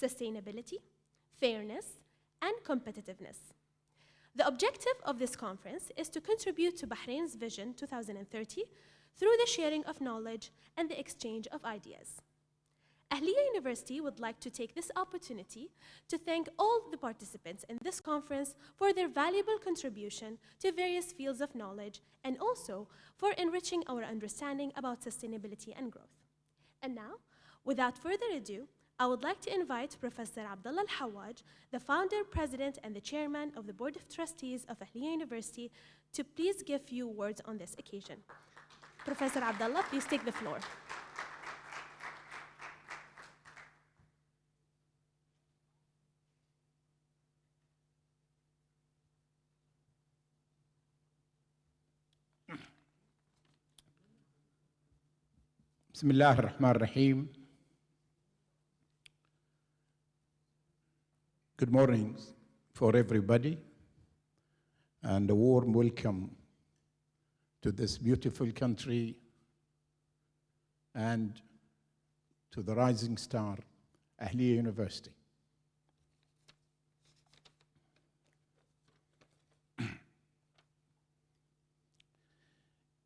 sustainability, fairness, and competitiveness. The objective of this conference is to contribute to Bahrain's Vision 2030 through the sharing of knowledge and the exchange of ideas. Ahliya University would like to take this opportunity to thank all the participants in this conference for their valuable contribution to various fields of knowledge and also for enriching our understanding about sustainability and growth. And now, without further ado, I would like to invite Professor Abdullah Al-Hawaj, the founder, president, and the chairman of the Board of Trustees of Ahliya University, to please give few words on this occasion. Professor Abdullah, please take the floor. Bismillah ar-Rahman ar-Rahim. Good morning for everybody, and a warm welcome to this beautiful country and to the rising star, Ahliya University.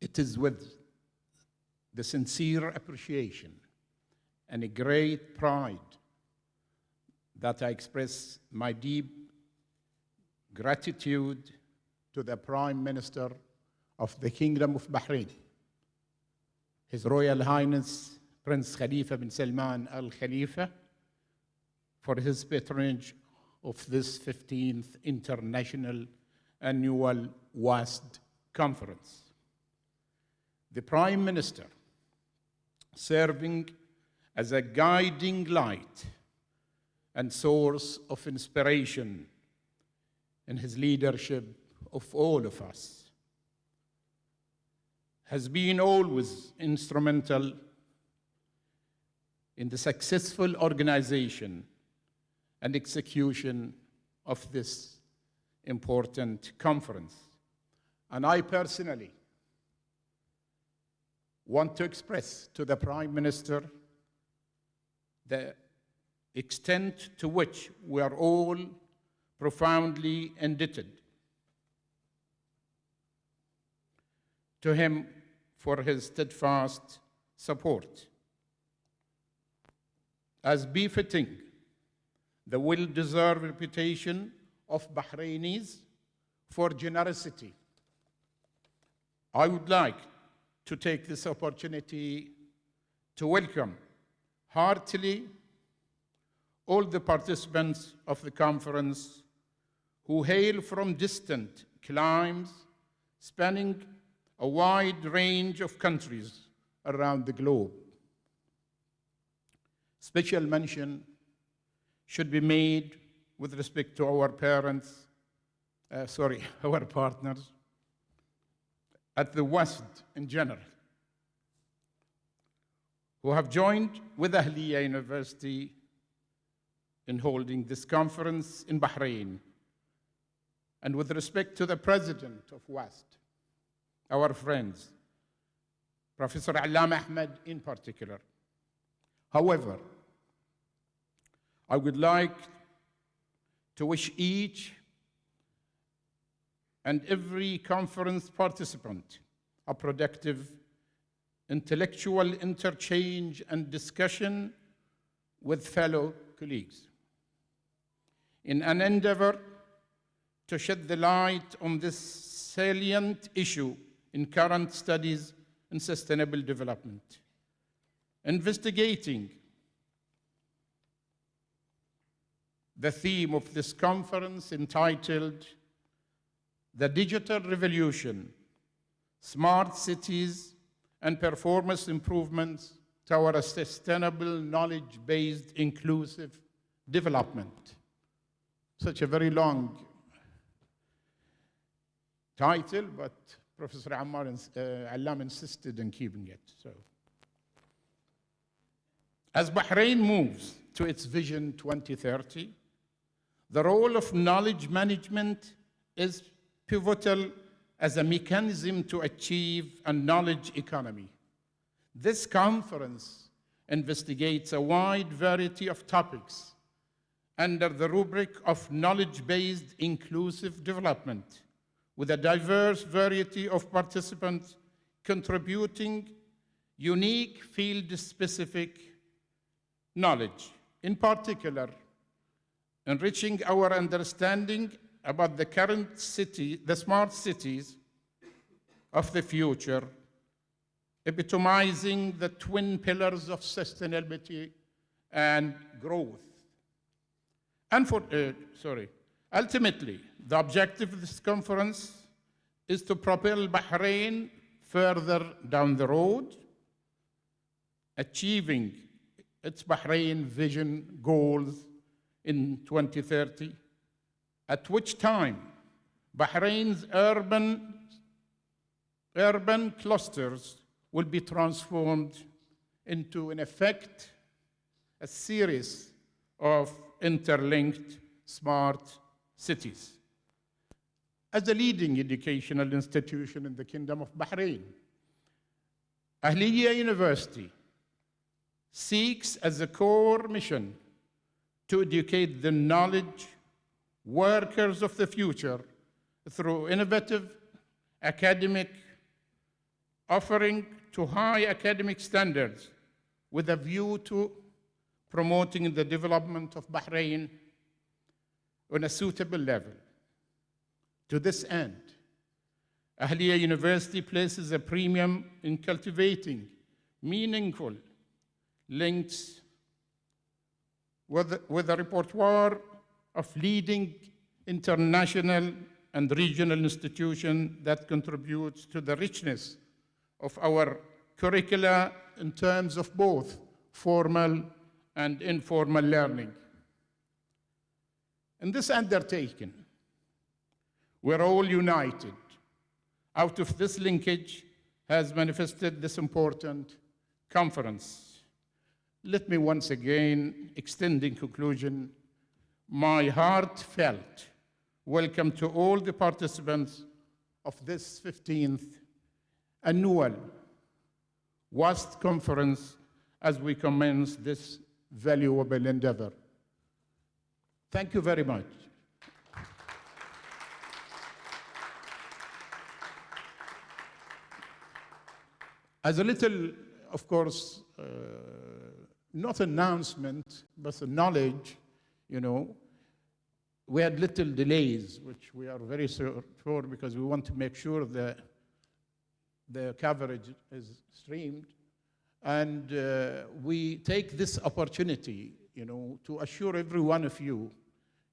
It is with the sincere appreciation and a great pride that I express my deep gratitude to the Prime Minister of the Kingdom of Bahrain, His Royal Highness Prince Khalifa bin Salman Al Khalifa, for his patronage of this 15th International Annual WASD Conference. The Prime Minister, serving as a guiding light and source of inspiration in his leadership of all of us, has been always instrumental in the successful organization and execution of this important conference. And I personally want to express to the Prime Minister the extent to which we are all profoundly indebted to him for his steadfast support, as befitting the well-deserved reputation of Bahrainis for generosity. I would like to take this opportunity to welcome heartily all the participants of the conference who hail from distant climes spanning a wide range of countries around the globe. Special mention should be made with respect to our our partners at the WASD in general, who have joined with Ahliya University in holding this conference in Bahrain, and with respect to the president of WASD, our friends, Professor Allam Ahmed in particular. However, I would like to wish each and every conference participant a productive intellectual interchange and discussion with fellow colleagues in an endeavor to shed the light on this salient issue in current studies in sustainable development, investigating the theme of this conference entitled The Digital Revolution, Smart Cities and Performance Improvements Toward a Sustainable, Knowledge-Based, Inclusive Development. Such a very long title, but Professor Allam insisted in keeping it. So, as Bahrain moves to its Vision 2030, the role of knowledge management is pivotal as a mechanism to achieve a knowledge economy. This conference investigates a wide variety of topics under the rubric of knowledge-based inclusive development, with a diverse variety of participants contributing unique field-specific knowledge, in particular, enriching our understanding about the current city, the smart cities of the future, epitomizing the twin pillars of sustainability and growth. Ultimately, the objective of this conference is to propel Bahrain further down the road, achieving its Bahrain vision goals in 2030, at which time Bahrain's urban clusters will be transformed into, in effect, a series of interlinked smart cities. As a leading educational institution in the Kingdom of Bahrain, Ahliya University seeks as a core mission to educate the knowledge workers of the future through innovative academic offering to high academic standards, with a view to promoting the development of Bahrain on a suitable level. To this end, Ahliya University places a premium in cultivating meaningful links with a repertoire of leading international and regional institutions that contributes to the richness of our curricula in terms of both formal and informal learning. In this undertaking, we're all united. Out of this linkage has manifested this important conference. Let me once again extend in conclusion my heartfelt welcome to all the participants of this 15th annual WASD conference as we commence this valuable endeavor. Thank you very much. As a little, of course, not announcement, but a knowledge, we had little delays, which we are very sorry for, because we want to make sure that the coverage is streamed. And we take this opportunity, to assure every one of you,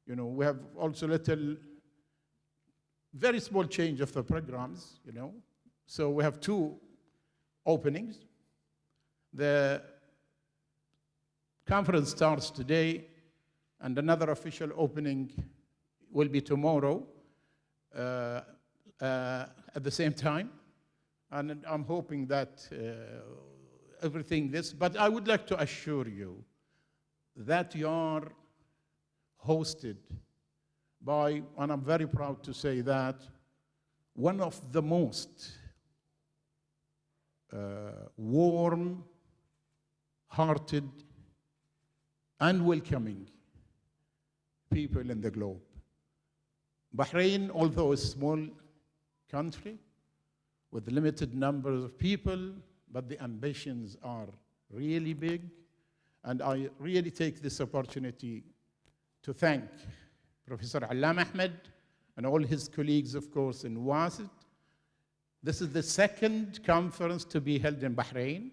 we have also very small change of the programs, So we have two openings. The conference starts today, and another official opening will be tomorrow at the same time. And I'm hoping that but I would like to assure you that you are hosted by, and I'm very proud to say that, one of the most warm-hearted and welcoming people in the globe. Bahrain, although a small country with limited numbers of people, but the ambitions are really big. And I really take this opportunity to thank Professor Allam Ahmed and all his colleagues, of course, in WASD. This is the second conference to be held in Bahrain.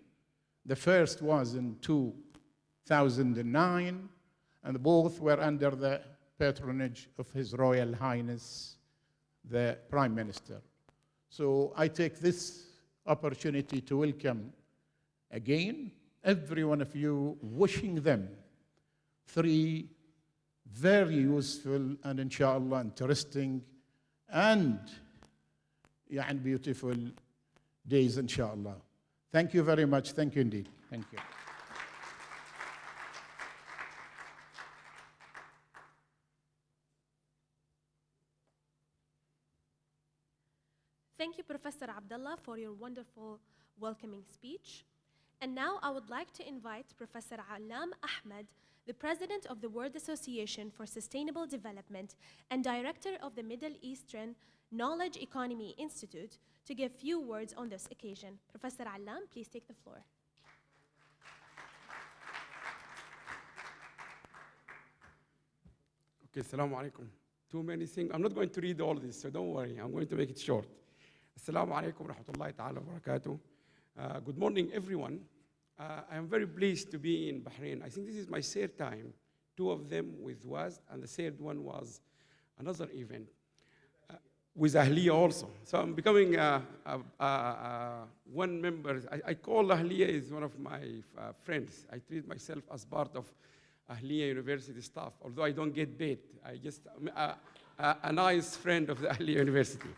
The first was in 2009, and both were under the patronage of His Royal Highness, the Prime Minister. So I take this opportunity to welcome again every one of you, wishing them 3 very useful and inshallah interesting and beautiful days, inshallah. Thank you very much. Thank you indeed. Thank you. Thank you, Professor Abdullah, for your wonderful welcoming speech. And now I would like to invite Professor Allam Ahmed, the President of the World Association for Sustainable Development and Director of the Middle Eastern Knowledge Economy Institute, to give few words on this occasion. Professor Allam, please take the floor. Okay, assalamu alaikum. Too many things. I'm not going to read all this, so don't worry. I'm going to make it short. Assalamu alaikum wa rahmatullahi ta'ala wa barakatuh. Good morning, everyone. I am very pleased to be in Bahrain. I think this is my third time, two of them with WASD, and the third one was another event with Ahliya also. So I'm becoming one member. I call Ahliya is one of my friends. I treat myself as part of Ahliya University staff, although I don't get paid. I just a nice friend of the Ahliya University.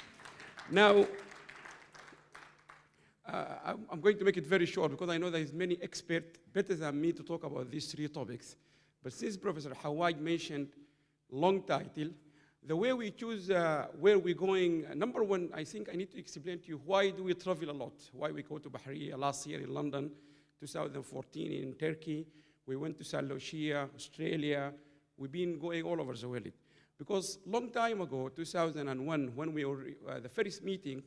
Now, I'm going to make it very short because I know there is many experts better than me to talk about these three topics. But since Professor Hawaj mentioned long title, the way we choose where we're going, number one, I think I need to explain to you why do we travel a lot? Why we go to Bahrain last year in London, 2014 in Turkey. We went to St. Lucia, Australia. We've been going all over the world. Because long time ago, 2001, when we were the first meeting,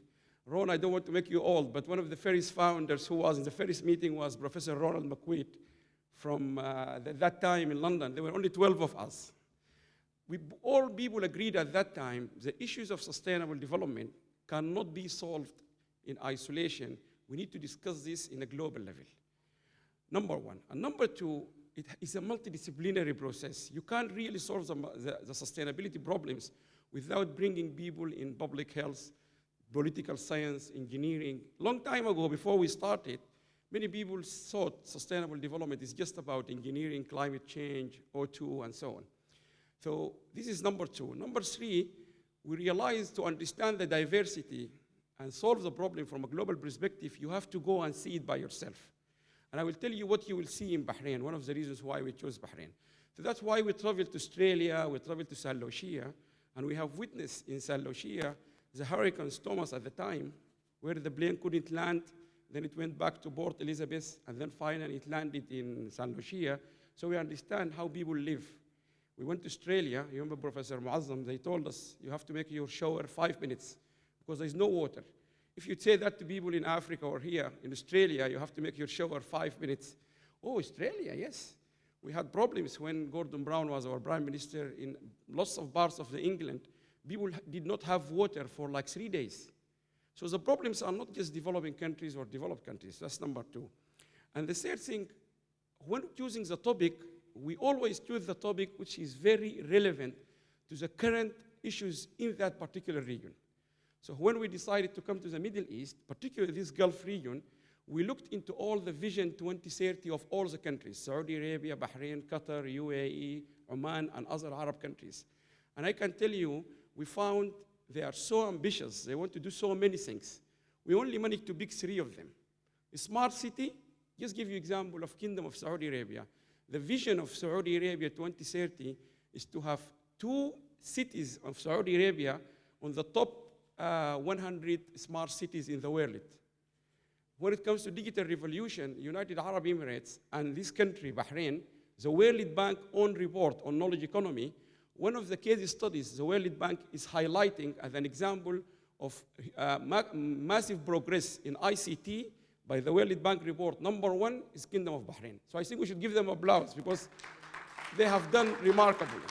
Ron, I don't want to make you old, but one of the first founders who was in the first meeting was Professor Ronald McQuaid from that time in London. There were only 12 of us. All people agreed at that time the issues of sustainable development cannot be solved in isolation. We need to discuss this in a global level. Number one. And number two, it is a multidisciplinary process. You can't really solve the sustainability problems without bringing people in public health, political science, engineering. Long time ago, before we started, many people thought sustainable development is just about engineering, climate change, O2, and so on. So this is number two. Number three, we realized to understand the diversity and solve the problem from a global perspective, you have to go and see it by yourself. And I will tell you what you will see in Bahrain, one of the reasons why we chose Bahrain. So that's why we traveled to Australia, we traveled to St. Lucia, and we have witnessed in St. Lucia the Hurricane Thomas at the time, where the plane couldn't land, then it went back to Port Elizabeth, and then finally it landed in St. Lucia. So we understand how people live. We went to Australia, you remember Professor Muazzam, they told us, you have to make your shower 5 minutes, because there's no water. If you say that to people in Africa or here in Australia, you have to make your shower 5 minutes. Oh, Australia, yes. We had problems when Gordon Brown was our prime minister in lots of parts of England. People did not have water for like 3 days. So the problems are not just developing countries or developed countries. That's number two. And the third thing, when choosing the topic, we always choose the topic which is very relevant to the current issues in that particular region. So when we decided to come to the Middle East, particularly this Gulf region, we looked into all the Vision 2030 of all the countries, Saudi Arabia, Bahrain, Qatar, UAE, Oman, and other Arab countries. And I can tell you, we found they are so ambitious. They want to do so many things. We only managed to pick 3 of them. A smart city, just give you example of Kingdom of Saudi Arabia. The vision of Saudi Arabia 2030 is to have 2 cities of Saudi Arabia on the top 100 smart cities in the world. When it comes to digital revolution, United Arab Emirates and this country, Bahrain, the World Bank own report on knowledge economy, one of the case studies the World Bank is highlighting as an example of massive progress in ICT by the World Bank report. Number 1 is Kingdom of Bahrain. So I think we should give them applause because they have done remarkably.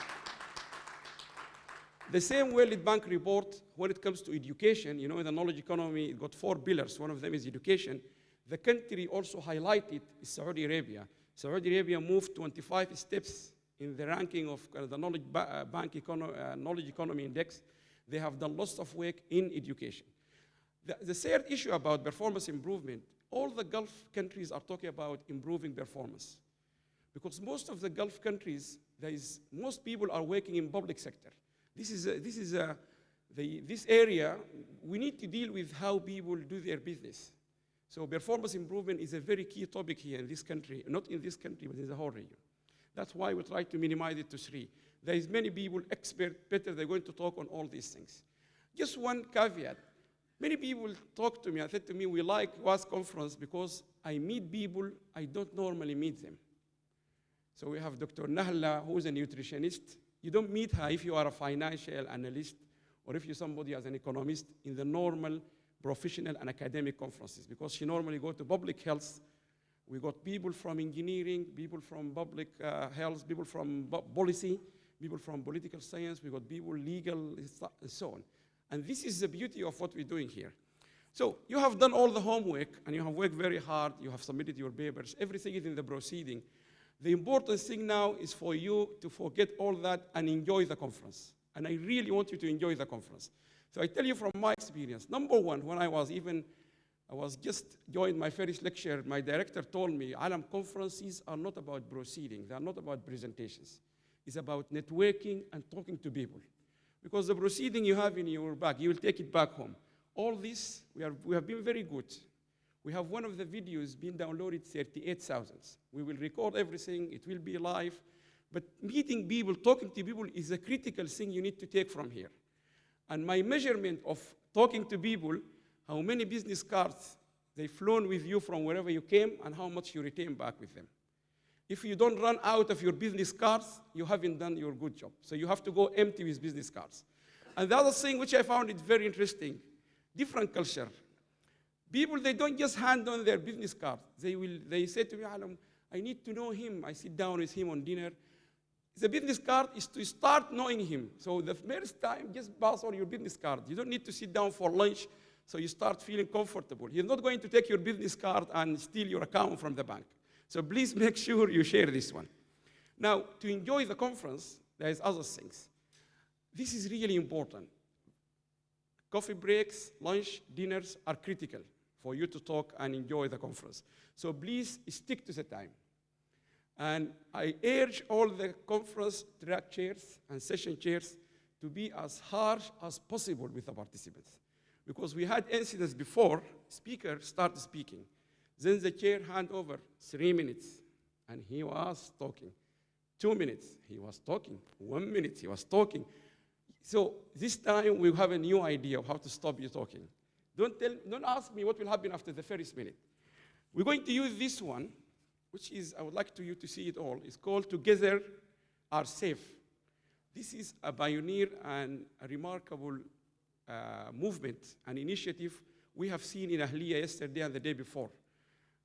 The same World Bank report, when it comes to education, you know, in the knowledge economy, it got 4 pillars. One of them is education. The country also highlighted is Saudi Arabia. Saudi Arabia moved 25 steps in the ranking of the knowledge economy index. They have done lots of work in education. The third issue about performance improvement, all the Gulf countries are talking about improving performance. Because most of the Gulf countries, most people are working in public sector. This area, we need to deal with how people do their business. So performance improvement is a very key topic here in this country, not in this country, but in the whole region. That's why we try to minimize it to 3. There is many people, expert, better, they're going to talk on all these things. Just one caveat. Many people talk to me and said to me, we like WASD conference because I meet people, I don't normally meet them. So we have Dr. Nahla, who is a nutritionist. You don't meet her if you are a financial analyst or if you're somebody as an economist in the normal professional and academic conferences, because she normally go to public health. We got people from engineering, people from public health, people from policy, people from political science, we got people legal, and so on. And this is the beauty of what we're doing here. So you have done all the homework, and you have worked very hard, you have submitted your papers, everything is in the proceeding. The important thing now is for you to forget all that and enjoy the conference. And I really want you to enjoy the conference. So I tell you from my experience, number one, when I was just joined my first lecture, my director told me, Alam, conferences are not about proceeding, they are not about presentations. It's about networking and talking to people. Because the proceeding you have in your bag, you will take it back home. All this, we have been very good. We have one of the videos being downloaded 38,000. We will record everything, it will be live. But meeting people, talking to people is a critical thing you need to take from here. And my measurement of talking to people, how many business cards they've flown with you from wherever you came and how much you retain back with them. If you don't run out of your business cards, you haven't done your good job. So you have to go empty with business cards. And the other thing which I found it very interesting, different culture. People, they don't just hand on their business cards. They say to me, Alam, I need to know him. I sit down with him on dinner. The business card is to start knowing him. So the first time, just pass on your business card. You don't need to sit down for lunch so you start feeling comfortable. He's not going to take your business card and steal your account from the bank. So please make sure you share this one. Now, to enjoy the conference, there's other things. This is really important. Coffee breaks, lunch, dinners are critical for you to talk and enjoy the conference. So please stick to the time. And I urge all the conference track chairs and session chairs to be as harsh as possible with the participants. Because we had incidents before, speaker started speaking. Then the chair hand over 3 minutes, and he was talking. 2 minutes, he was talking. 1 minute, he was talking. So this time we have a new idea of how to stop you talking. Don't ask me what will happen after the first minute. We're going to use this one, which is, I would like you to see it all. It's called Together Are Safe. This is a pioneer and a remarkable movement, an initiative we have seen in Ahliya yesterday and the day before.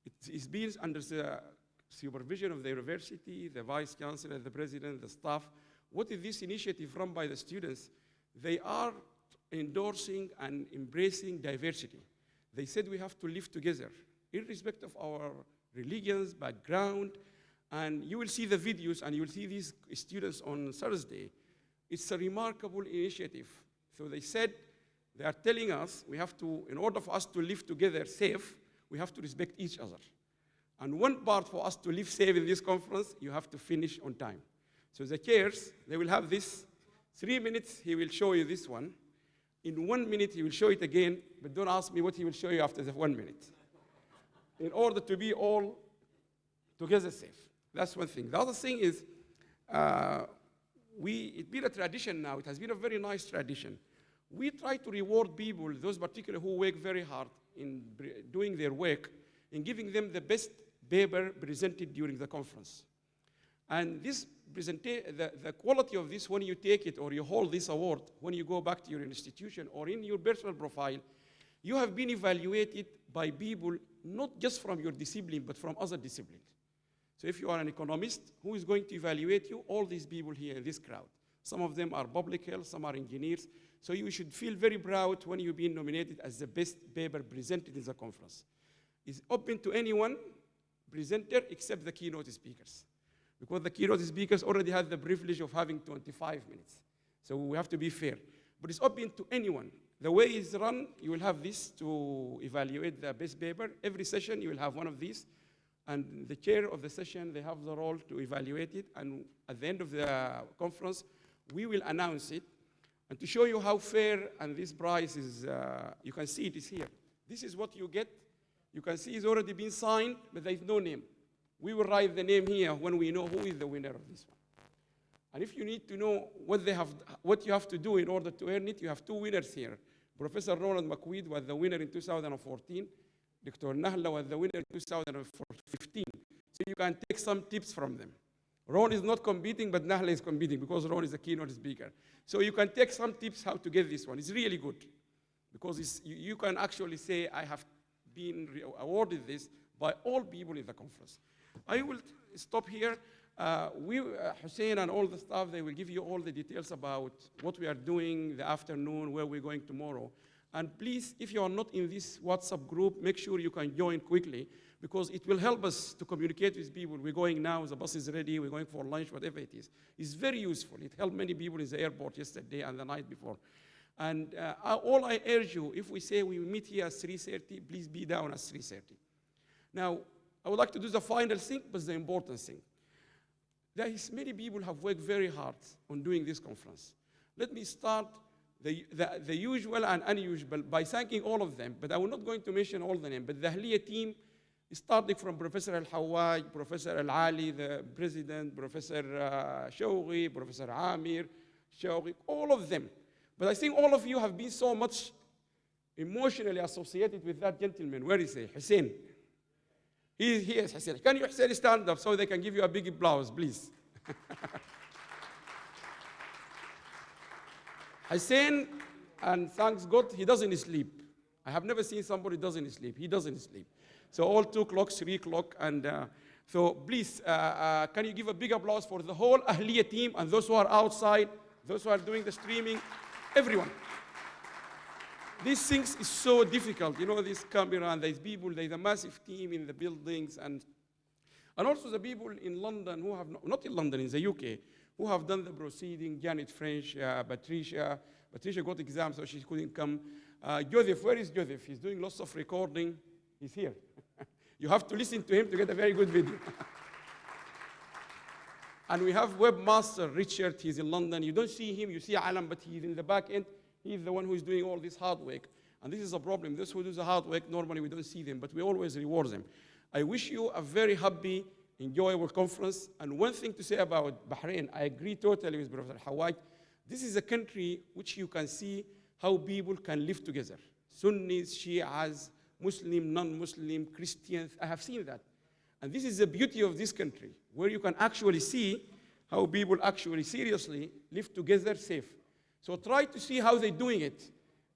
It's been under the supervision of the university, the vice chancellor, the president, the staff. What is this initiative run by the students? They are endorsing and embracing diversity. They said we have to live together, irrespective of our religions, background, and you will see the videos and you will see these students on Thursday. It's a remarkable initiative. So they said, they are telling us we have to, in order for us to live together safe, we have to respect each other. And one part for us to live safe in this conference, you have to finish on time. So the chairs, they will have this. 3 minutes, he will show you this one. In 1 minute, he will show it again, but don't ask me what he will show you after the 1 minute. In order to be all together safe. That's one thing. The other thing is, it's been a tradition now. It has been a very nice tradition. We try to reward people, those particularly who work very hard in doing their work, in giving them the best paper presented during the conference. And this the quality of this, when you take it or you hold this award, when you go back to your institution or in your personal profile, you have been evaluated by people not just from your discipline, but from other disciplines. So if you are an economist, who is going to evaluate you? All these people here in this crowd. Some of them are public health, some are engineers. So you should feel very proud when you've been nominated as the best paper presented in the conference. It's open to anyone presenter except the keynote speakers. Because the keynote speakers already had the privilege of having 25 minutes. So we have to be fair. But it's open to anyone. The way it's run, you will have this to evaluate the best paper. Every session, you will have one of these. And the chair of the session, they have the role to evaluate it. And at the end of the conference, we will announce it. And to show you how fair and this prize is, you can see it is here. This is what you get. You can see it's already been signed, but there is no name. We will write the name here when we know who is the winner of this one. And if you need to know what you have to do in order to earn it, you have two winners here. Professor Ronald McQuaid was the winner in 2014. Dr. Nahla was the winner in 2015. So you can take some tips from them. Ron is not competing, but Nahla is competing because Ron is a keynote speaker. So you can take some tips how to get this one. It's really good because you can actually say, I have been awarded this by all people in the conference. I will stop here. Hussein and all the staff, they will give you all the details about what we are doing the afternoon, where we're going tomorrow. And please, if you are not in this WhatsApp group, make sure you can join quickly because it will help us to communicate with people. We're going now, the bus is ready, we're going for lunch, whatever it is. It's very useful. It helped many people in the airport yesterday and the night before. And all I urge you, if we say we meet here at 3:30, please be down at 3:30. Now, I would like to do the final thing, but the important thing. There is many people who have worked very hard on doing this conference. Let me start the usual and unusual by thanking all of them, but I will not going to mention all the names, but the Ahliya team, starting from Professor Al-Hawaj, Professor Al-Ali, the president, Professor Shawqi, Professor Amir, Shawqi, all of them. But I think all of you have been so much emotionally associated with that gentleman. Where is he? Hussein. He is Hussein. Can you, Hussein, stand up so they can give you a big applause, please? Hussein, and thanks God, he doesn't sleep. I have never seen somebody doesn't sleep. He doesn't sleep. So all 2 o'clock, 3 o'clock, and so please, can you give a big applause for the whole Ahliya team and those who are outside, those who are doing the streaming, everyone. These things is so difficult, you know, this camera and these people, there's a massive team in the buildings, and also the people in London who have, not in London, in the UK, who have done the proceeding, Janet French, Patricia got exam, so she couldn't come. Joseph, where is Joseph? He's doing lots of recording. He's here. You have to listen to him to get a very good video. And we have webmaster Richard, he's in London. You don't see him, you see Alan, but he's in the back end. He's the one who's doing all this hard work. And this is a problem. Those who do the hard work, normally we don't see them, but we always reward them. I wish you a very happy, enjoyable conference. And one thing to say about Bahrain, I agree totally with Professor Hawaj. This is a country which you can see how people can live together. Sunnis, Shias, Muslim, non-Muslim, Christians, I have seen that. And this is the beauty of this country, where you can actually see how people actually seriously live together safe. So try to see how they're doing it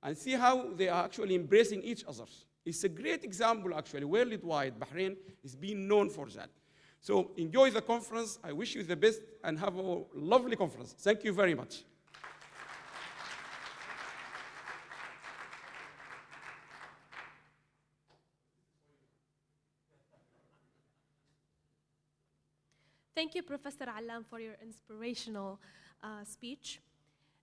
and see how they are actually embracing each other. It's a great example, actually, worldwide. Bahrain is being known for that. So enjoy the conference. I wish you the best and have a lovely conference. Thank you very much. Thank you, Professor Allam, for your inspirational speech.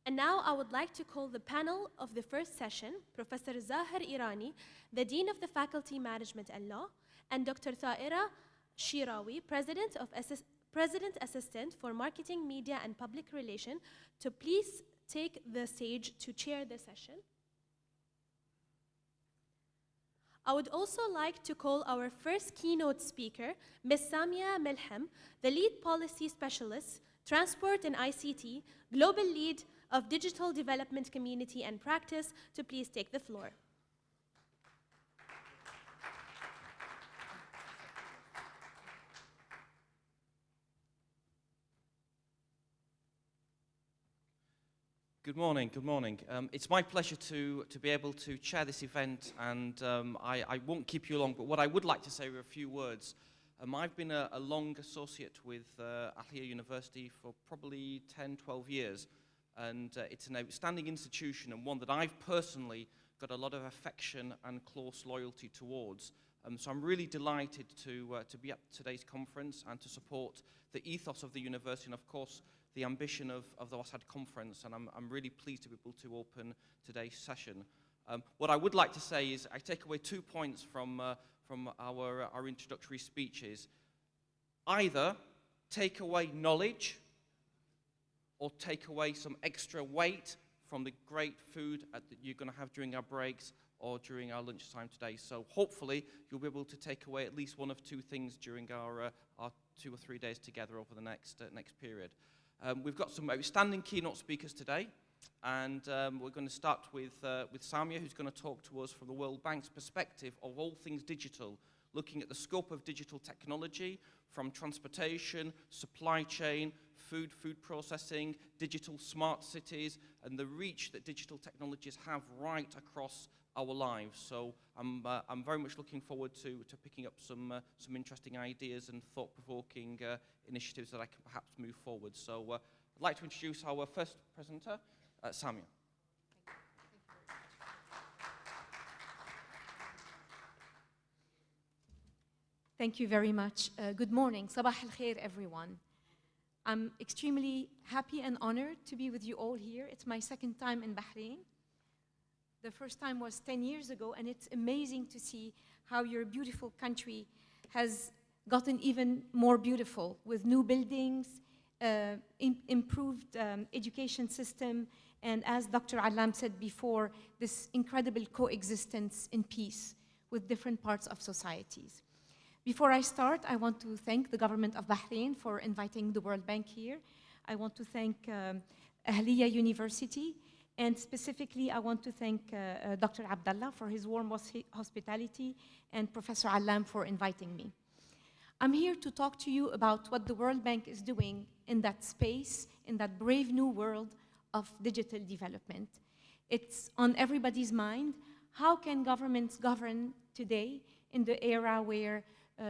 And now I would like to call the panel of the first session, Professor Zahir Irani, the Dean of the Faculty Management and Law, and Dr. Thaira Shirawi, President Assistant for Marketing, Media, and Public Relation, to please take the stage to chair the session. I would also like to call our first keynote speaker, Ms. Samia Melhem, the Lead Policy Specialist, Transport and ICT, Global Lead of Digital Development Community and Practice, to please take the floor. Good morning, good morning. It's my pleasure to be able to chair this event, and I won't keep you long, but what I would like to say are a few words. I've been a long associate with Ahliya University for probably 10, 12 years, and it's an outstanding institution and one that I've personally got a lot of affection and close loyalty towards. So I'm really delighted to be at today's conference and to support the ethos of the university and, of course, the ambition of the WASD conference, and I'm really pleased to be able to open today's session. What I would like to say is I take away 2 points from our introductory speeches. Either take away knowledge or take away some extra weight from the great food that you're going to have during our breaks or during our lunchtime today. So hopefully you'll be able to take away at least one of 2 things during our 2 or 3 days together over the next period. We've got some outstanding keynote speakers today, and we're going to start with Samia, who's going to talk to us from the World Bank's perspective of all things digital, looking at the scope of digital technology from transportation, supply chain, food processing, digital smart cities, and the reach that digital technologies have right across our lives. So I'm very much looking forward to picking up some interesting ideas and thought-provoking initiatives that I can perhaps move forward. So I'd like to introduce our first presenter, Samia. Thank you very much. Good morning. Sabah al-khair, everyone. I'm extremely happy and honored to be with you all here. It's my second time in Bahrain. The first time was 10 years ago, and it's amazing to see how your beautiful country has gotten even more beautiful with new buildings, improved education system, and as Dr. Alam said before, this incredible coexistence in peace with different parts of societies. Before I start, I want to thank the government of Bahrain for inviting the World Bank here. I want to thank Ahliya University, and specifically I want to thank Dr. Abdallah for his warm hospitality and Professor Alam for inviting me. I'm here to talk to you about what the World Bank is doing in that space, in that brave new world of digital development. It's on everybody's mind. How can governments govern today in the era where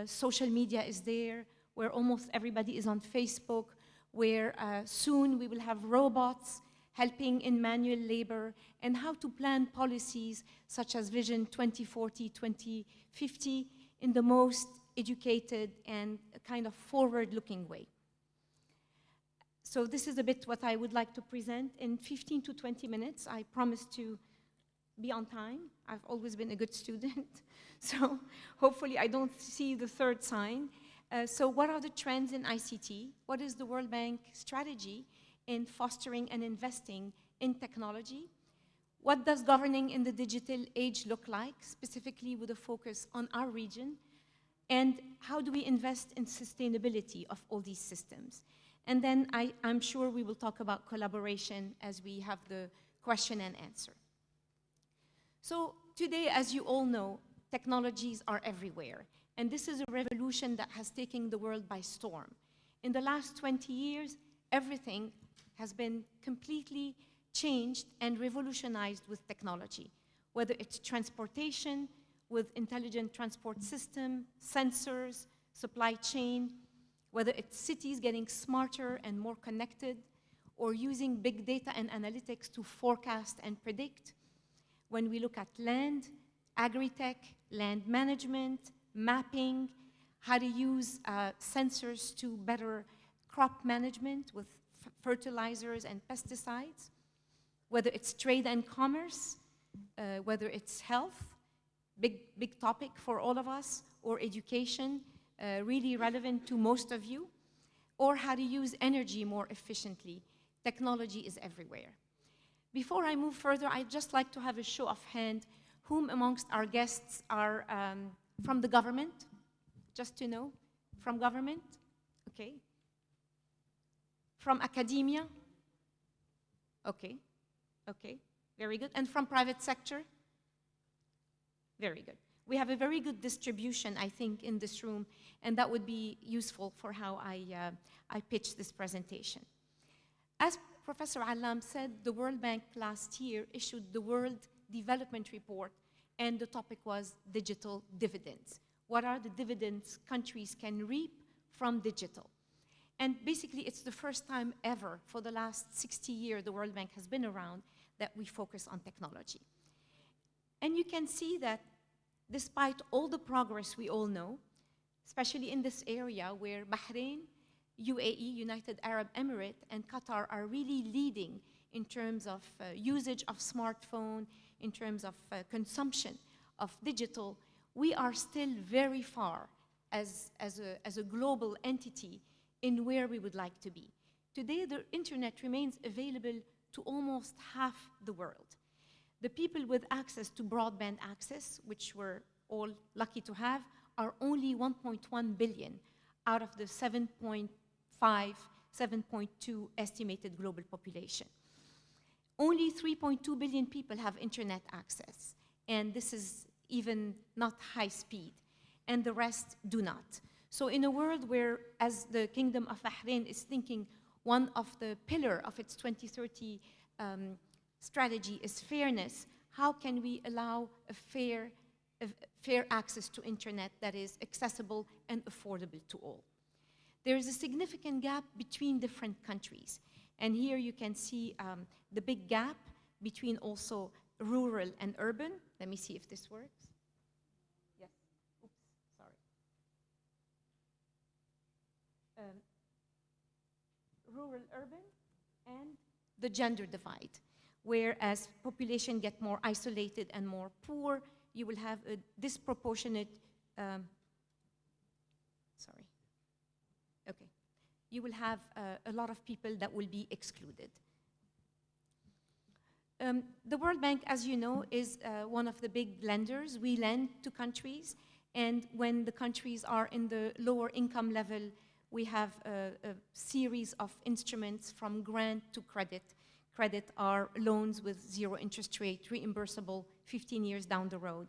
social media is there, where almost everybody is on Facebook, where soon we will have robots helping in manual labor, and how to plan policies such as Vision 2040, 2050 in the most educated and kind of forward-looking way. So this is a bit what I would like to present in 15 to 20 minutes. I promise to be on time. I've always been a good student. So hopefully I don't see the third sign. So what are the trends in ICT? What is the World Bank strategy in fostering and investing in technology? What does governing in the digital age look like, specifically with a focus on our region? And how do we invest in sustainability of all these systems? And then I'm sure we will talk about collaboration as we have the question and answer. So today, as you all know, technologies are everywhere. And this is a revolution that has taken the world by storm. In the last 20 years, everything has been completely changed and revolutionized with technology, whether it's transportation, with intelligent transport system, sensors, supply chain, whether it's cities getting smarter and more connected, or using big data and analytics to forecast and predict. When we look at land, agri-tech, land management, mapping, how to use sensors to better crop management with fertilizers and pesticides, whether it's trade and commerce, whether it's health, big topic for all of us, or education, really relevant to most of you, or how to use energy more efficiently. Technology is everywhere. Before I move further, I'd just like to have a show of hand. Whom amongst our guests are from the government? Just to know, from government? Okay. From academia? Okay, okay, very good. And from private sector? Very good. We have a very good distribution, I think, in this room, and that would be useful for how I pitch this presentation. As Professor Alam said, the World Bank last year issued the World Development Report, and the topic was digital dividends. What are the dividends countries can reap from digital? And basically, it's the first time ever for the last 60 years the World Bank has been around that we focus on technology. And you can see that despite all the progress we all know, especially in this area where Bahrain, UAE, United Arab Emirates, and Qatar are really leading in terms of usage of smartphone, in terms of consumption of digital, we are still very far as a global entity in where we would like to be. Today, the internet remains available to almost half the world. The people with access to broadband access, which we're all lucky to have, are only 1.1 billion out of the 7.5, 7.2 estimated global population. Only 3.2 billion people have internet access, and this is even not high speed. and the rest do not. So in a world where, as the Kingdom of Bahrain is thinking, one of the pillars of its 2030 strategy is fairness, how can we allow a fair access to internet that is accessible and affordable to all? There is a significant gap between different countries. And here you can see the big gap between also rural and urban. Let me see if this works. Yes. Oops, sorry. Rural, urban, and the gender divide. Whereas population get more isolated and more poor, you will have a disproportionate, sorry. Okay. You will have a lot of people that will be excluded. The World Bank, as you know, is one of the big lenders. We lend to countries, and when the countries are in the lower income level, we have a series of instruments from grant to credit. Credit are loans with 0 interest rate, reimbursable 15 years down the road.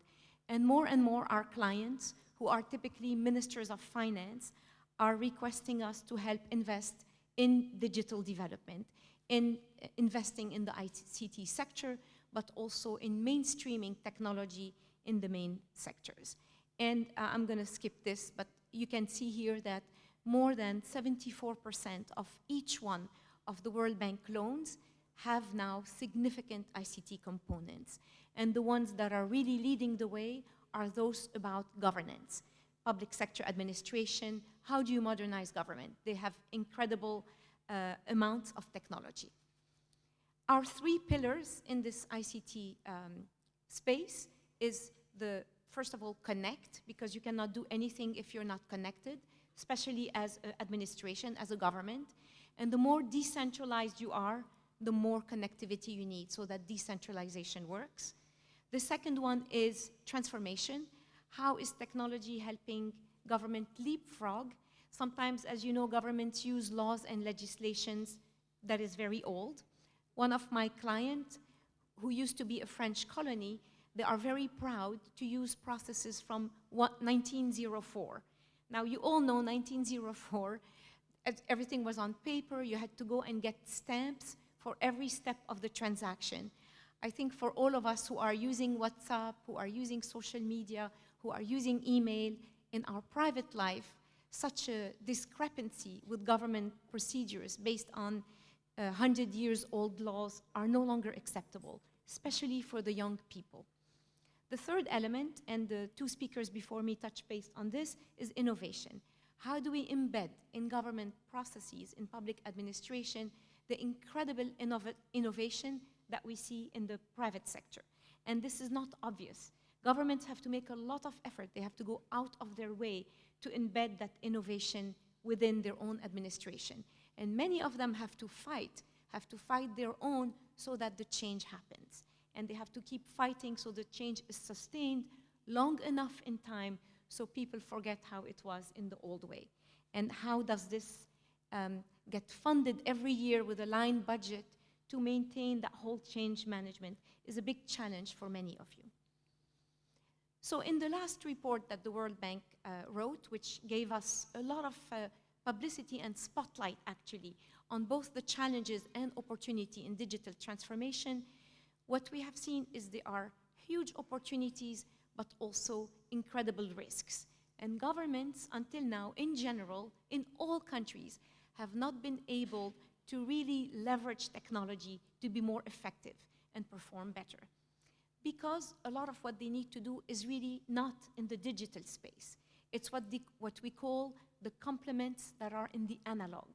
And more our clients, who are typically ministers of finance, are requesting us to help invest in digital development, in investing in the ICT sector, but also in mainstreaming technology in the main sectors. And I'm going to skip this, but you can see here that more than 74% of each one of the World Bank loans have now significant ICT components. And the ones that are really leading the way are those about governance, public sector administration. How do you modernize government? They have incredible amounts of technology. Our 3 pillars in this ICT space is the, first of all, connect, because you cannot do anything if you're not connected, especially as an administration, as a government. And the more decentralized you are, the more connectivity you need so that decentralization works. The second one is transformation. How is technology helping government leapfrog? Sometimes, as you know, governments use laws and legislations that is very old. One of my clients, who used to be a French colony, they are very proud to use processes from 1904. Now, you all know 1904, everything was on paper. You had to go and get stamps for every step of the transaction. I think for all of us who are using WhatsApp, who are using social media, who are using email in our private life, such a discrepancy with government procedures based on 100-year-old laws are no longer acceptable, especially for the young people. The third element, and the 2 speakers before me touched base on this, is innovation. How do we embed in government processes, in public administration, the incredible innovation that we see in the private sector? And this is not obvious. Governments have to make a lot of effort. They have to go out of their way to embed that innovation within their own administration. And many of them have to fight their own so that the change happens. And they have to keep fighting so the change is sustained long enough in time so people forget how it was in the old way. And how does this get funded every year with a line budget to maintain that whole change management is a big challenge for many of you. So in the last report that the World Bank wrote, which gave us a lot of publicity and spotlight actually on both the challenges and opportunity in digital transformation, what we have seen is there are huge opportunities, but also incredible risks. And governments, until now, in general, in all countries, have not been able to really leverage technology to be more effective and perform better. Because a lot of what they need to do is really not in the digital space. It's what we call the complements that are in the analog,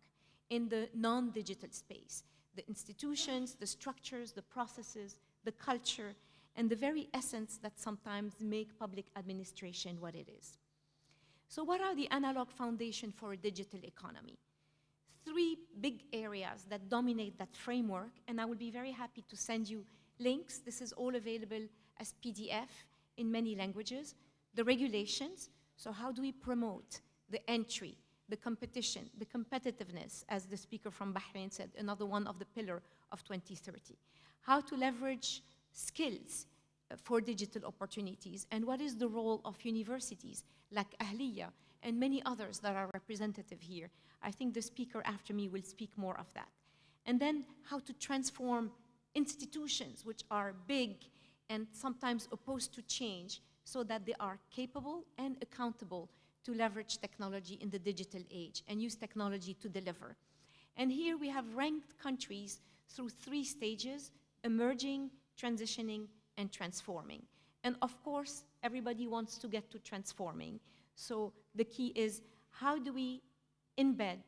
in the non-digital space. The institutions, the structures, the processes, the culture, and the very essence that sometimes make public administration what it is. So what are the analog foundation for a digital economy? 3 big areas that dominate that framework, and I will be very happy to send you links. This is all available as PDF in many languages. The regulations, so how do we promote the entry, the competition, the competitiveness, as the speaker from Bahrain said, another one of the pillar of 2030. How to leverage skills for digital opportunities, and what is the role of universities like Ahliya and many others that are representative here. I think the speaker after me will speak more of that. And then how to transform institutions which are big and sometimes opposed to change so that they are capable and accountable to leverage technology in the digital age and use technology to deliver. And here we have ranked countries through 3 stages: emerging, transitioning, and transforming. And of course, everybody wants to get to transforming. So the key is, how do we embed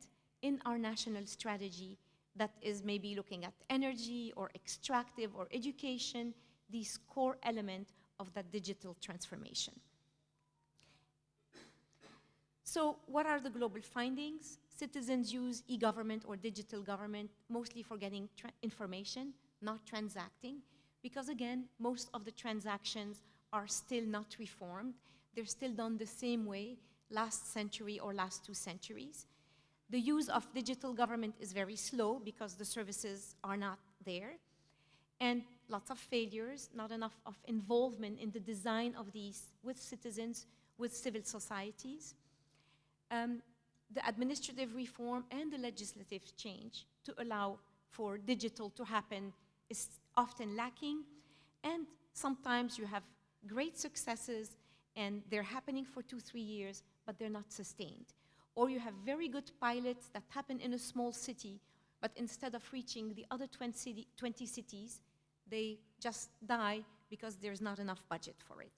in our national strategy that is maybe looking at energy or extractive or education, these core elements of that digital transformation? So what are the global findings? Citizens use e-government or digital government mostly for getting information, not transacting, because again, most of the transactions are still not reformed. They're still done the same way last century or last 2 centuries. The use of digital government is very slow because the services are not there. And lots of failures, not enough of involvement in the design of these with citizens, with civil societies. The administrative reform and the legislative change to allow for digital to happen is often lacking. And sometimes you have great successes and they're happening for 2-3 years, but they're not sustained. Or you have very good pilots that happen in a small city, but instead of reaching the other 20 cities, they just die because there's not enough budget for it.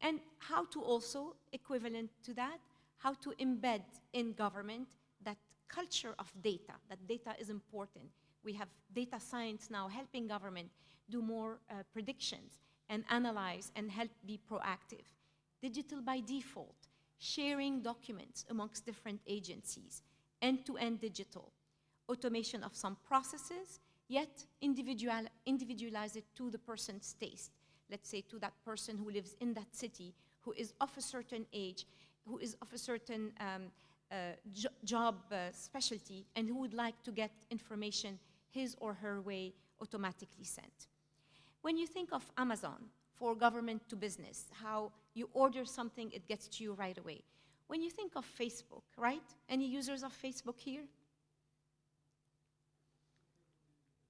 And how to also, equivalent to that, how to embed in government that culture of data, that data is important. We have data science now helping government do more predictions and analyze and help be proactive. Digital by default, sharing documents amongst different agencies, end-to-end digital, automation of some processes, yet individualize it to the person's taste. Let's say to that person who lives in that city, who is of a certain age, who is of a certain job specialty, and who would like to get information his or her way automatically sent. When you think of Amazon for government to business, how you order something, it gets to you right away. When you think of Facebook, right? Any users of Facebook here?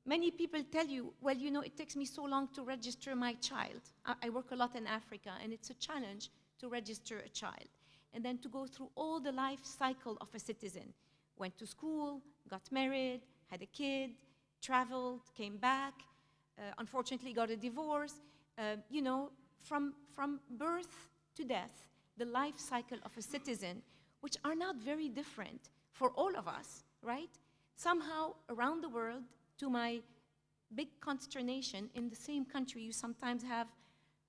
Many people tell you, well, you know, it takes me so long to register my child. I work a lot in Africa, and it's a challenge to register a child. And then to go through all the life cycle of a citizen. Went to school, got married, had a kid, traveled, came back, unfortunately got a divorce. You know, from birth to death, the life cycle of a citizen, which are not very different for all of us, right? Somehow, around the world, to my big consternation, in the same country, you sometimes have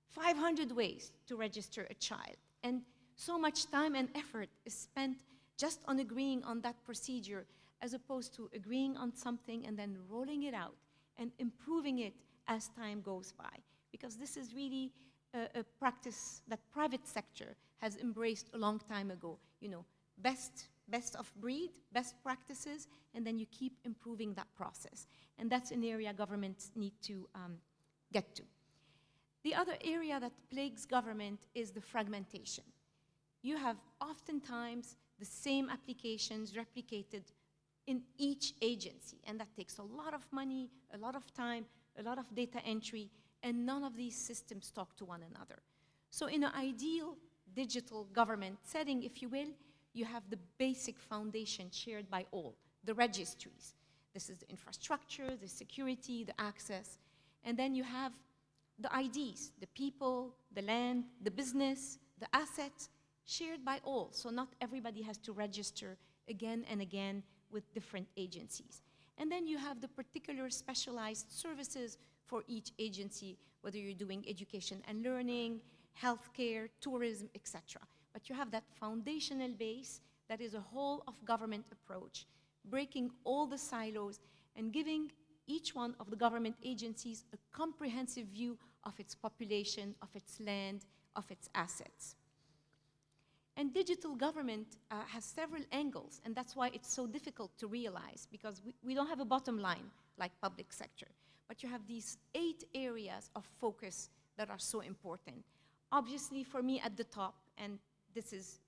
500 ways to register a child. And so much time and effort is spent just on agreeing on that procedure, as opposed to agreeing on something and then rolling it out and improving it as time goes by. Because this is really a practice that private sector has embraced a long time ago. You know, best of breed, best practices, and then you keep improving that process. And that's an area governments need to get to. The other area that plagues government is the fragmentation. You have oftentimes the same applications replicated in each agency, and that takes a lot of money, a lot of time, a lot of data entry, and none of these systems talk to one another. So in an ideal digital government setting, if you will, you have the basic foundation shared by all, the registries. This is the infrastructure, the security, the access, and then you have the IDs, the people, the land, the business, the assets, shared by all. So not everybody has to register again and again with different agencies. And then you have the particular specialized services for each agency, whether you're doing education and learning, healthcare, tourism, etc. But you have that foundational base that is a whole of government approach, breaking all the silos and giving each one of the government agencies a comprehensive view of its population, of its land, of its assets. And digital government has several angles, and that's why it's so difficult to realize, because we don't have a bottom line like public sector. but you have these 8 areas of focus that are so important. Obviously, for me at the top, and this is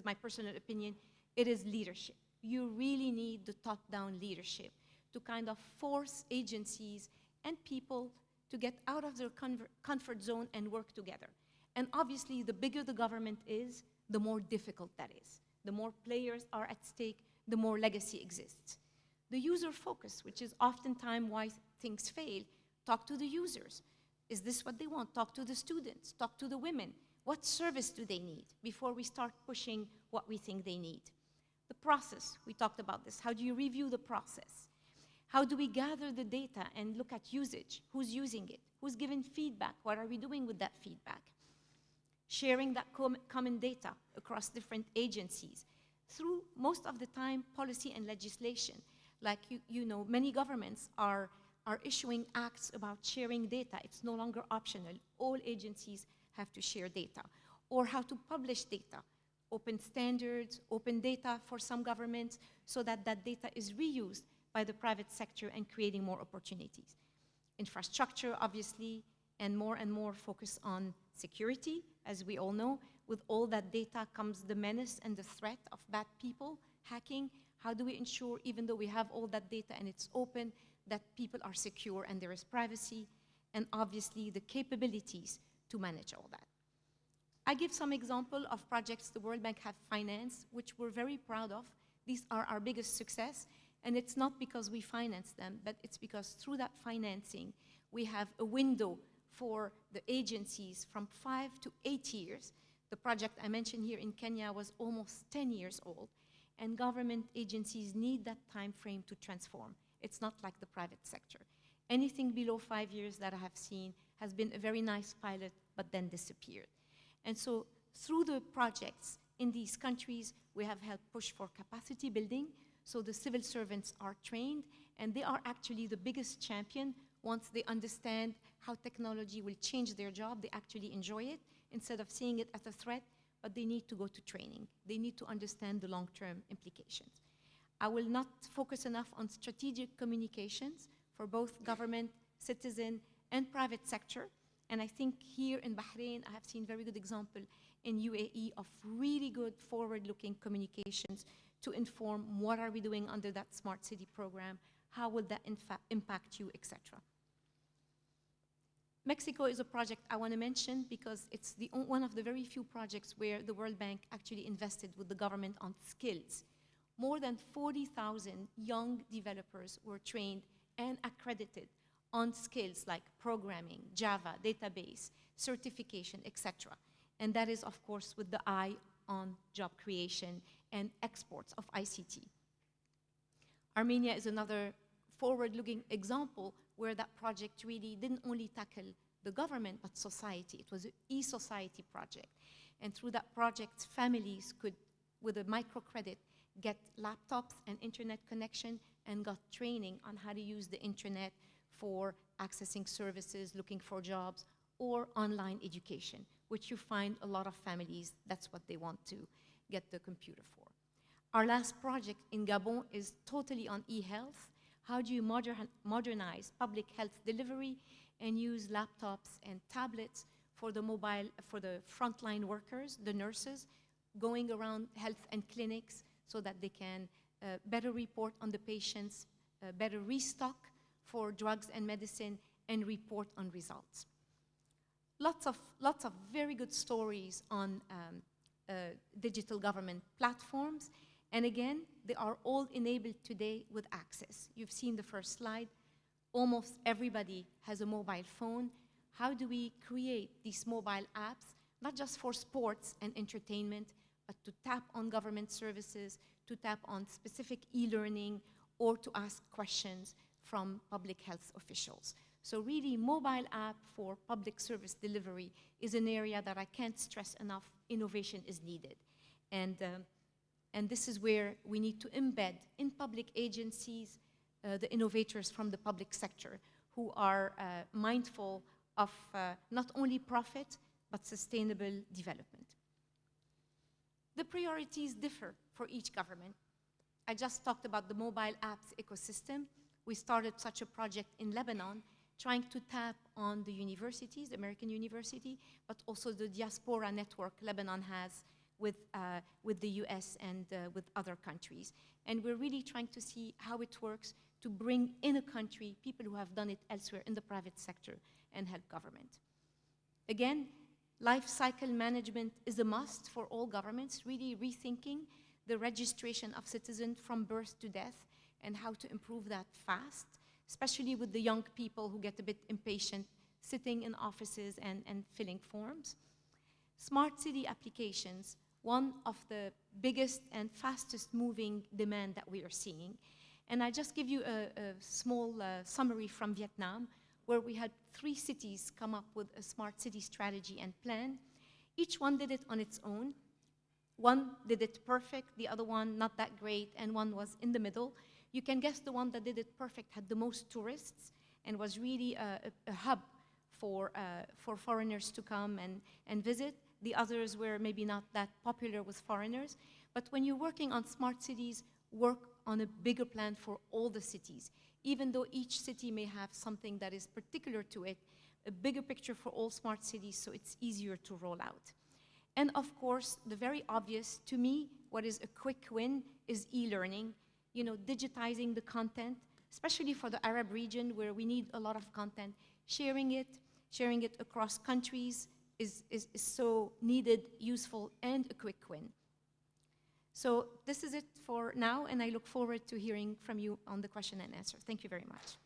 my personal opinion, it is leadership. You really need the top-down leadership to kind of force agencies and people to get out of their comfort zone and work together. And obviously, the bigger the government is, the more difficult that is. The more players are at stake, the more legacy exists. The user focus, which is oftentimes why things fail. Talk to the users. Is this what they want? Talk to the students. Talk to the women. What service do they need before we start pushing what we think they need? The process, we talked about this. How do you review the process? How do we gather the data and look at usage? Who's using it? Who's giving feedback? What are we doing with that feedback? Sharing that common data across different agencies through, most of the time, policy and legislation. Like, you know, many governments are issuing acts about sharing data. It's no longer optional. All agencies have to share data. Or how to publish data. Open standards, open data for some governments, so that that data is reused by the private sector and creating more opportunities. Infrastructure, obviously, and more focus on security, as we all know. With all that data comes the menace and the threat of bad people hacking. How do we ensure, even though we have all that data and it's open, that people are secure and there is privacy? And obviously, the capabilities to manage all that. I give some example of projects the World Bank have financed, which we're very proud of. These are our biggest success, and it's not because we finance them, but it's because through that financing, we have a window for the agencies from 5 to 8 years. The project I mentioned here in Kenya was almost 10 years old, and government agencies need that time frame to transform. It's not like the private sector. Anything below 5 years that I have seen has been a very nice pilot, but then disappeared. And so through the projects in these countries, we have helped push for capacity building, so the civil servants are trained, and they are actually the biggest champion. Once they understand how technology will change their job, they actually enjoy it, instead of seeing it as a threat, but they need to go to training. They need to understand the long-term implications. I will not focus enough on strategic communications for both government, citizen, and private sector. And I think here in Bahrain, I have seen very good example in UAE of really good forward-looking communications to inform what are we doing under that smart city program, how will that impact you, etc. Mexico is a project I want to mention because it's one of the very few projects where the World Bank actually invested with the government on skills. More than 40,000 young developers were trained and accredited on skills like programming, Java, database, certification, etc. And that is, of course, with the eye on job creation and exports of ICT. Armenia is another forward-looking example where that project really didn't only tackle the government, but society. It was an e-society project. And through that project, families could, with a microcredit, get laptops and internet connection and got training on how to use the internet for accessing services, looking for jobs, or online education, which you find a lot of families, that's what they want to get the computer for. Our last project in Gabon is totally on e-health. How do you modernize public health delivery and use laptops and tablets for the frontline workers, the nurses, going around health and clinics so that they can better report on the patients, better restock for drugs and medicine, and report on results. Lots of very good stories on digital government platforms. And again, they are all enabled today with access. You've seen the first slide. Almost everybody has a mobile phone. How do we create these mobile apps, not just for sports and entertainment, but to tap on government services, to tap on specific e-learning, or to ask questions from public health officials? So really, mobile app for public service delivery is an area that I can't stress enough. Innovation is needed. And this is where we need to embed in public agencies the innovators from the public sector who are mindful of not only profit, but sustainable development. The priorities differ for each government. I just talked about the mobile apps ecosystem. we started such a project in Lebanon, trying to tap on the universities, the American university, but also the diaspora network Lebanon has with the US and with other countries. And we're really trying to see how it works to bring in a country people who have done it elsewhere in the private sector and help government. Again, life cycle management is a must for all governments, really rethinking the registration of citizens from birth to death and how to improve that fast, especially with the young people who get a bit impatient sitting in offices and filling forms. Smart city applications, one of the biggest and fastest moving demand that we are seeing. And I just give you a small summary from Vietnam, where we had 3 cities come up with a smart city strategy and plan. Each one did it on its own. One did it perfect, the other one not that great, and one was in the middle. You can guess the one that did it perfect had the most tourists and was really a hub for foreigners to come and visit. The others were maybe not that popular with foreigners. But when you're working on smart cities, work on a bigger plan for all the cities. Even though each city may have something that is particular to it, a bigger picture for all smart cities so it's easier to roll out. And of course, the very obvious, to me, what is a quick win is e-learning, digitizing the content, especially for the Arab region where we need a lot of content. Sharing it across countries is so needed, useful, and a quick win. So this is it for now, and I look forward to hearing from you on the question and answer. Thank you very much.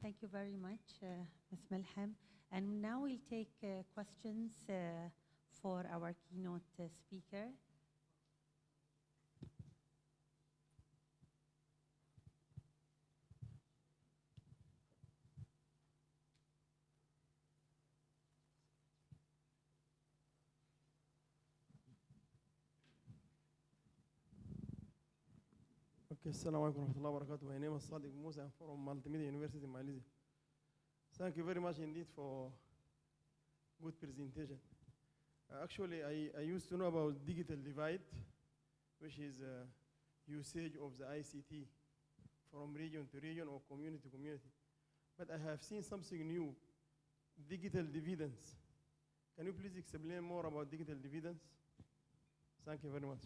Thank you very much, Ms. Malham. And now we'll take questions for our keynote speaker. Okay, Assalamu alaikum warahmatullahi wabarakatuh. My name is Sadiq Musa. I'm from Multimedia University in Malaysia. Thank you very much indeed for good presentation. Actually, I used to know about digital divide, which is usage of the ICT from region to region or community to community. But I have seen something new, digital dividends. Can you please explain more about digital dividends? Thank you very much.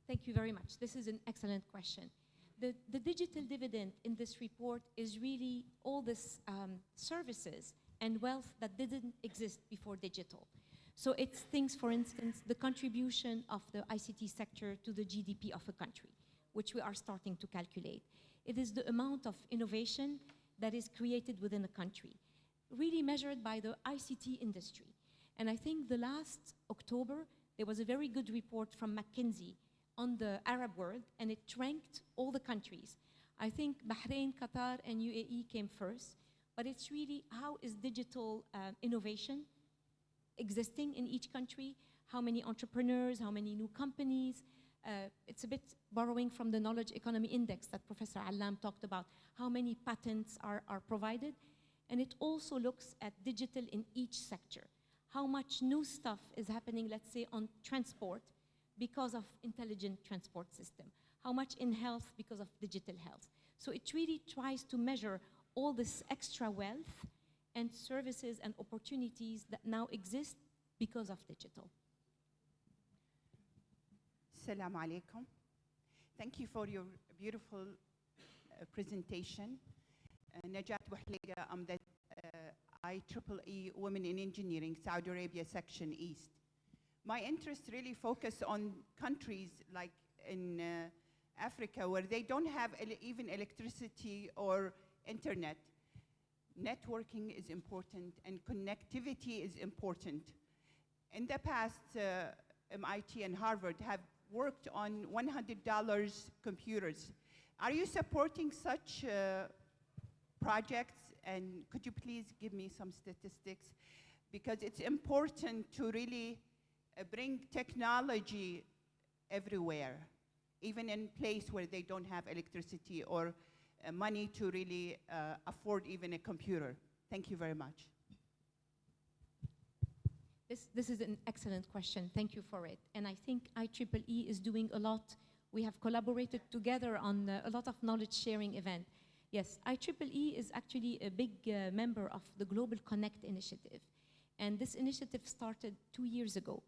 Thank you very much. This is an excellent question. The digital dividend in this report is really all these services and wealth that didn't exist before digital. So it's things, for instance, the contribution of the ICT sector to the GDP of a country, which we are starting to calculate. It is the amount of innovation that is created within a country, really measured by the ICT industry. And I think the last October, there was a very good report from McKinsey on the Arab world, and it ranked all the countries. I think Bahrain, Qatar, and UAE came first, but it's really how is digital innovation existing in each country, how many entrepreneurs, how many new companies. It's a bit borrowing from the Knowledge Economy Index that Professor Allam talked about, how many patents are provided. And it also looks at digital in each sector, how much new stuff is happening, let's say, on transport, because of intelligent transport system, how much in health because of digital health. So it really tries to measure all this extra wealth and services and opportunities that now exist because of digital. Assalamu alaikum. Thank you for your beautiful presentation. Najat Wahliga, I'm the IEEE Women in Engineering, Saudi Arabia Section East. My interests really focus on countries like in Africa where they don't have even electricity or internet. Networking is important and connectivity is important. In the past, MIT and Harvard have worked on $100 computers. Are you supporting such projects? And could you please give me some statistics? Because it's important to really bring technology everywhere, even in place where they don't have electricity or money to really afford even a computer? Thank you very much. This is an excellent question. Thank you for it. And I think IEEE is doing a lot. We have collaborated together on a lot of knowledge sharing events. Yes, IEEE is actually a big member of the Global Connect initiative. And this initiative started 2 years ago.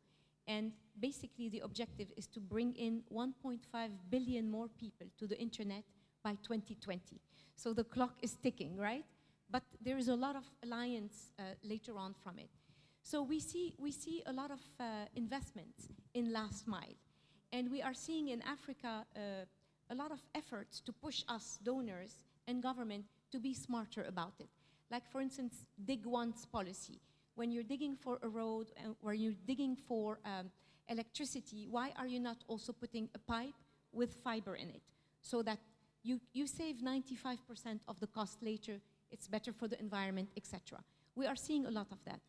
And basically the objective is to bring in 1.5 billion more people to the internet by 2020. So the clock is ticking, right? But there is a lot of alliance later on from it. So we see a lot of investments in last mile. And we are seeing in Africa a lot of efforts to push us, donors and government, to be smarter about it. Like, for instance, dig once policy. When you're digging for a road, where you're digging for electricity, why are you not also putting a pipe with fiber in it? So that you save 95% of the cost later, it's better for the environment, etc. We are seeing a lot of that.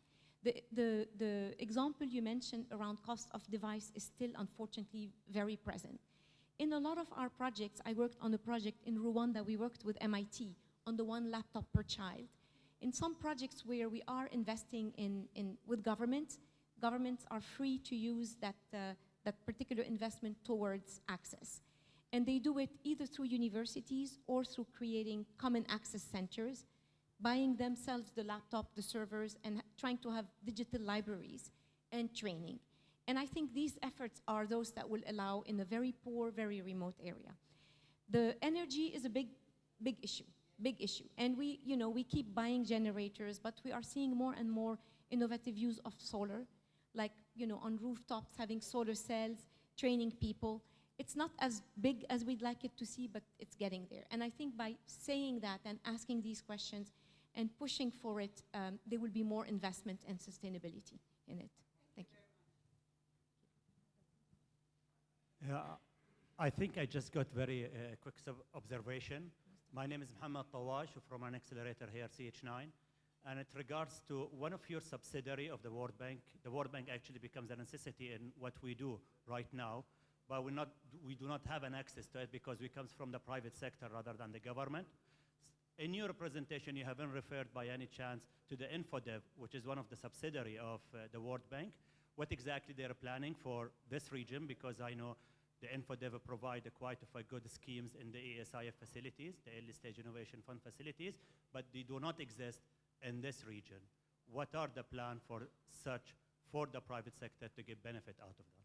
The example you mentioned around cost of device is still unfortunately very present. In a lot of our projects, I worked on a project in Rwanda, we worked with MIT on the 1 laptop per child. In some projects where we are investing with governments are free to use that particular investment towards access. And they do it either through universities or through creating common access centers, buying themselves the laptop, the servers, and trying to have digital libraries and training. And I think these efforts are those that will allow in a very poor, very remote area. The energy is a big issue. And we keep buying generators, but we are seeing more and more innovative use of solar, like, on rooftops, having solar cells, training people. It's not as big as we'd like it to see, but it's getting there. And I think by saying that and asking these questions and pushing for it, there will be more investment and sustainability in it. Thank you. Yeah, I think I just got very quick observation. My name is Mohammed Tawash from an accelerator here, CH9. And it regards to one of your subsidiary of the World Bank. The World Bank actually becomes a necessity in what we do right now, but we do not have an access to it because we come from the private sector rather than the government. In your presentation, you haven't referred by any chance to the InfoDev, which is one of the subsidiary of the World Bank. What exactly they're planning for this region, because I know the InfoDev provide quite good schemes in the ESIF facilities, the Early Stage Innovation Fund facilities, but they do not exist in this region. What are the plans for the private sector to get benefit out of that?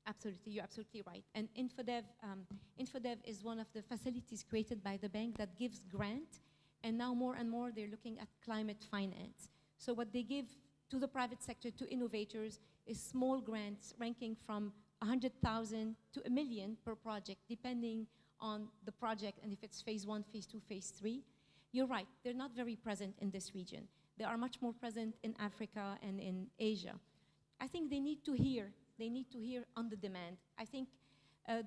Absolutely, you're absolutely right. And InfoDev is one of the facilities created by the bank that gives grant, and now more and more they're looking at climate finance. So what they give to the private sector, to innovators, is small grants ranking from 100,000 to $1 million per project, depending on the project and if it's phase 1, phase 2, phase 3. You're right, they're not very present in this region. They are much more present in Africa and in Asia. I think they need to hear on the demand. I think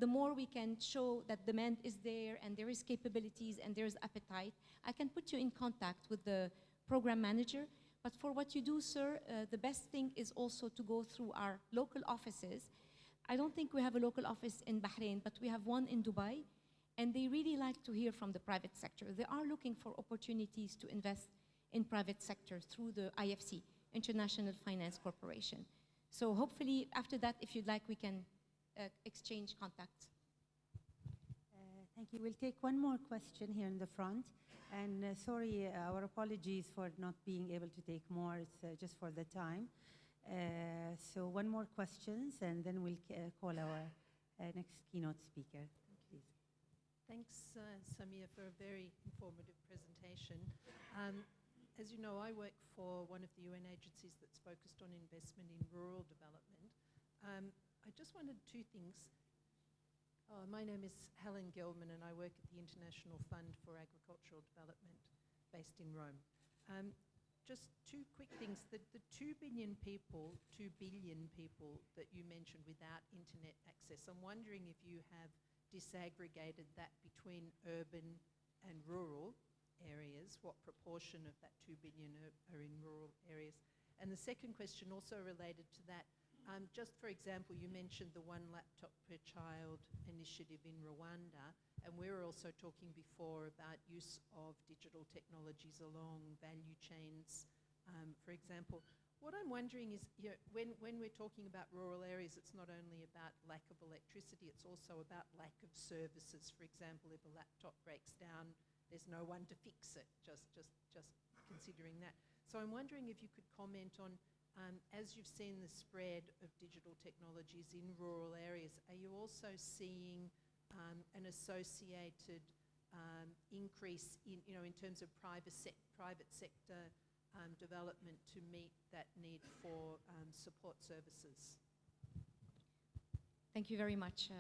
the more we can show that demand is there and there is capabilities and there is appetite, I can put you in contact with the program manager. But for what you do, sir, the best thing is also to go through our local offices. I don't think we have a local office in Bahrain, but we have one in Dubai, and they really like to hear from the private sector. They are looking for opportunities to invest in private sector through the IFC, International Finance Corporation. So hopefully after that, if you'd like, we can exchange contacts. Thank you. We'll take one more question here in the front. And sorry, our apologies for not being able to take more. It's just for the time. So one more questions, and then we'll call our next keynote speaker. Please. Thanks, Samia, for a very informative presentation. As you know, I work for one of the UN agencies that's focused on investment in rural development. I just wanted two things. My name is Helen Gelman, and I work at the International Fund for Agricultural Development based in Rome. Just two quick things. The 2 billion people that you mentioned without internet access, I'm wondering if you have disaggregated that between urban and rural areas, what proportion of that 2 billion are in rural areas? And the second question, also related to that, Just for example, you mentioned the one laptop per child initiative in Rwanda, and we were also talking before about use of digital technologies along value chains. For example, what I'm wondering is, you know, when we're talking about rural areas, it's not only about lack of electricity, it's also about lack of services. For example, if a laptop breaks down, there's no one to fix it, just considering that. So I'm wondering if you could comment on, as you've seen the spread of digital technologies in rural areas, are you also seeing an associated increase in, you know, in terms of private sector development to meet that need for support services? Thank you very much,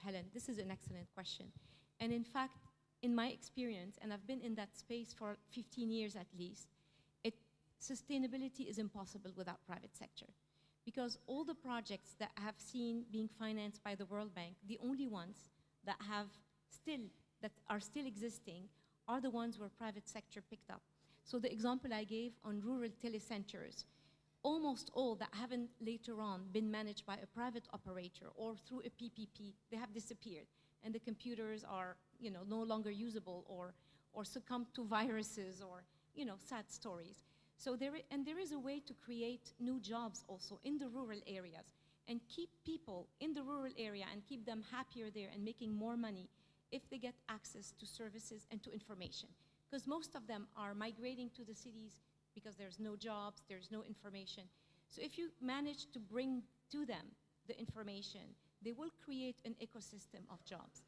Helen. This is an excellent question. And in fact, in my experience, and I've been in that space for 15 years at least, sustainability is impossible without private sector. Because all the projects that I have seen being financed by the World Bank, the only ones that are still existing are the ones where private sector picked up. So the example I gave on rural telecenters, almost all that haven't later on been managed by a private operator or through a PPP, they have disappeared. And the computers are, you know, no longer usable or succumb to viruses or, you know, sad stories. So there is a way to create new jobs also in the rural areas and keep people in the rural area and keep them happier there and making more money if they get access to services and to information. Because most of them are migrating to the cities because there's no jobs, there's no information. So if you manage to bring to them the information, they will create an ecosystem of jobs.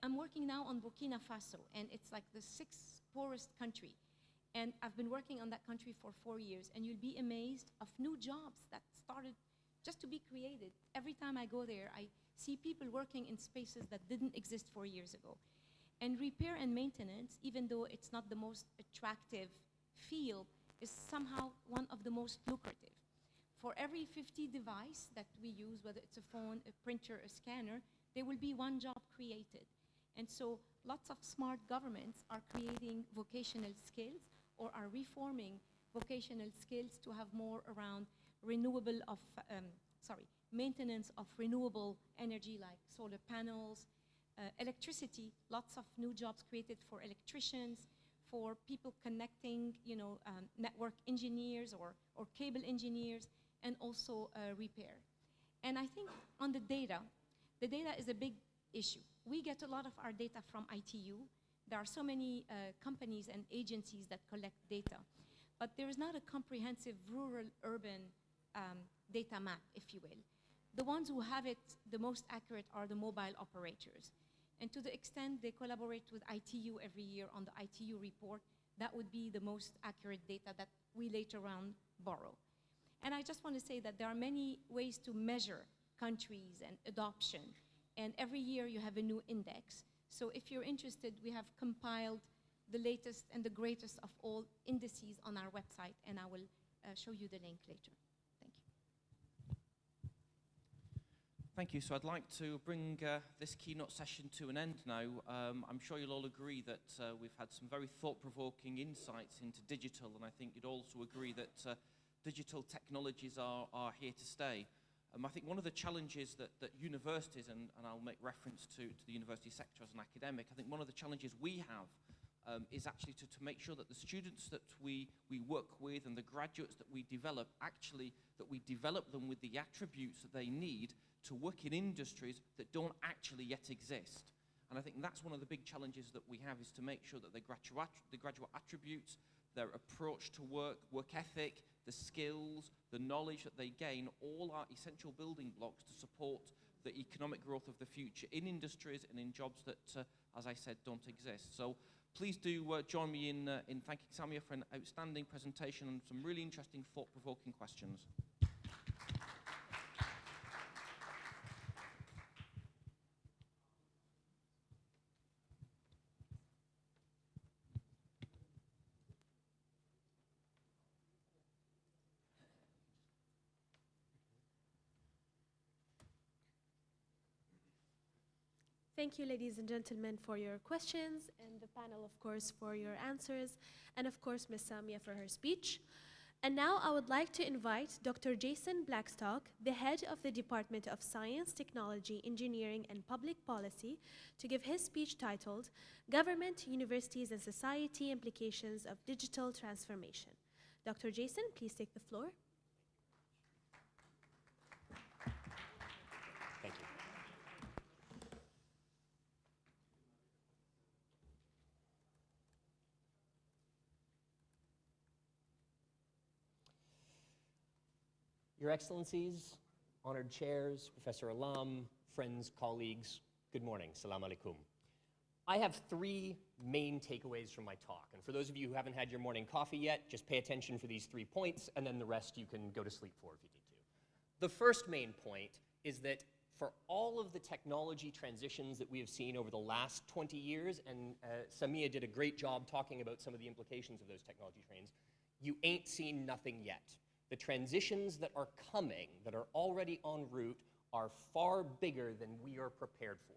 I'm working now on Burkina Faso, and it's like the 6th poorest country. And I've been working on that country for 4 years, and you'll be amazed of new jobs that started just to be created. Every time I go there, I see people working in spaces that didn't exist 4 years ago. And repair and maintenance, even though it's not the most attractive field, is somehow one of the most lucrative. For every 50 device that we use, whether it's a phone, a printer, a scanner, there will be one job created. And so lots of smart governments are creating vocational skills or are reforming vocational skills to have more around maintenance of renewable energy like solar panels, electricity, lots of new jobs created for electricians, for people connecting, you know, network engineers or cable engineers, and also repair. And I think on the data is a big issue. We get a lot of our data from ITU. There are so many companies and agencies that collect data, but there is not a comprehensive rural-urban data map, if you will. The ones who have it the most accurate are the mobile operators. And to the extent they collaborate with ITU every year on the ITU report, that would be the most accurate data that we later on borrow. And I just want to say that there are many ways to measure countries and adoption. And every year you have a new index. So if you're interested, we have compiled the latest and the greatest of all indices on our website, and I will show you the link later. Thank you. Thank you. So I'd like to bring this keynote session to an end now. I'm sure you'll all agree that we've had some very thought-provoking insights into digital, and I think you'd also agree that digital technologies are here to stay. I think one of the challenges that universities, and I'll make reference to the university sector as an academic, I think one of the challenges we have is actually to make sure that the students that we work with and the graduates that we develop, actually that we develop them with the attributes that they need to work in industries that don't actually yet exist. And I think that's one of the big challenges that we have, is to make sure that the graduate attributes, their approach to work ethic, the skills, the knowledge that they gain, all are essential building blocks to support the economic growth of the future in industries and in jobs that, as I said, don't exist. So please do join me in thanking Samia for an outstanding presentation and some really interesting, thought-provoking questions. Thank you, ladies and gentlemen, for your questions, and the panel, of course, for your answers, and of course, Ms. Samia for her speech. And now I would like to invite Dr. Jason Blackstock, the head of the Department of Science, Technology, Engineering, and Public Policy, to give his speech titled Government, Universities, and Society Implications of Digital Transformation. Dr. Jason, please take the floor. Thank you. Your Excellencies, honored chairs, Professor Alam, friends, colleagues, good morning. Salam alaikum. I have three main takeaways from my talk. And for those of you who haven't had your morning coffee yet, just pay attention for these 3 points, and then the rest you can go to sleep for if you need to. The first main point is that for all of the technology transitions that we have seen over the last 20 years, and Samia did a great job talking about some of the implications of those technology trends, you ain't seen nothing yet. The transitions that are coming, that are already en route, are far bigger than we are prepared for.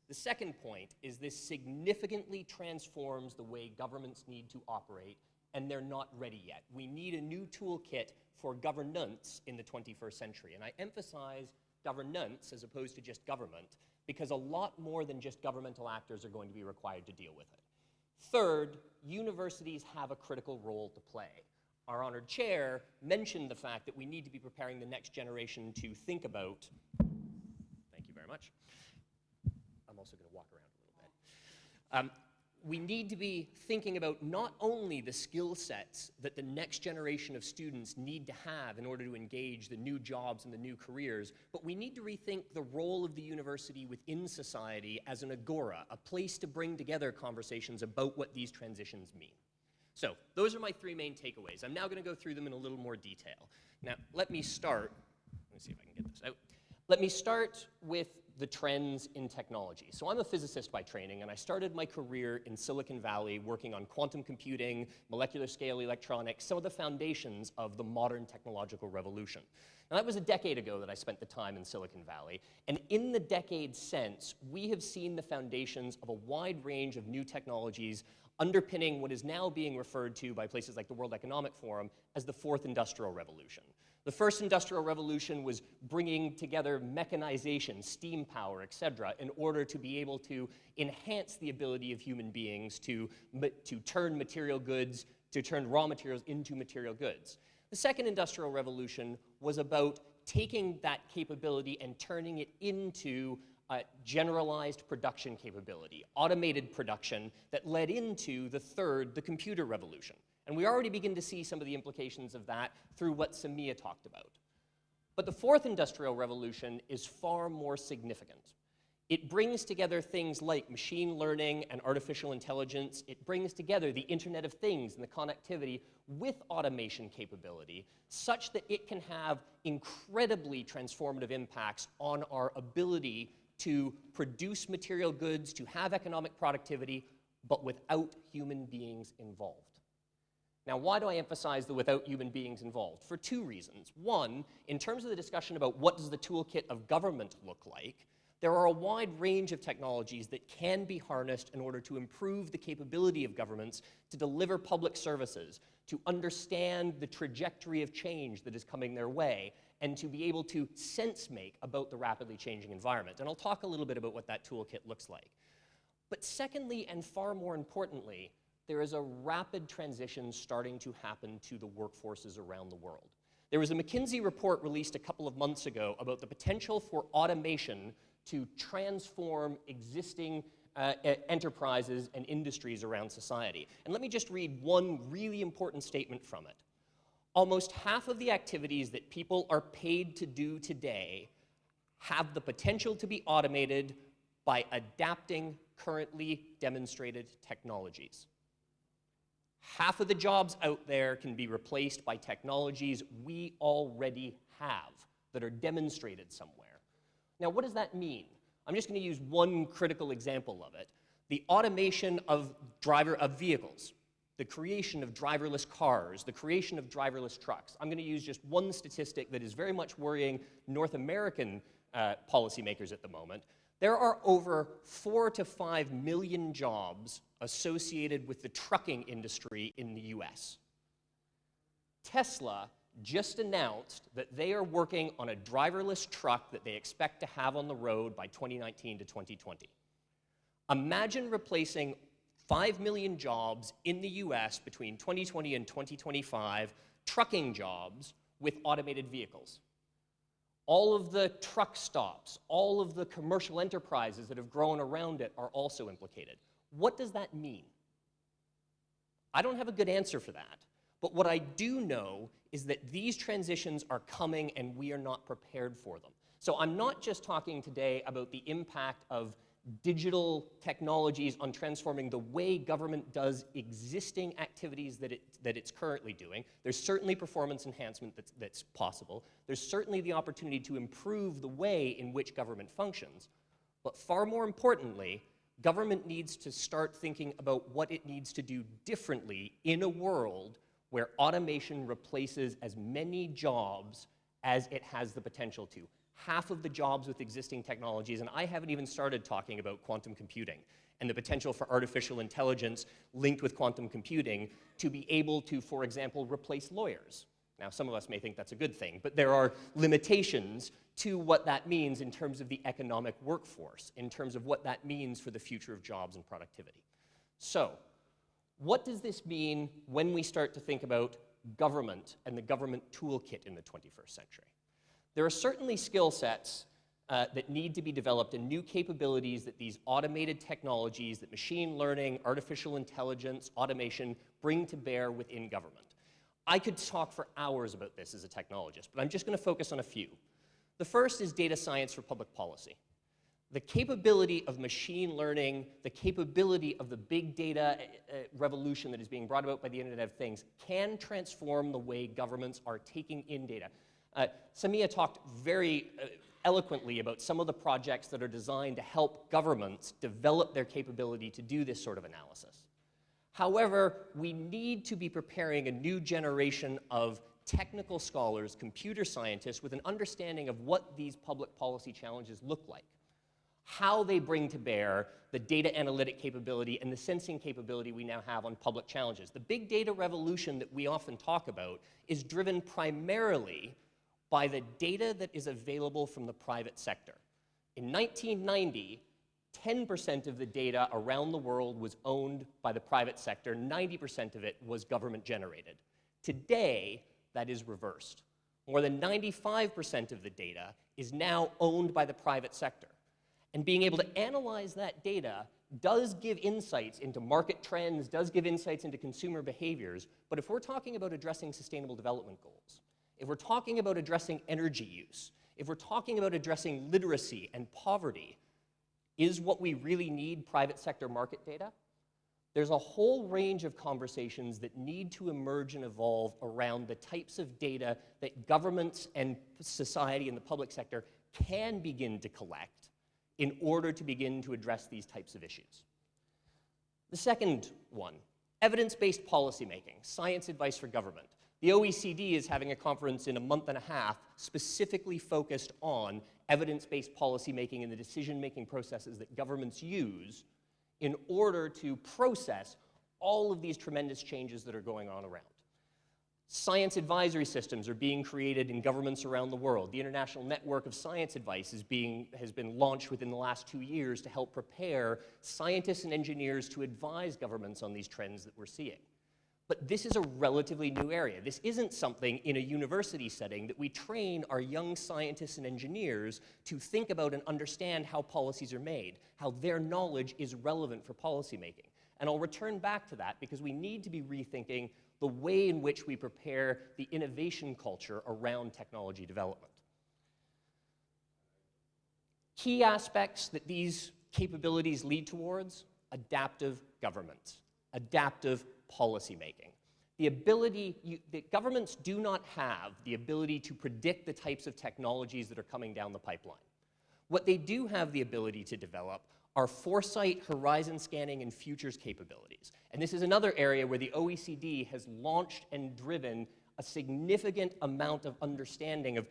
The second point is this significantly transforms the way governments need to operate, and they're not ready yet. We need a new toolkit for governance in the 21st century. And I emphasize governance as opposed to just government, because a lot more than just governmental actors are going to be required to deal with it. Third, universities have a critical role to play. Our honored chair mentioned the fact that we need to be preparing the next generation to think about, thank you very much. I'm also going to walk around a little bit. We need to be thinking about not only the skill sets that the next generation of students need to have in order to engage the new jobs and the new careers, but we need to rethink the role of the university within society as an agora, a place to bring together conversations about what these transitions mean. So those are my three main takeaways. I'm now going to go through them in a little more detail. Now, let me start see if I can get this out. Let me start with the trends in technology. So I'm a physicist by training, and I started my career in Silicon Valley working on quantum computing, molecular scale electronics, some of the foundations of the modern technological revolution. Now, that was a decade ago that I spent the time in Silicon Valley, and in the decade since, we have seen the foundations of a wide range of new technologies underpinning what is now being referred to by places like the World Economic Forum as the Fourth Industrial Revolution. The First Industrial Revolution was bringing together mechanization, steam power, et cetera, in order to be able to enhance the ability of human beings to turn material goods, to turn raw materials into material goods. The Second Industrial Revolution was about taking that capability and turning it into generalized production capability, automated production that led into the third, the computer revolution. And we already begin to see some of the implications of that through what Samia talked about. But the Fourth Industrial Revolution is far more significant. It brings together things like machine learning and artificial intelligence. It brings together the Internet of Things and the connectivity with automation capability such that it can have incredibly transformative impacts on our ability to produce material goods, to have economic productivity, but without human beings involved. Now, why do I emphasize the without human beings involved? For two reasons. One, in terms of the discussion about what does the toolkit of government look like, there are a wide range of technologies that can be harnessed in order to improve the capability of governments to deliver public services, to understand the trajectory of change that is coming their way, and to be able to sense-make about the rapidly changing environment. And I'll talk a little bit about what that toolkit looks like. But secondly, and far more importantly, there is a rapid transition starting to happen to the workforces around the world. There was a McKinsey report released a couple of months ago about the potential for automation to transform existing enterprises and industries around society. And let me just read one really important statement from it. Almost half of the activities that people are paid to do today have the potential to be automated by adapting currently demonstrated technologies. Half of the jobs out there can be replaced by technologies we already have that are demonstrated somewhere. Now, what does that mean? I'm just going to use one critical example of it. The automation of vehicles, the creation of driverless cars, the creation of driverless trucks. I'm going to use just one statistic that is very much worrying North American policymakers at the moment. There are over 4 to 5 million jobs associated with the trucking industry in the US. Tesla just announced that they are working on a driverless truck that they expect to have on the road by 2019 to 2020. Imagine replacing 5 million jobs in the US between 2020 and 2025, trucking jobs, with automated vehicles. All of the truck stops, all of the commercial enterprises that have grown around it are also implicated. What does that mean? I don't have a good answer for that. But what I do know is that these transitions are coming and we are not prepared for them. So I'm not just talking today about the impact of digital technologies on transforming the way government does existing activities that it's currently doing. There's certainly performance enhancement that's possible. There's certainly the opportunity to improve the way in which government functions. But far more importantly, government needs to start thinking about what it needs to do differently in a world where automation replaces as many jobs as it has the potential to. Half of the jobs with existing technologies, and I haven't even started talking about quantum computing and the potential for artificial intelligence linked with quantum computing to be able to, for example, replace lawyers. Now, some of us may think that's a good thing, but there are limitations to what that means in terms of the economic workforce, in terms of what that means for the future of jobs and productivity. So, what does this mean when we start to think about government and the government toolkit in the 21st century? There are certainly skill sets that need to be developed and new capabilities that these automated technologies, that machine learning, artificial intelligence, automation bring to bear within government. I could talk for hours about this as a technologist, but I'm just going to focus on a few. The first is data science for public policy. The capability of machine learning, the capability of the big data revolution that is being brought about by the Internet of Things can transform the way governments are taking in data. Samia talked very eloquently about some of the projects that are designed to help governments develop their capability to do this sort of analysis. However, we need to be preparing a new generation of technical scholars, computer scientists, with an understanding of what these public policy challenges look like, how they bring to bear the data analytic capability and the sensing capability we now have on public challenges. The big data revolution that we often talk about is driven primarily by the data that is available from the private sector. In 1990, 10% of the data around the world was owned by the private sector, 90% of it was government generated. Today, that is reversed. More than 95% of the data is now owned by the private sector. And being able to analyze that data does give insights into market trends, does give insights into consumer behaviors, but if we're talking about addressing sustainable development goals, if we're talking about addressing energy use, if we're talking about addressing literacy and poverty, is what we really need private sector market data? There's a whole range of conversations that need to emerge and evolve around the types of data that governments and society and the public sector can begin to collect in order to begin to address these types of issues. The second one, evidence-based policymaking, science advice for government. The OECD is having a conference in a month and a half specifically focused on evidence-based policymaking and the decision-making processes that governments use in order to process all of these tremendous changes that are going on around. Science advisory systems are being created in governments around the world. The International Network of Science Advice has been launched within the last 2 years to help prepare scientists and engineers to advise governments on these trends that we're seeing. But this is a relatively new area. This isn't something in a university setting that we train our young scientists and engineers to think about and understand how policies are made, how their knowledge is relevant for policymaking. And I'll return back to that because we need to be rethinking the way in which we prepare the innovation culture around technology development. Key aspects that these capabilities lead towards: adaptive government, adaptive policymaking. The ability, that governments do not have the ability to predict the types of technologies that are coming down the pipeline. What they do have the ability to develop are foresight, horizon scanning, and futures capabilities. And this is another area where the OECD has launched and driven a significant amount of understanding of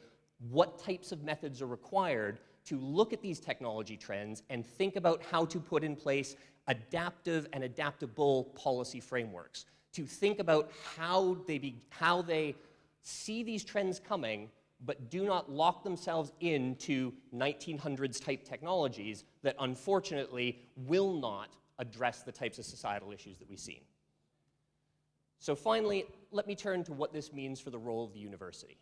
what types of methods are required to look at these technology trends and think about how to put in place adaptive and adaptable policy frameworks to think about how they see these trends coming, but do not lock themselves into 1900s type technologies that unfortunately will not address the types of societal issues that we've seen. So finally, let me turn to what this means for the role of the university.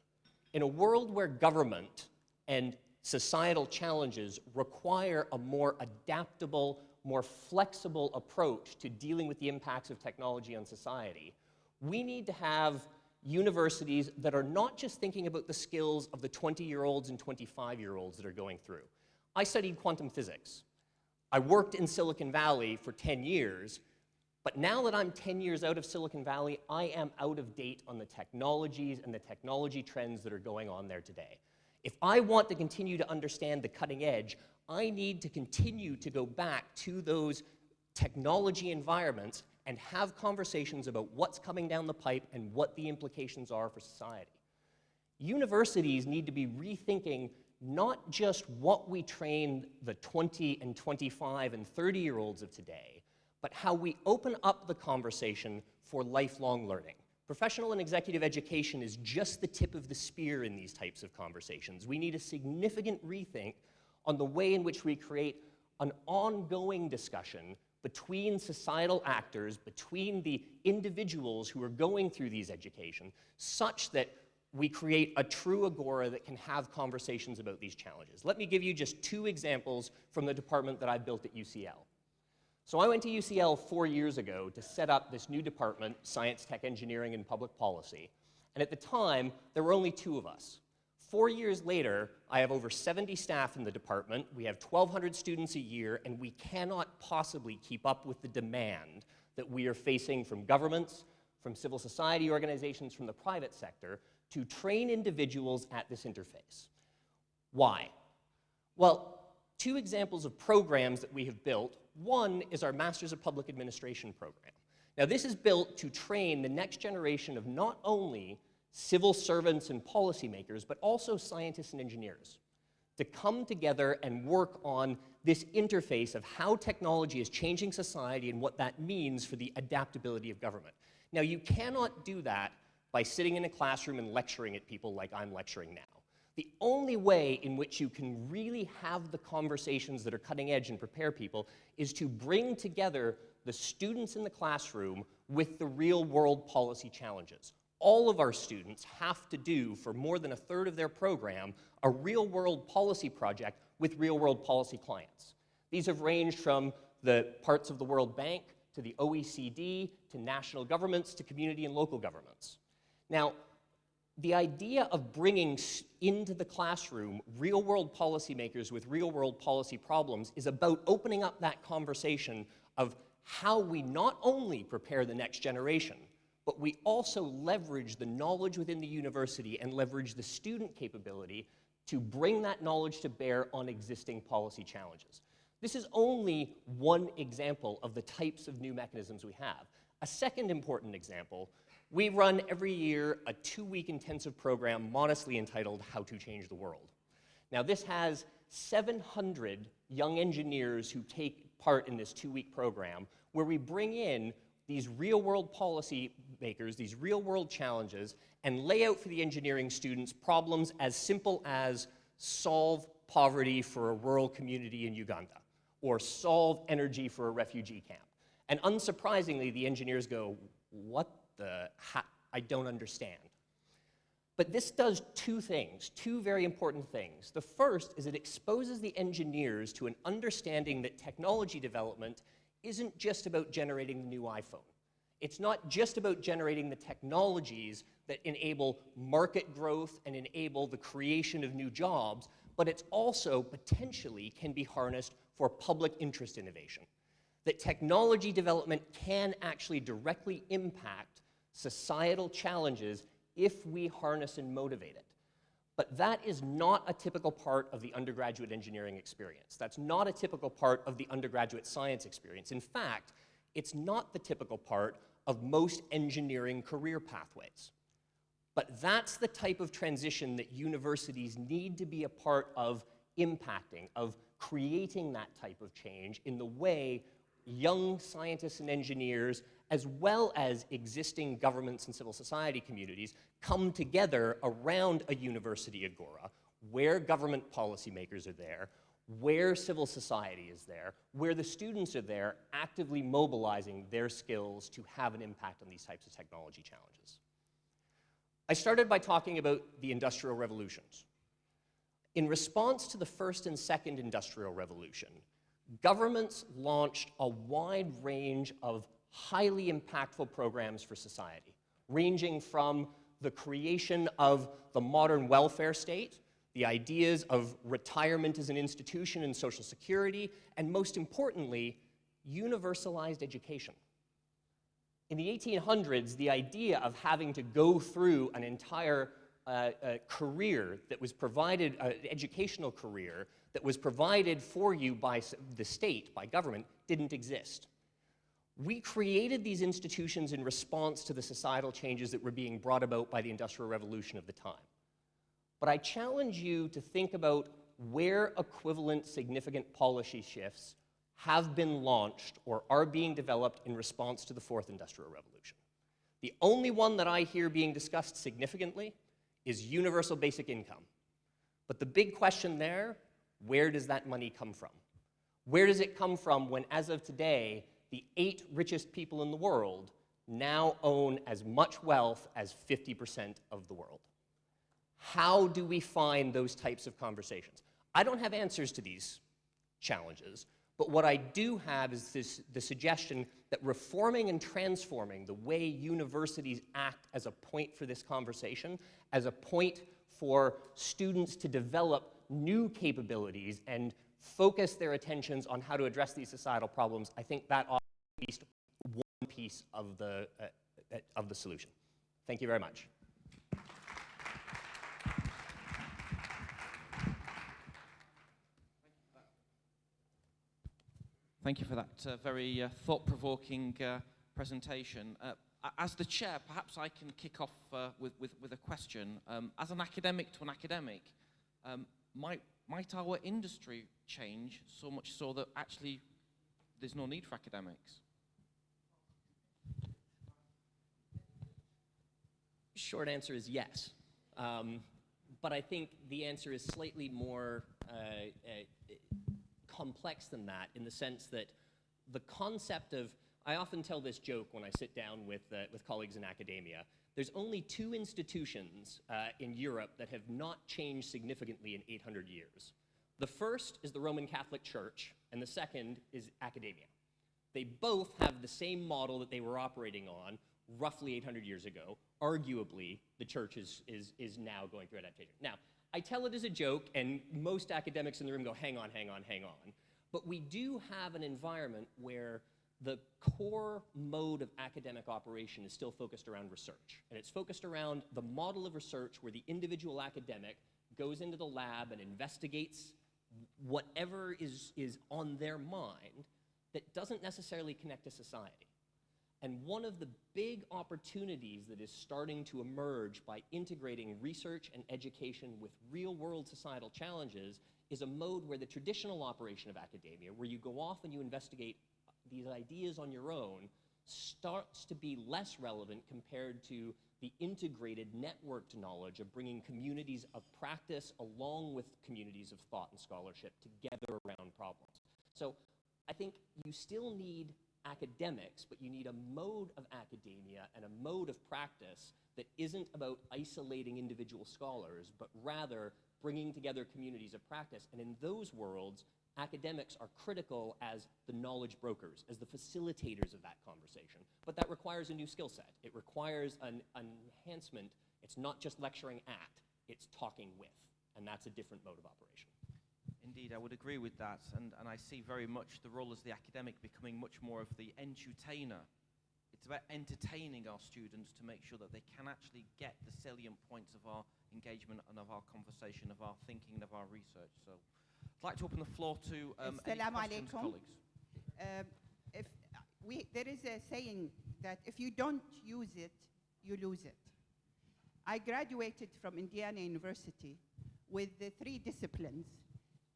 In a world where government and societal challenges require a more adaptable, more flexible approach to dealing with the impacts of technology on society, we need to have universities that are not just thinking about the skills of the 20-year-olds and 25-year-olds that are going through. I studied quantum physics. I worked in Silicon Valley for 10 years, but now that I'm 10 years out of Silicon Valley, I am out of date on the technologies and the technology trends that are going on there today. If I want to continue to understand the cutting edge, I need to continue to go back to those technology environments and have conversations about what's coming down the pipe and what the implications are for society. Universities need to be rethinking not just what we train the 20 and 25 and 30-year-olds of today, but how we open up the conversation for lifelong learning. Professional and executive education is just the tip of the spear in these types of conversations. We need a significant rethink on the way in which we create an ongoing discussion between societal actors, between the individuals who are going through these education, such that we create a true agora that can have conversations about these challenges. Let me give you just 2 examples from the department that I built at UCL. So I went to UCL 4 years ago to set up this new department, Science, Tech, Engineering, and Public Policy. And at the time, there were only 2 of us. 4 years later, I have over 70 staff in the department. We have 1,200 students a year, and we cannot possibly keep up with the demand that we are facing from governments, from civil society organizations, from the private sector, to train individuals at this interface. Why? Well, 2 examples of programs that we have built. One is our Masters of Public Administration program. Now, this is built to train the next generation of not only civil servants and policymakers, but also scientists and engineers to come together and work on this interface of how technology is changing society and what that means for the adaptability of government. Now, you cannot do that by sitting in a classroom and lecturing at people like I'm lecturing now. The only way in which you can really have the conversations that are cutting edge and prepare people is to bring together the students in the classroom with the real world policy challenges. All of our students have to do, for more than 1/3 of their program, a real world policy project with real world policy clients. These have ranged from the parts of the World Bank to the OECD, to national governments, to community and local governments. Now, the idea of bringing into the classroom real-world policymakers with real-world policy problems is about opening up that conversation of how we not only prepare the next generation, but we also leverage the knowledge within the university and leverage the student capability to bring that knowledge to bear on existing policy challenges. This is only one example of the types of new mechanisms we have. A second important example, we run every year a 2-week intensive program modestly entitled How to Change the World. Now, this has 700 young engineers who take part in this 2-week program, where we bring in these real-world policy makers, these real-world challenges, and lay out for the engineering students problems as simple as solve poverty for a rural community in Uganda, or solve energy for a refugee camp. And unsurprisingly, the engineers go, I don't understand. But this does 2 things, 2 very important things. The first is it exposes the engineers to an understanding that technology development isn't just about generating the new iPhone. It's not just about generating the technologies that enable market growth and enable the creation of new jobs, but it's also potentially can be harnessed for public interest innovation. That technology development can actually directly impact societal challenges if we harness and motivate it. But that is not a typical part of the undergraduate engineering experience. That's not a typical part of the undergraduate science experience. In fact, it's not the typical part of most engineering career pathways. But that's the type of transition that universities need to be a part of impacting, of creating that type of change in the way young scientists and engineers as well as existing governments and civil society communities, come together around a university agora where government policymakers are there, where civil society is there, where the students are there actively mobilizing their skills to have an impact on these types of technology challenges. I started by talking about the industrial revolutions. In response to the first and second industrial revolution, governments launched a wide range of highly impactful programs for society, ranging from the creation of the modern welfare state, the ideas of retirement as an institution and social security, and most importantly, universalized education. In the 1800s, the idea of having to go through an entire career that was provided, educational career that was provided for you by the state, by government, didn't exist. We created these institutions in response to the societal changes that were being brought about by the Industrial Revolution of the time. But I challenge you to think about where equivalent significant policy shifts have been launched or are being developed in response to the Fourth Industrial Revolution. The only one that I hear being discussed significantly is universal basic income. But the big question there, where does that money come from? Where does it come from when, as of today, the 8 richest people in the world now own as much wealth as 50% of the world? How do we find those types of conversations? I don't have answers to these challenges, but what I do have is the suggestion that reforming and transforming the way universities act as a point for this conversation, as a point for students to develop new capabilities and focus their attentions on how to address these societal problems, I think that offers at least one piece of the solution. Thank you very much. Thank you for that very thought-provoking presentation. As the chair, perhaps I can kick off with a question. As an academic to an academic, might our industry change so much so that actually there's no need for academics? Short answer is yes. But I think the answer is slightly more complex than that, in the sense that the concept of, I often tell this joke when I sit down with colleagues in academia, there's only 2 institutions in Europe that have not changed significantly in 800 years. The first is the Roman Catholic Church, and the second is academia. They both have the same model that they were operating on roughly 800 years ago. Arguably, the church is now going through adaptation. Now, I tell it as a joke, and most academics in the room go, hang on, hang on, hang on. But we do have an environment where the core mode of academic operation is still focused around research. And it's focused around the model of research where the individual academic goes into the lab and investigates whatever is on their mind that doesn't necessarily connect to society. And one of the big opportunities that is starting to emerge by integrating research and education with real-world societal challenges is a mode where the traditional operation of academia, where you go off and you investigate these ideas on your own, starts to be less relevant compared to the integrated networked knowledge of bringing communities of practice along with communities of thought and scholarship together around problems. So I think you still need academics, but you need a mode of academia and a mode of practice that isn't about isolating individual scholars, but rather bringing together communities of practice. And in those worlds, academics are critical as the knowledge brokers, as the facilitators of that conversation. But that requires a new skill set. It requires an enhancement. It's not just lecturing at, it's talking with. And that's a different mode of operation. Indeed, I would agree with that, and I see very much the role as the academic becoming much more of the entertainer. It's about entertaining our students to make sure that they can actually get the salient points of our engagement and of our conversation, of our thinking, and of our research. So I'd like to open the floor to any questions, colleagues. There is a saying that if you don't use it, you lose it. I graduated from Indiana University with the 3 disciplines: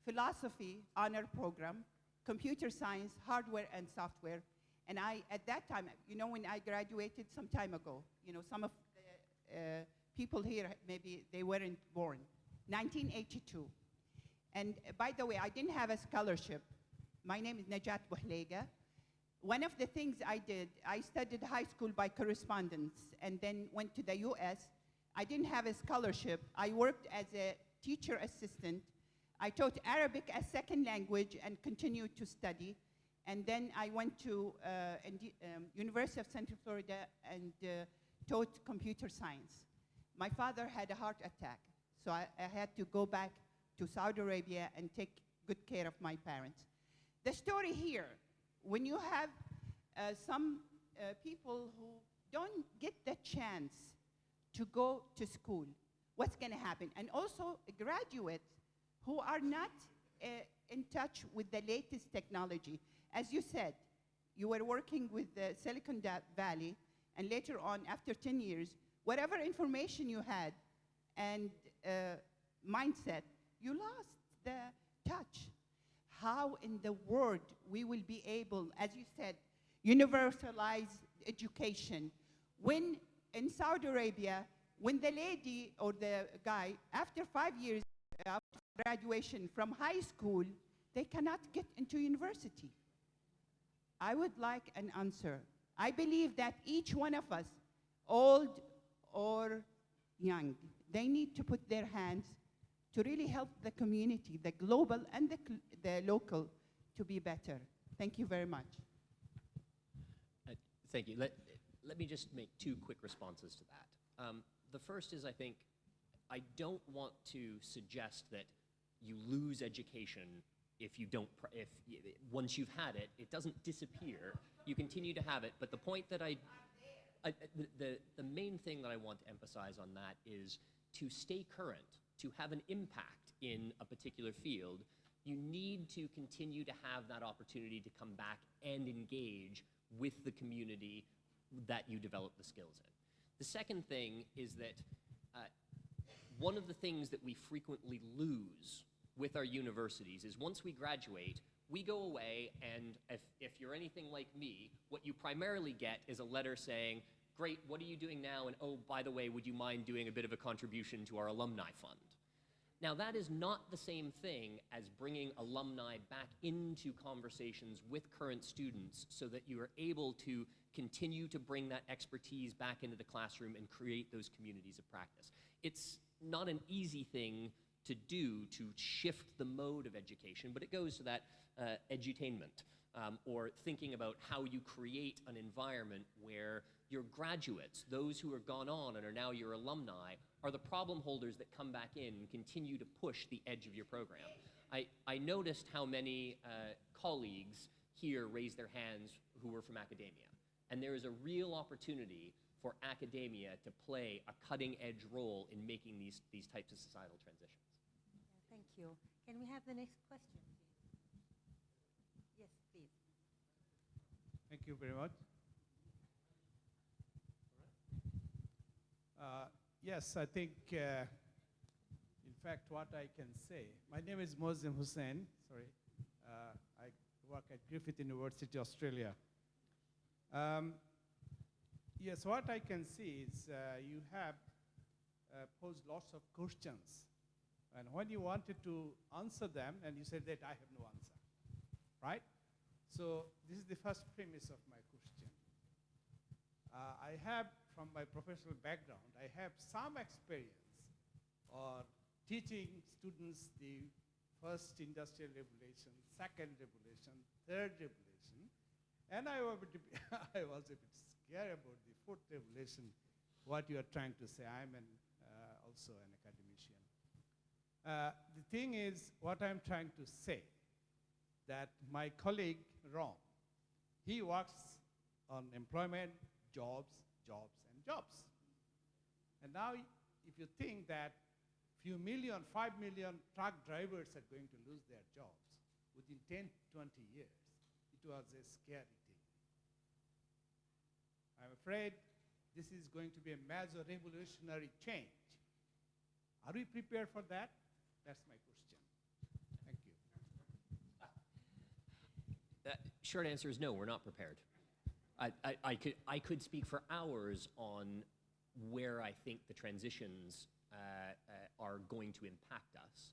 philosophy, honor program, computer science, hardware and software, And at that time, when I graduated some time ago, some of the people here, maybe they weren't born, 1982. And by the way, I didn't have a scholarship. My name is Najat Bouhlega. One of the things I did, I studied high school by correspondence and then went to the US. I didn't have a scholarship. I worked as a teacher assistant. I taught Arabic as second language and continued to study. And then I went to University of Central Florida and taught computer science. My father had a heart attack, so I had to go back to Saudi Arabia and take good care of my parents. The story here, when you have some people who don't get the chance to go to school, what's going to happen? And also graduates who are not in touch with the latest technology. As you said, you were working with the Silicon Valley, and later on, after 10 years, whatever information you had and mindset, you lost the touch. How in the world we will be able, as you said, universalize education, when in Saudi Arabia, when the lady or the guy, after 5 years after graduation from high school, they cannot get into university? I would like an answer. I believe that each one of us, old or young, they need to put their hands to really help the community, the global and the local, to be better. Thank you very much. Thank you. Let me just make 2 quick responses to that. The first is, I don't want to suggest that you lose education if you don't, once you've had it, it doesn't disappear. You continue to have it. But the point that the main thing that I want to emphasize on that is to stay current, to have an impact in a particular field, you need to continue to have that opportunity to come back and engage with the community that you develop the skills in. The second thing is that one of the things that we frequently lose with our universities is once we graduate, we go away, and if you're anything like me, what you primarily get is a letter saying, great, what are you doing now? And oh, by the way, would you mind doing a bit of a contribution to our alumni fund? Now, that is not the same thing as bringing alumni back into conversations with current students so that you are able to continue to bring that expertise back into the classroom and create those communities of practice. It's not an easy thing to do to shift the mode of education, but it goes to that edutainment, or thinking about how you create an environment where your graduates, those who have gone on and are now your alumni, are the problem holders that come back in and continue to push the edge of your program. I noticed how many colleagues here raised their hands who were from academia. And there is a real opportunity for academia to play a cutting-edge role in making these types of societal transitions. Thank you. Can we have the next question? Yes, please. Thank you very much. Yes, I think, in fact, what I can say, my name is Mohsin Hussain, sorry. I work at Griffith University, Australia. Yes, what I can see is you have posed lots of questions. And when you wanted to answer them, and you said that I have no answer, right? So this is the first premise of my question. I have, from my professional background, I have some experience on teaching students the first industrial revolution, second revolution, third revolution, and I was a bit scared about the fourth revolution, what you are trying to say. I'm also an academician. The thing is, what I'm trying to say, that my colleague, Ron, he works on employment, jobs, and jobs. And now, if you think that few million, 5 million truck drivers are going to lose their jobs within 10, 20 years, it was a scary thing. I'm afraid this is going to be a major revolutionary change. Are we prepared for that? That's my question. Thank you. Short answer is no, we're not prepared. I could speak for hours on where I think the transitions are going to impact us.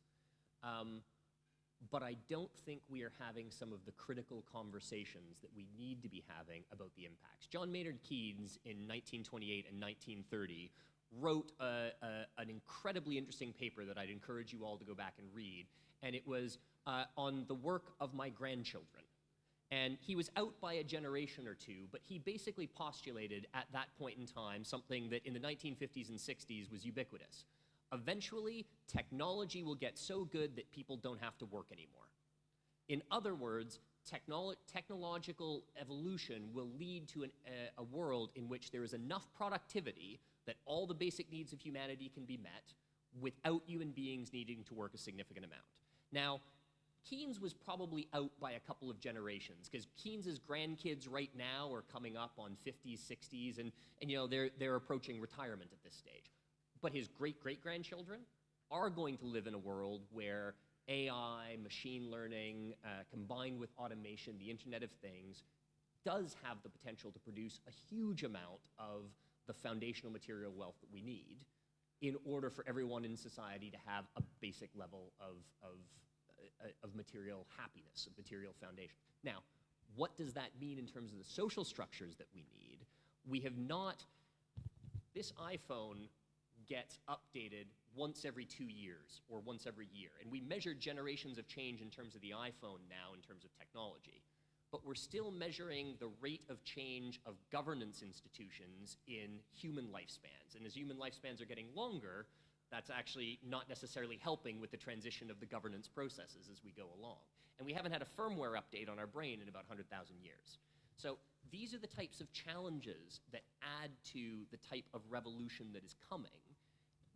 But I don't think we are having some of the critical conversations that we need to be having about the impacts. John Maynard Keynes in 1928 and 1930 wrote an incredibly interesting paper that I'd encourage you all to go back and read, and it was on the work of my grandchildren. And he was out by a generation or two, but he basically postulated at that point in time something that in the 1950s and 60s was ubiquitous. Eventually, technology will get so good that people don't have to work anymore. In other words, technological evolution will lead to a world in which there is enough productivity that all the basic needs of humanity can be met without human beings needing to work a significant amount. Now, Keynes was probably out by a couple of generations, because Keynes's grandkids right now are coming up on 50s, 60s, and you know, they're approaching retirement at this stage. But his great-great-grandchildren are going to live in a world where AI, machine learning, combined with automation, the Internet of Things, does have the potential to produce a huge amount of the foundational material wealth that we need in order for everyone in society to have a basic level of material happiness, of material foundation. Now, what does that mean in terms of the social structures that we need? We have not, this iPhone gets updated once every 2 years or once every year. And we measure generations of change in terms of the iPhone now in terms of technology. But we're still measuring the rate of change of governance institutions in human lifespans. And as human lifespans are getting longer, that's actually not necessarily helping with the transition of the governance processes as we go along. And we haven't had a firmware update on our brain in about 100,000 years. So these are the types of challenges that add to the type of revolution that is coming.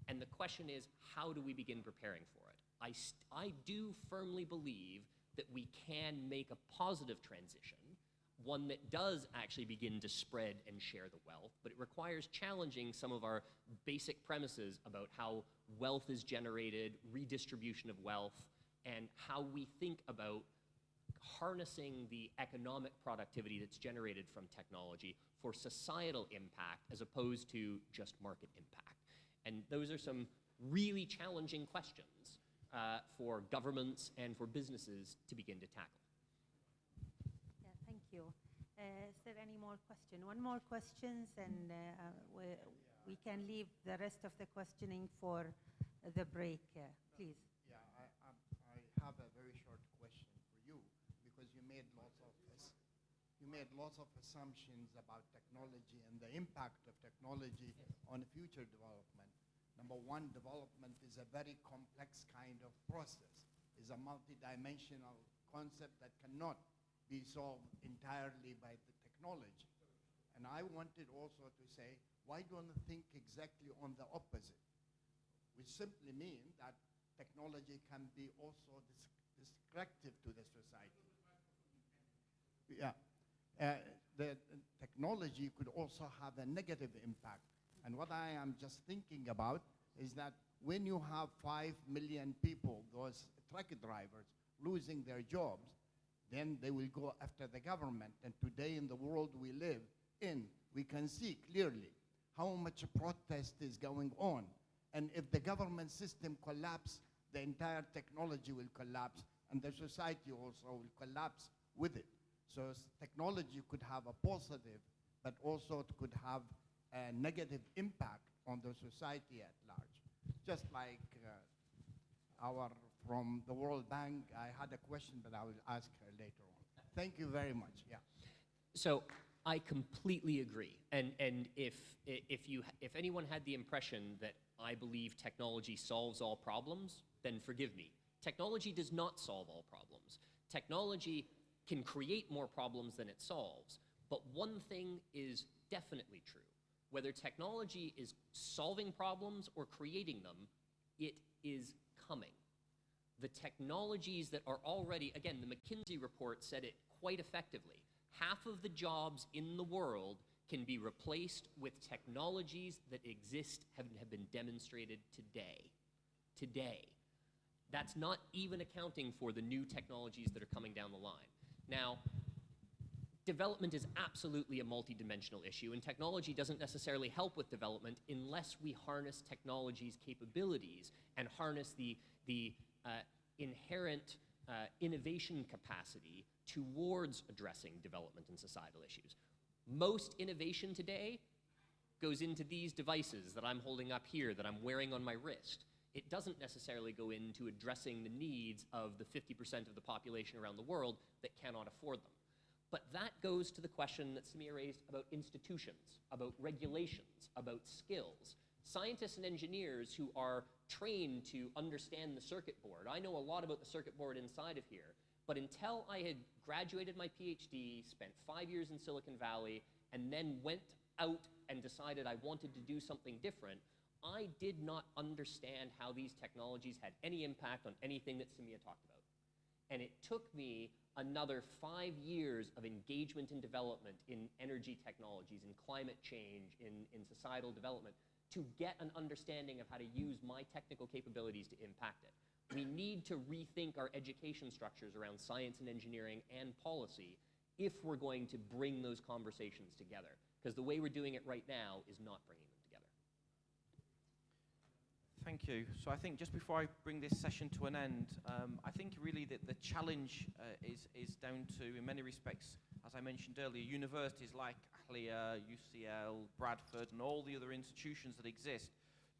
And the question is, how do we begin preparing for it? I do firmly believe that we can make a positive transition, one that does actually begin to spread and share the wealth, but it requires challenging some of our basic premises about how wealth is generated, redistribution of wealth, and how we think about harnessing the economic productivity that's generated from technology for societal impact as opposed to just market impact. And those are some really challenging questions for governments and for businesses to begin to tackle. Yeah, thank you. Is there any more question? One more questions, and we can leave the rest of the questioning for the break. Please. Yeah, I have a very short question for you, because you made lots of assumptions about technology and the impact of technology on future development. Number one, development is a very complex kind of process. It's a multidimensional concept that cannot be solved entirely by the technology. And I wanted also to say, why don't you think exactly on the opposite? Which simply mean that technology can be also destructive to the society. Yeah. The technology could also have a negative impact. And what I am just thinking about is that when you have 5 million people, those truck drivers, losing their jobs, then they will go after the government. And today in the world we live in, we can see clearly how much protest is going on. And if the government system collapses, the entire technology will collapse, and the society also will collapse with it. So technology could have a positive, but also it could have a negative impact on the society at large. Just like from the World Bank, I had a question, but I will ask her later on. Thank you very much. Yeah. So I completely agree. And if anyone had the impression that I believe technology solves all problems, then forgive me. Technology does not solve all problems. Technology can create more problems than it solves. But one thing is definitely true. Whether technology is solving problems or creating them, it is coming. The technologies that are already, again, the McKinsey report said it quite effectively. Half of the jobs in the world can be replaced with technologies that exist, have been demonstrated today. Today. That's not even accounting for the new technologies that are coming down the line. Now, development is absolutely a multidimensional issue, and technology doesn't necessarily help with development unless we harness technology's capabilities and harness the inherent innovation capacity towards addressing development and societal issues. Most innovation today goes into these devices that I'm holding up here, that I'm wearing on my wrist. It doesn't necessarily go into addressing the needs of the 50% of the population around the world that cannot afford them. But that goes to the question that Samia raised about institutions, about regulations, about skills. Scientists and engineers who are trained to understand the circuit board. I know a lot about the circuit board inside of here, but until I had graduated my PhD, spent 5 years in Silicon Valley, and then went out and decided I wanted to do something different, I did not understand how these technologies had any impact on anything that Samia talked about. And it took me another 5 years of engagement and development in energy technologies, in climate change, in societal development, to get an understanding of how to use my technical capabilities to impact it. We need to rethink our education structures around science and engineering and policy if we're going to bring those conversations together. Because the way we're doing it right now is not bringing them together. Thank you. So I think just before I bring this session to an end, I think really that the challenge is down to, in many respects, as I mentioned earlier, universities like Ahlia, UCL, Bradford, and all the other institutions that exist,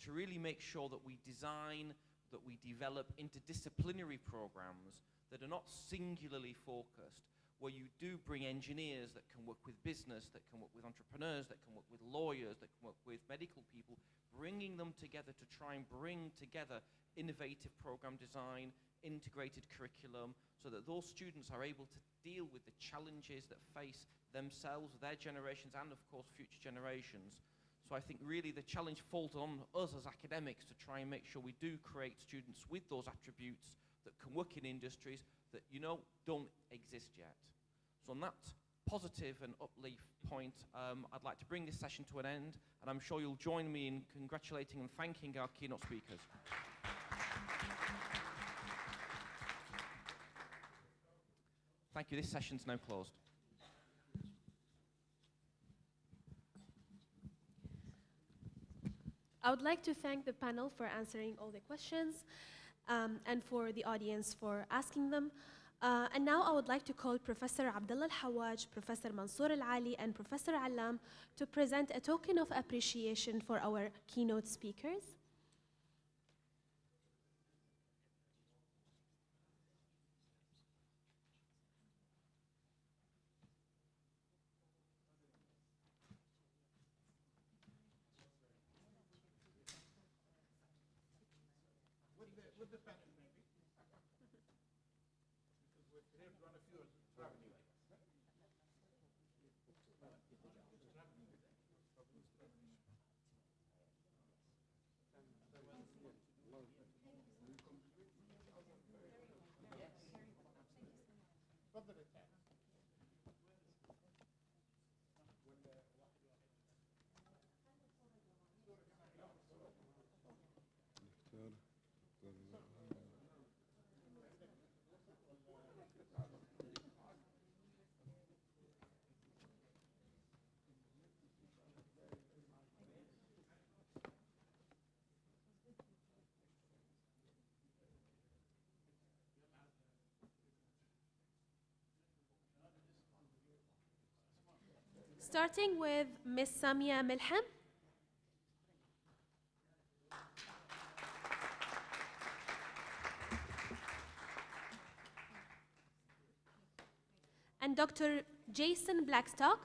to really make sure that we design, that we develop interdisciplinary programs that are not singularly focused, where you do bring engineers that can work with business, that can work with entrepreneurs, that can work with lawyers, that can work with medical people, bringing them together to try and bring together innovative program design, integrated curriculum, so that those students are able to deal with the challenges that face themselves, their generations, and of course future generations. So I think really the challenge falls on us as academics to try and make sure we do create students with those attributes that can work in industries that, you know, don't exist yet. So on that positive and uplift point, I'd like to bring this session to an end, and I'm sure you'll join me in congratulating and thanking our keynote speakers. Thank you. This session's now closed. I would like to thank the panel for answering all the questions and for the audience for asking them. And now I would like to call Professor Abdullah Al-Hawaj, Professor Mansour Al-Ali, and Professor Allam to present a token of appreciation for our keynote speakers. With the panel, maybe. Because we're today we're going to feel traveling. Starting with Ms. Samia Milham. And Dr. Jason Blackstock.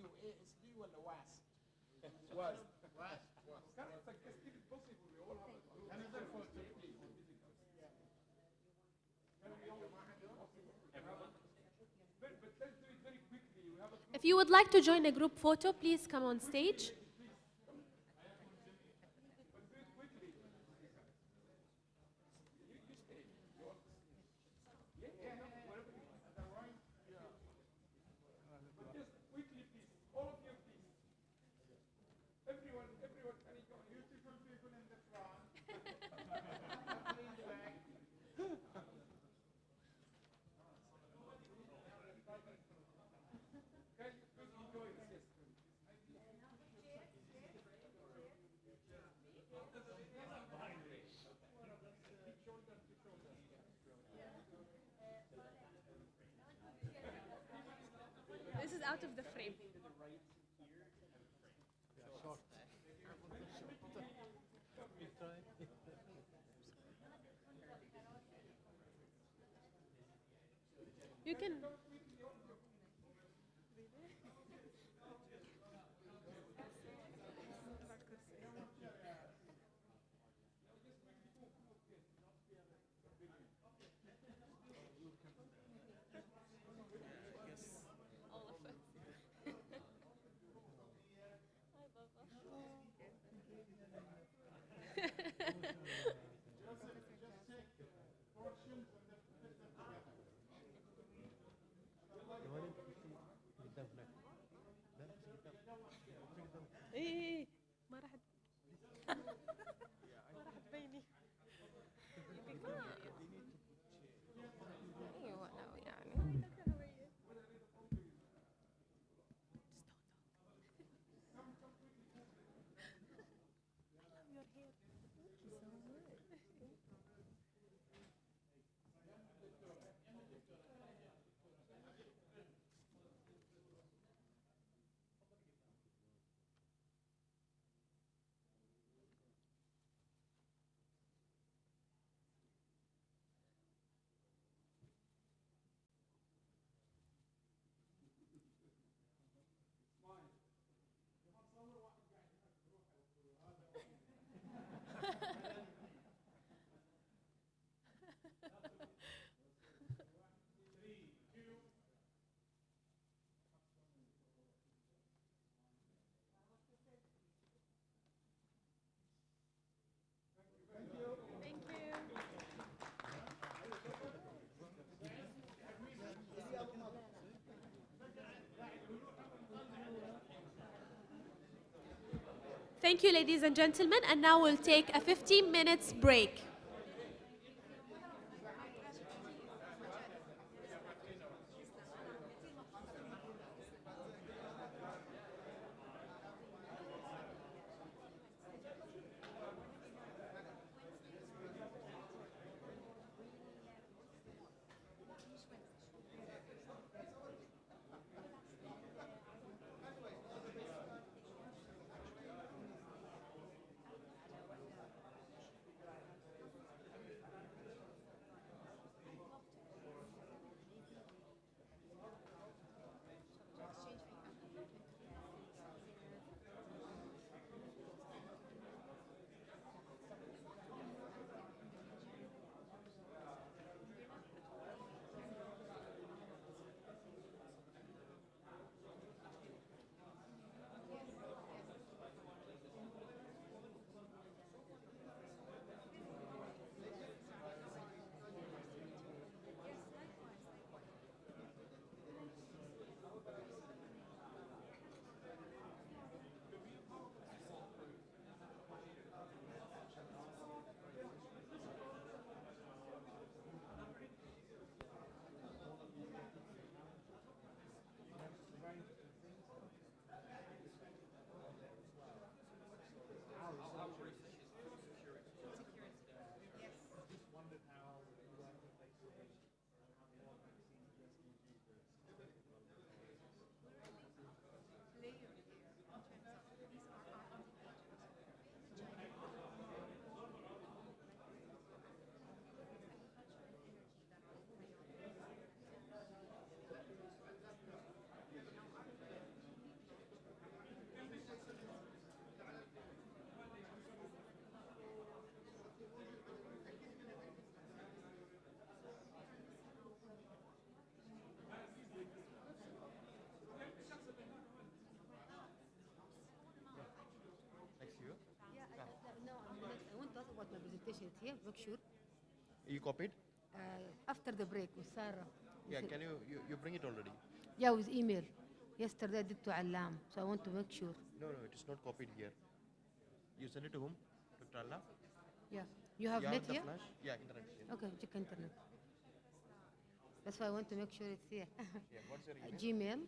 WASD ولا WASD؟ WASD. Another photo, please. If you would like to join a group photo, please come on stage. This is out of the frame. You can. ايه ما راح ما راح تبيني. ايوه يعني Thank you, ladies and gentlemen, and now we'll take a 15 minutes break. presentation here, make sure. You copied? After the break with Sarah. Yeah, can you bring it already? Yeah, with email. Yesterday I did to Alam, so I want to make sure. No, it is not copied here. You send it to whom? Dr. Allah? Yeah. You have net the here? flash? Yeah, internet is here. Okay, check internet. That's why I want to make sure it's here. Yeah, what's your email? Gmail.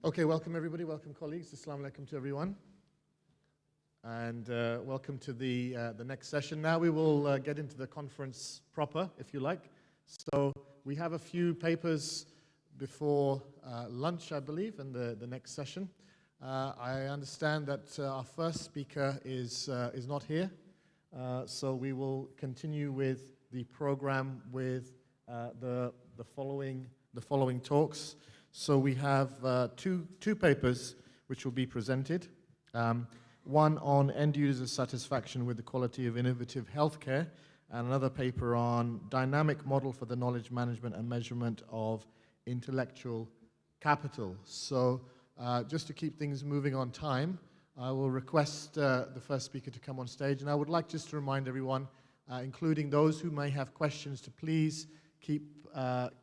Okay, welcome everybody, welcome colleagues. Assalamu alaikum to everyone. And welcome to the next session. Now we will get into the conference proper, if you like. So we have a few papers before lunch, I believe, and the next session. I understand that our first speaker is not here. So we will continue with the program with the following talks. So we have two papers which will be presented. One on end-user satisfaction with the quality of innovative healthcare, and another paper on dynamic model for the knowledge management and measurement of intellectual capital. So just to keep things moving on time, I will request the first speaker to come on stage. And I would like just to remind everyone, including those who may have questions, to please keep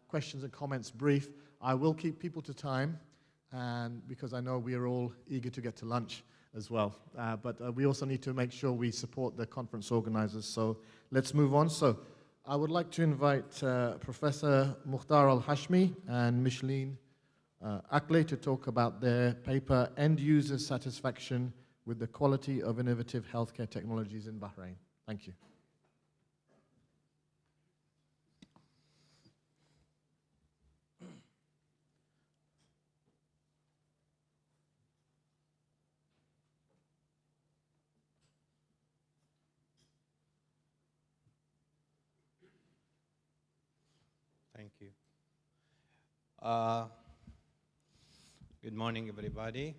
questions and comments brief. I will keep people to time, and because I know we are all eager to get to lunch as well. But we also need to make sure we support the conference organizers. So let's move on. So I would like to invite Professor Mukhtar Al-Hashmi and Micheline Akle to talk about their paper, End User Satisfaction with the Quality of Innovative Healthcare Technologies in Bahrain. Thank you. Thank you. Good morning, everybody.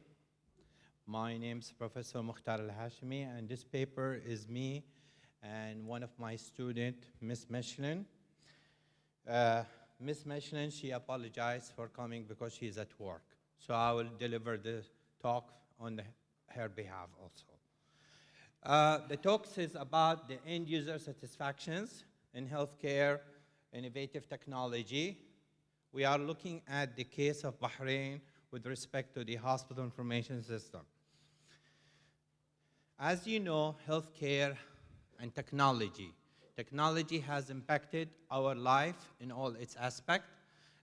My name is Professor Mukhtar Al-Hashmi, and this paper is me and one of my students, Miss Michelin. Miss Michelin, she apologized for coming because she's at work. So I will deliver the talk on her behalf also. The talk is about the end user satisfactions in healthcare, innovative technology. We are looking at the case of Bahrain with respect to the hospital information system. As you know, healthcare and technology has impacted our life in all its aspects,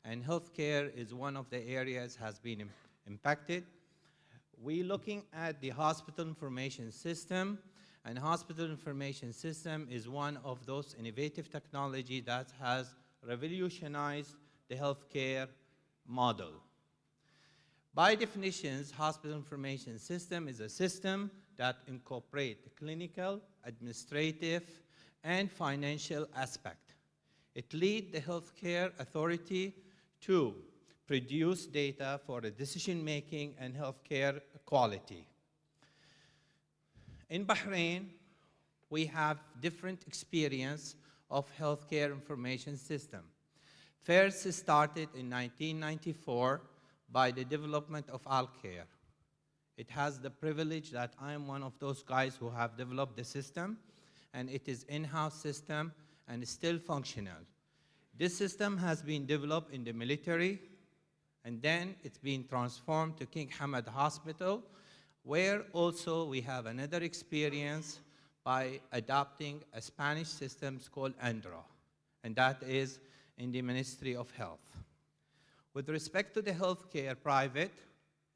and healthcare is one of the areas has been impacted. We're looking at the hospital information system, and hospital information system is one of those innovative technology that has revolutionized the healthcare model. By definitions, hospital information system is a system that incorporates the clinical, administrative, and financial aspect. It leads the healthcare authority to produce data for the decision-making and healthcare quality. In Bahrain, we have different experience of healthcare information system. First, it started in 1994 by the development of AlCare. It has the privilege that I am one of those guys who have developed the system, and it is in-house system and is still functional. This system has been developed in the military, and then it's been transformed to King Hamad Hospital, where also we have another experience by adopting a Spanish system called ANDRA, and that is in the Ministry of Health. With respect to the healthcare private,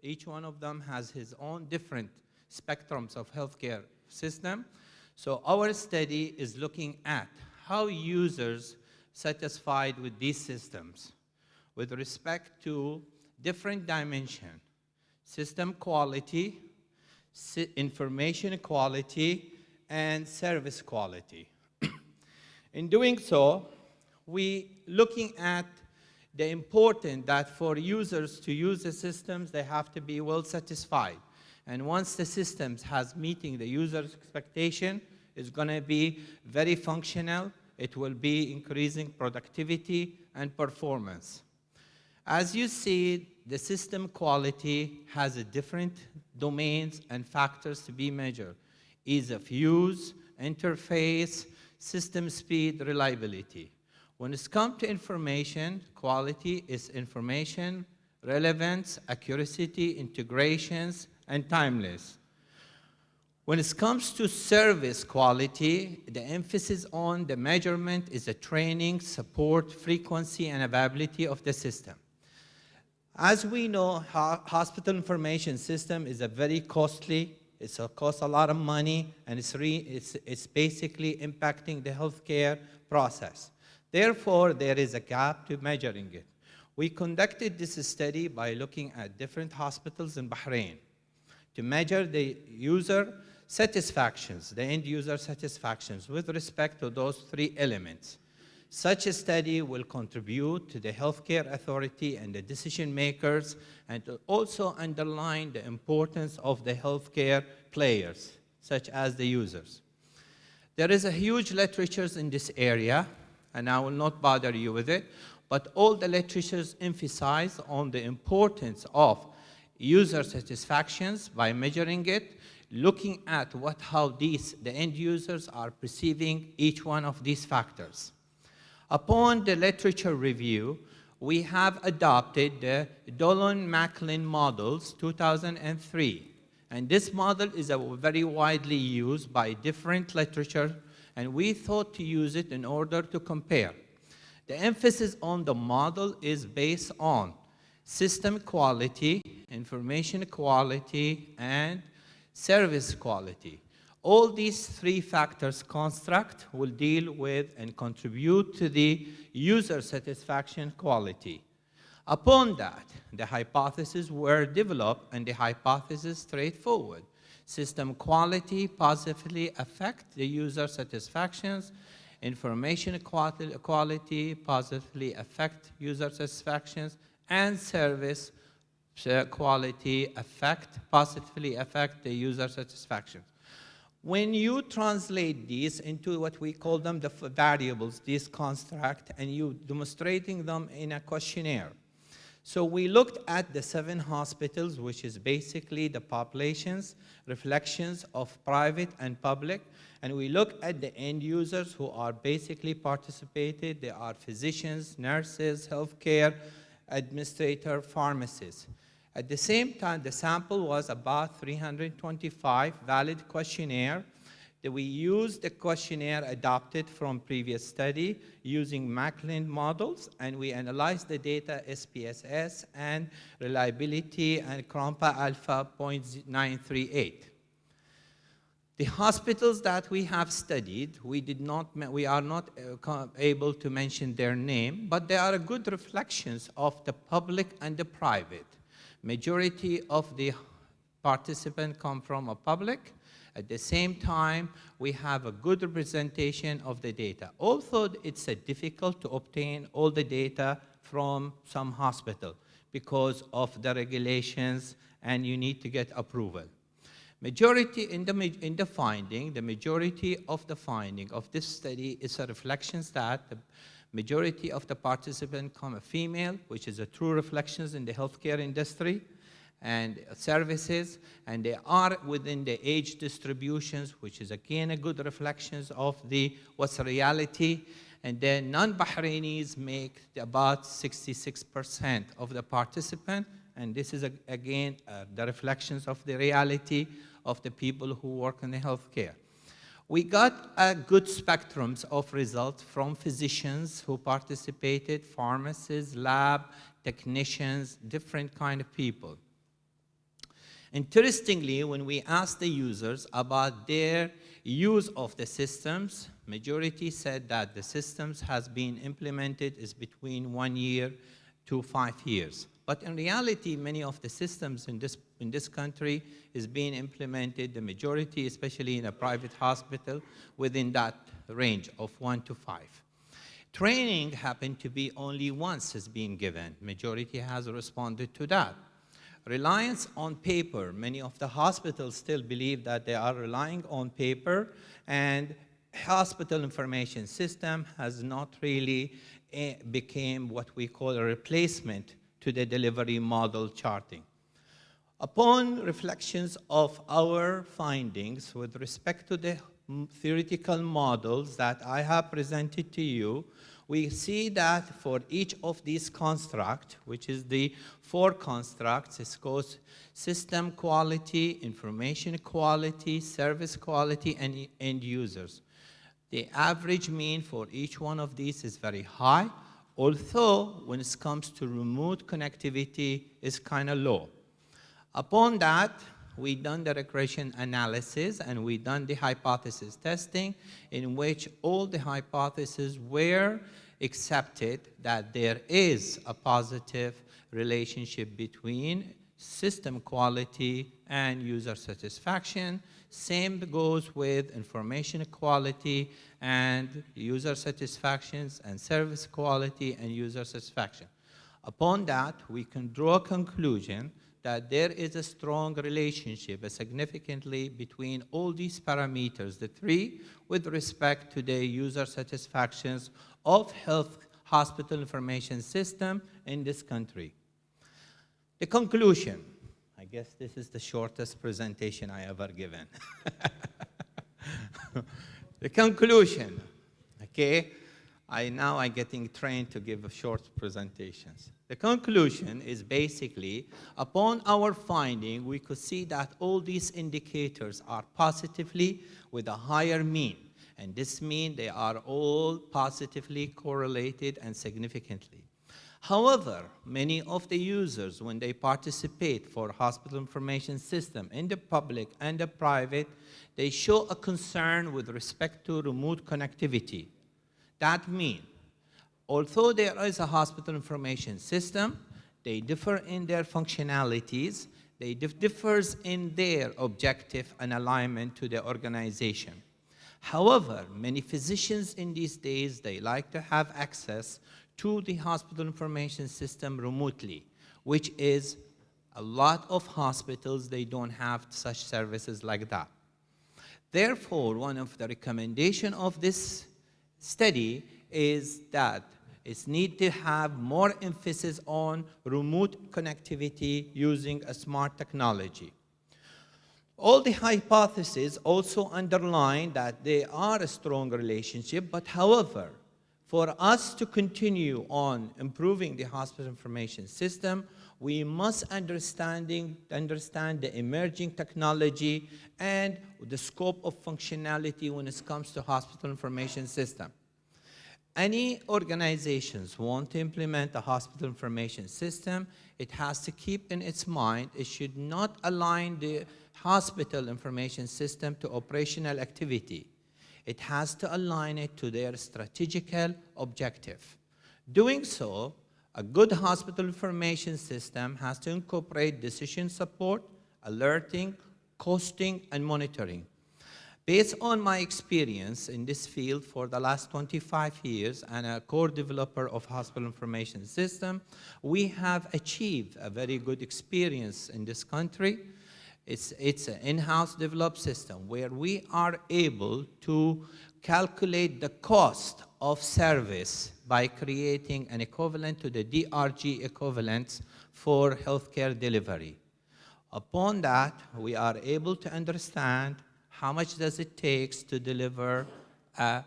each one of them has his own different spectrums of healthcare system. So our study is looking at how users satisfied with these systems with respect to different dimensions: system quality, information quality, and service quality. In doing so, we looking at the important that for users to use the systems, they have to be well satisfied. And once the systems has meeting the user's expectation, it's going to be very functional. It will be increasing productivity and performance. As you see, the system quality has a different domains and factors to be measured: ease of use, interface, system speed, reliability. When it's come to information, quality is information, relevance, accuracy, integrations, and timeless. When it comes to service quality, the emphasis on the measurement is the training, support, frequency, and availability of the system. As we know, hospital information system is a very costly, it costs a lot of money, and it's basically impacting the healthcare process. Therefore, there is a gap to measuring it. We conducted this study by looking at different hospitals in Bahrain to measure the user satisfactions, the end user satisfactions with respect to those three elements. Such a study will contribute to the healthcare authority and the decision makers, and to also underline the importance of the healthcare players, such as the users. There is a huge literature in this area, and I will not bother you with it, but all the literatures emphasize on the importance of user satisfactions by measuring it, looking at how the end users are perceiving each one of these factors. Upon the literature review, we have adopted the Dolan-Macklin models 2003. And this model is very widely used by different literature, and we thought to use it in order to compare. The emphasis on the model is based on system quality, information quality, and service quality. All these three factors construct will deal with and contribute to the user satisfaction quality. Upon that, the hypotheses were developed, and the hypothesis straightforward. System quality positively affect the user satisfactions. Information quality positively affect user satisfactions, and service quality positively affect the user satisfactions. When you translate these into what we call them the variables, these construct, and you demonstrating them in a questionnaire. So we looked at the 7 hospitals, which is basically the populations, reflections of private and public, and we look at the end users who are basically participated. They are physicians, nurses, healthcare administrator, pharmacists. At the same time, the sample was about 325 valid questionnaire. That we used the questionnaire adopted from previous study using Macklin models, and we analyzed the data SPSS and reliability and Krompa alpha 0.938. The hospitals that we have studied, we are not able to mention their name, but they are good reflections of the public and the private. Majority of the participants come from a public. At the same time, we have a good representation of the data. Although it's difficult to obtain all the data from some hospital because of the regulations, and you need to get approval. Majority in the finding, the majority of the finding of this study is a reflections that the majority of the participants come a female, which is a true reflections in the healthcare industry and services, and they are within the age distributions, which is again a good reflections of what's the reality. And then non-Bahrainis make about 66% of the participant, and this is again the reflections of the reality of the people who work in the healthcare. We got a good spectrums of results from physicians who participated, pharmacists, lab technicians, different kind of people. Interestingly, when we asked the users about their use of the systems, majority said that the systems has been implemented is between 1 year to 5 years. But in reality, many of the systems in this country is being implemented, the majority, especially in a private hospital, within that range of 1 to 5. Training happened to be only once has been given. Majority has responded to that. Reliance on paper. Many of the hospitals still believe that they are relying on paper, and hospital information system has not really became what we call a replacement to the delivery model charting. Upon reflections of our findings with respect to the theoretical models that I have presented to you, we see that for each of these constructs, which is the 4 constructs, it goes system quality, information quality, service quality, and end users. The average mean for each one of these is very high. although when it comes to remote connectivity, it's kind of low. Upon that, we done the regression analysis and we done the hypothesis testing, in which all the hypotheses were accepted that there is a positive relationship between system quality and user satisfaction. Same goes with information quality and user satisfactions and service quality and user satisfaction. Upon that, we can draw a conclusion that there is a strong relationship, significantly, between all these parameters, the three, with respect to the user satisfactions of health hospital information system in this country. The conclusion, I guess this is the shortest presentation I ever given. The conclusion, okay? Now I'm getting trained to give short presentations. The conclusion is basically, upon our finding, we could see that all these indicators are positively with a higher mean. And this means they are all positively correlated and significantly. However, many of the users, when they participate for hospital information system in the public and the private, they show a concern with respect to remote connectivity. That means, although there is a hospital information system, they differ in their functionalities, they differs in their objective and alignment to the organization. However, many physicians in these days, they like to have access to the hospital information system remotely, which is a lot of hospitals, they don't have such services like that. Therefore, one of the recommendations of this study is that it's need to have more emphasis on remote connectivity using a smart technology. All the hypotheses also underline that there are a strong relationship, but however, for us to continue on improving the hospital information system, we must understand the emerging technology and the scope of functionality when it comes to hospital information system. Any organizations want to implement a hospital information system, it has to keep in its mind, it should not align the hospital information system to operational activity. It has to align it to their strategical objective. Doing so, a good hospital information system has to incorporate decision support, alerting, costing, and monitoring. Based on my experience in this field for the last 25 years and a core developer of hospital information system, we have achieved a very good experience in this country. It's an in-house developed system where we are able to calculate the cost of service by creating an equivalent to the DRG equivalents for healthcare delivery. Upon that, we are able to understand how much does it take to deliver a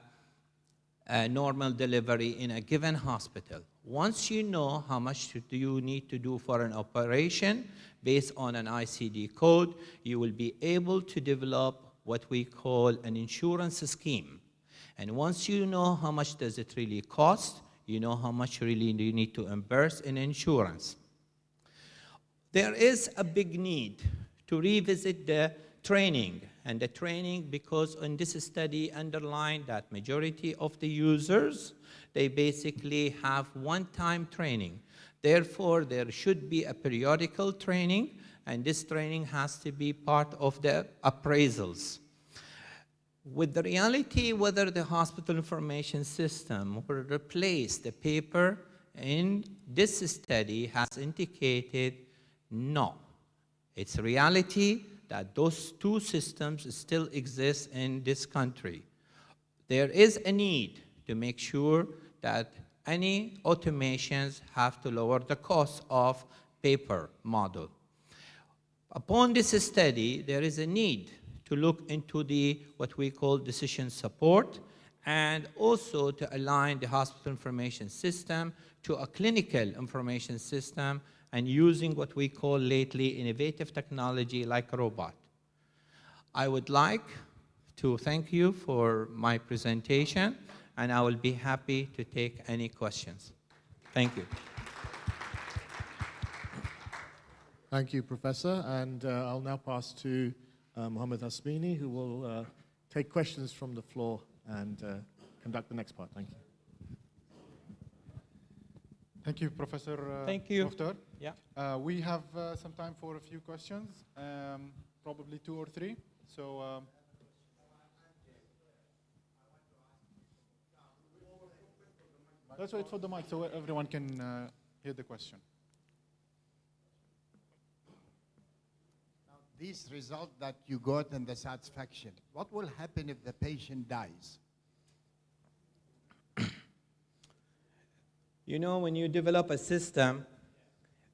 normal delivery in a given hospital. Once you know how much do you need to do for an operation based on an ICD code, you will be able to develop what we call an insurance scheme. And once you know how much does it really cost, you know how much really you need to reimburse in insurance. There is a big need to revisit the training, and the training because in this study underlined that majority of the users, they basically have one-time training. Therefore, there should be a periodical training, and this training has to be part of the appraisals. With the reality whether the hospital information system will replace the paper in this study has indicated no. It's reality that those two systems still exist in this country. There is a need to make sure that any automations have to lower the cost of paper model. Upon this study, there is a need to look into what we call decision support and also to align the hospital information system to a clinical information system and using what we call lately innovative technology like a robot. I would like to thank you for my presentation, and I will be happy to take any questions. Thank you. Thank you, Professor. And I'll now pass to Mohammed Hasmini, who will take questions from the floor and conduct the next part. Thank you. Thank you, Professor Thank you. Mukhtar. Yeah. We have some time for a few questions, probably 2 or 3. So let's wait for the mic so everyone can hear the question. Now, these results that you got and the satisfaction, what will happen if the patient dies? You know, when you develop a system,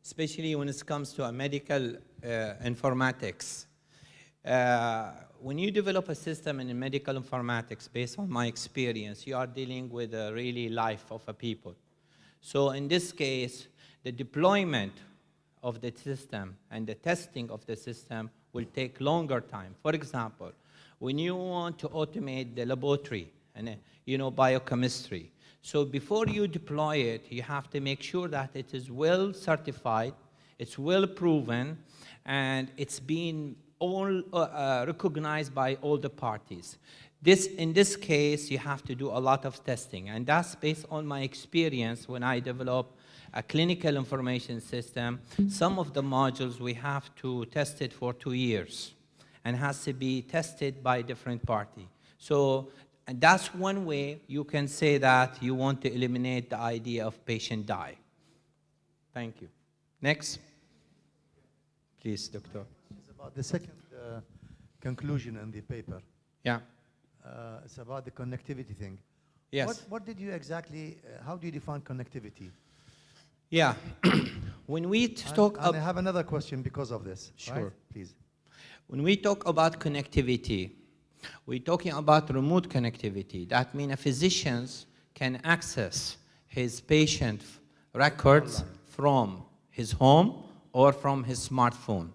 especially when it comes to a medical informatics, when you develop a system in medical informatics, based on my experience, you are dealing with a really life of a people. So in this case, the deployment of the system and the testing of the system will take longer time. For example, when you want to automate the laboratory and biochemistry, so before you deploy it, you have to make sure that it is well certified, it's well proven, and it's been all recognized by all the parties. In this case, you have to do a lot of testing, and that's based on my experience when I develop a clinical information system. Some of the modules we have to test it for 2 years, and has to be tested by different party. So. And that's one way you can say that you want to eliminate the idea of patient die. Thank you. Next. Please, Doctor. It's about the second conclusion in the paper. Yeah. It's about the connectivity thing. Yes. What did you exactly, how do you define connectivity? Yeah. When we talk about... I have another question because of this. Sure. Right? Please. When we talk about connectivity, we're talking about remote connectivity. That means a physician can access his patient records from his home or from his smartphone.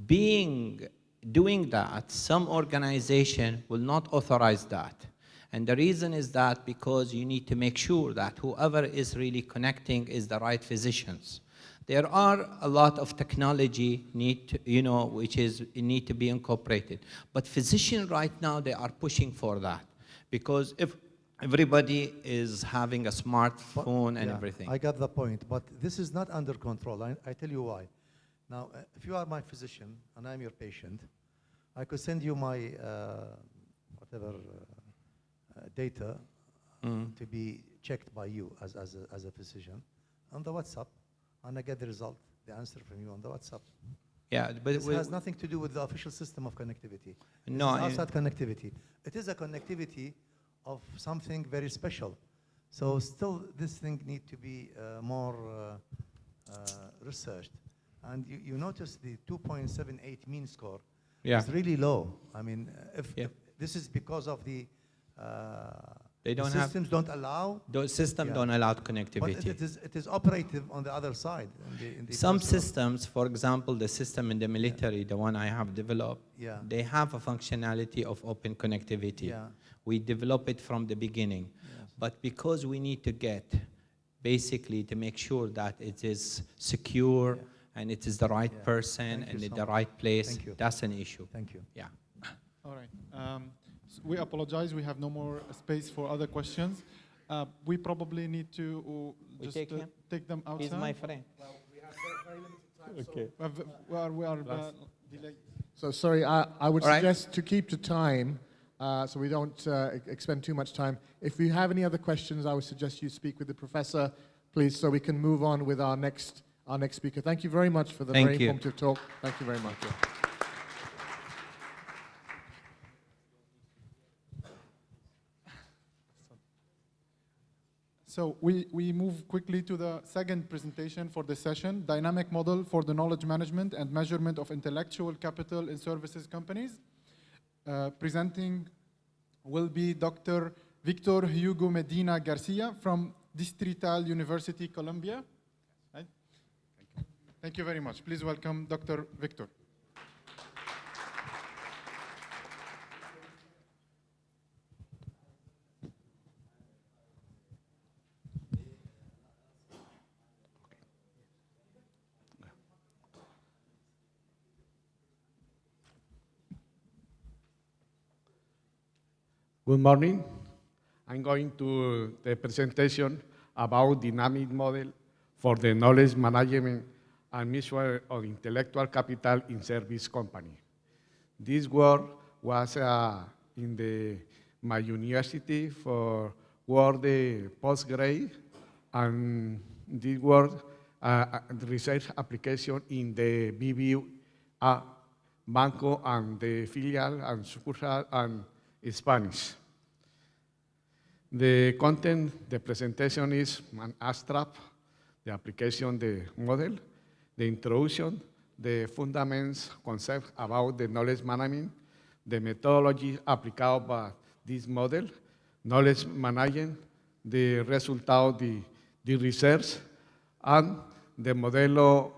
Doing that, some organization will not authorize that. And the reason is that because you need to make sure that whoever is really connecting is the right physicians. There are a lot of technology which need to be incorporated. But physicians right now, they are pushing for that. Because if everybody is having a smartphone and everything. I got the point, but this is not under control. I tell you why. Now, if you are my physician and I'm your patient, I could send you my data to be checked by you as a physician on the WhatsApp. And I get the result, the answer from you on the WhatsApp. Yeah, but this has nothing to do with the official system of connectivity. No, it's outside connectivity. It is a connectivity of something very special. So still, this thing needs to be more researched. And you notice the 2.78 mean score is really low. I mean, if this is because of the systems don't allow. Those systems don't allow connectivity. But it is operative on the other side. In the Some systems, for example, the system in the military, the one I have developed, they have a functionality of open connectivity. We develop it from the beginning. But because we need to get, basically, to make sure that it is secure and it is the right person and in the right place, that's an issue. Thank you. Yeah. All right. We apologize. We have no more space for other questions. We probably need to just take them outside. He's my friend. Well, we have very limited time. Okay. We are delayed. So sorry, I would suggest to keep to time so we don't expend too much time. If you have any other questions, I would suggest you speak with the professor, please, so we can move on with our next speaker. Thank you very much for the very informative talk. Thank you very much. So we move quickly to the second presentation for the session, Dynamic Model for the Knowledge Management and Measurement of Intellectual Capital in Services Companies. Presenting will be Dr. Victor Hugo Medina Garcia from Distrital University, Colombia. Right? Thank you very much. Please welcome Dr. Victor. Good morning. I'm going to the presentation about dynamic model for the knowledge management and measure of intellectual capital in service company. This work was in my university for work the postgrad, and this work research application in the BBA Banco and the filial and sucursal and Spanish. The content, the presentation is an abstract, the application, the model, the introduction, the fundamentals, concepts about the knowledge management, the methodology applied by this model, knowledge management, the result of the research, and the model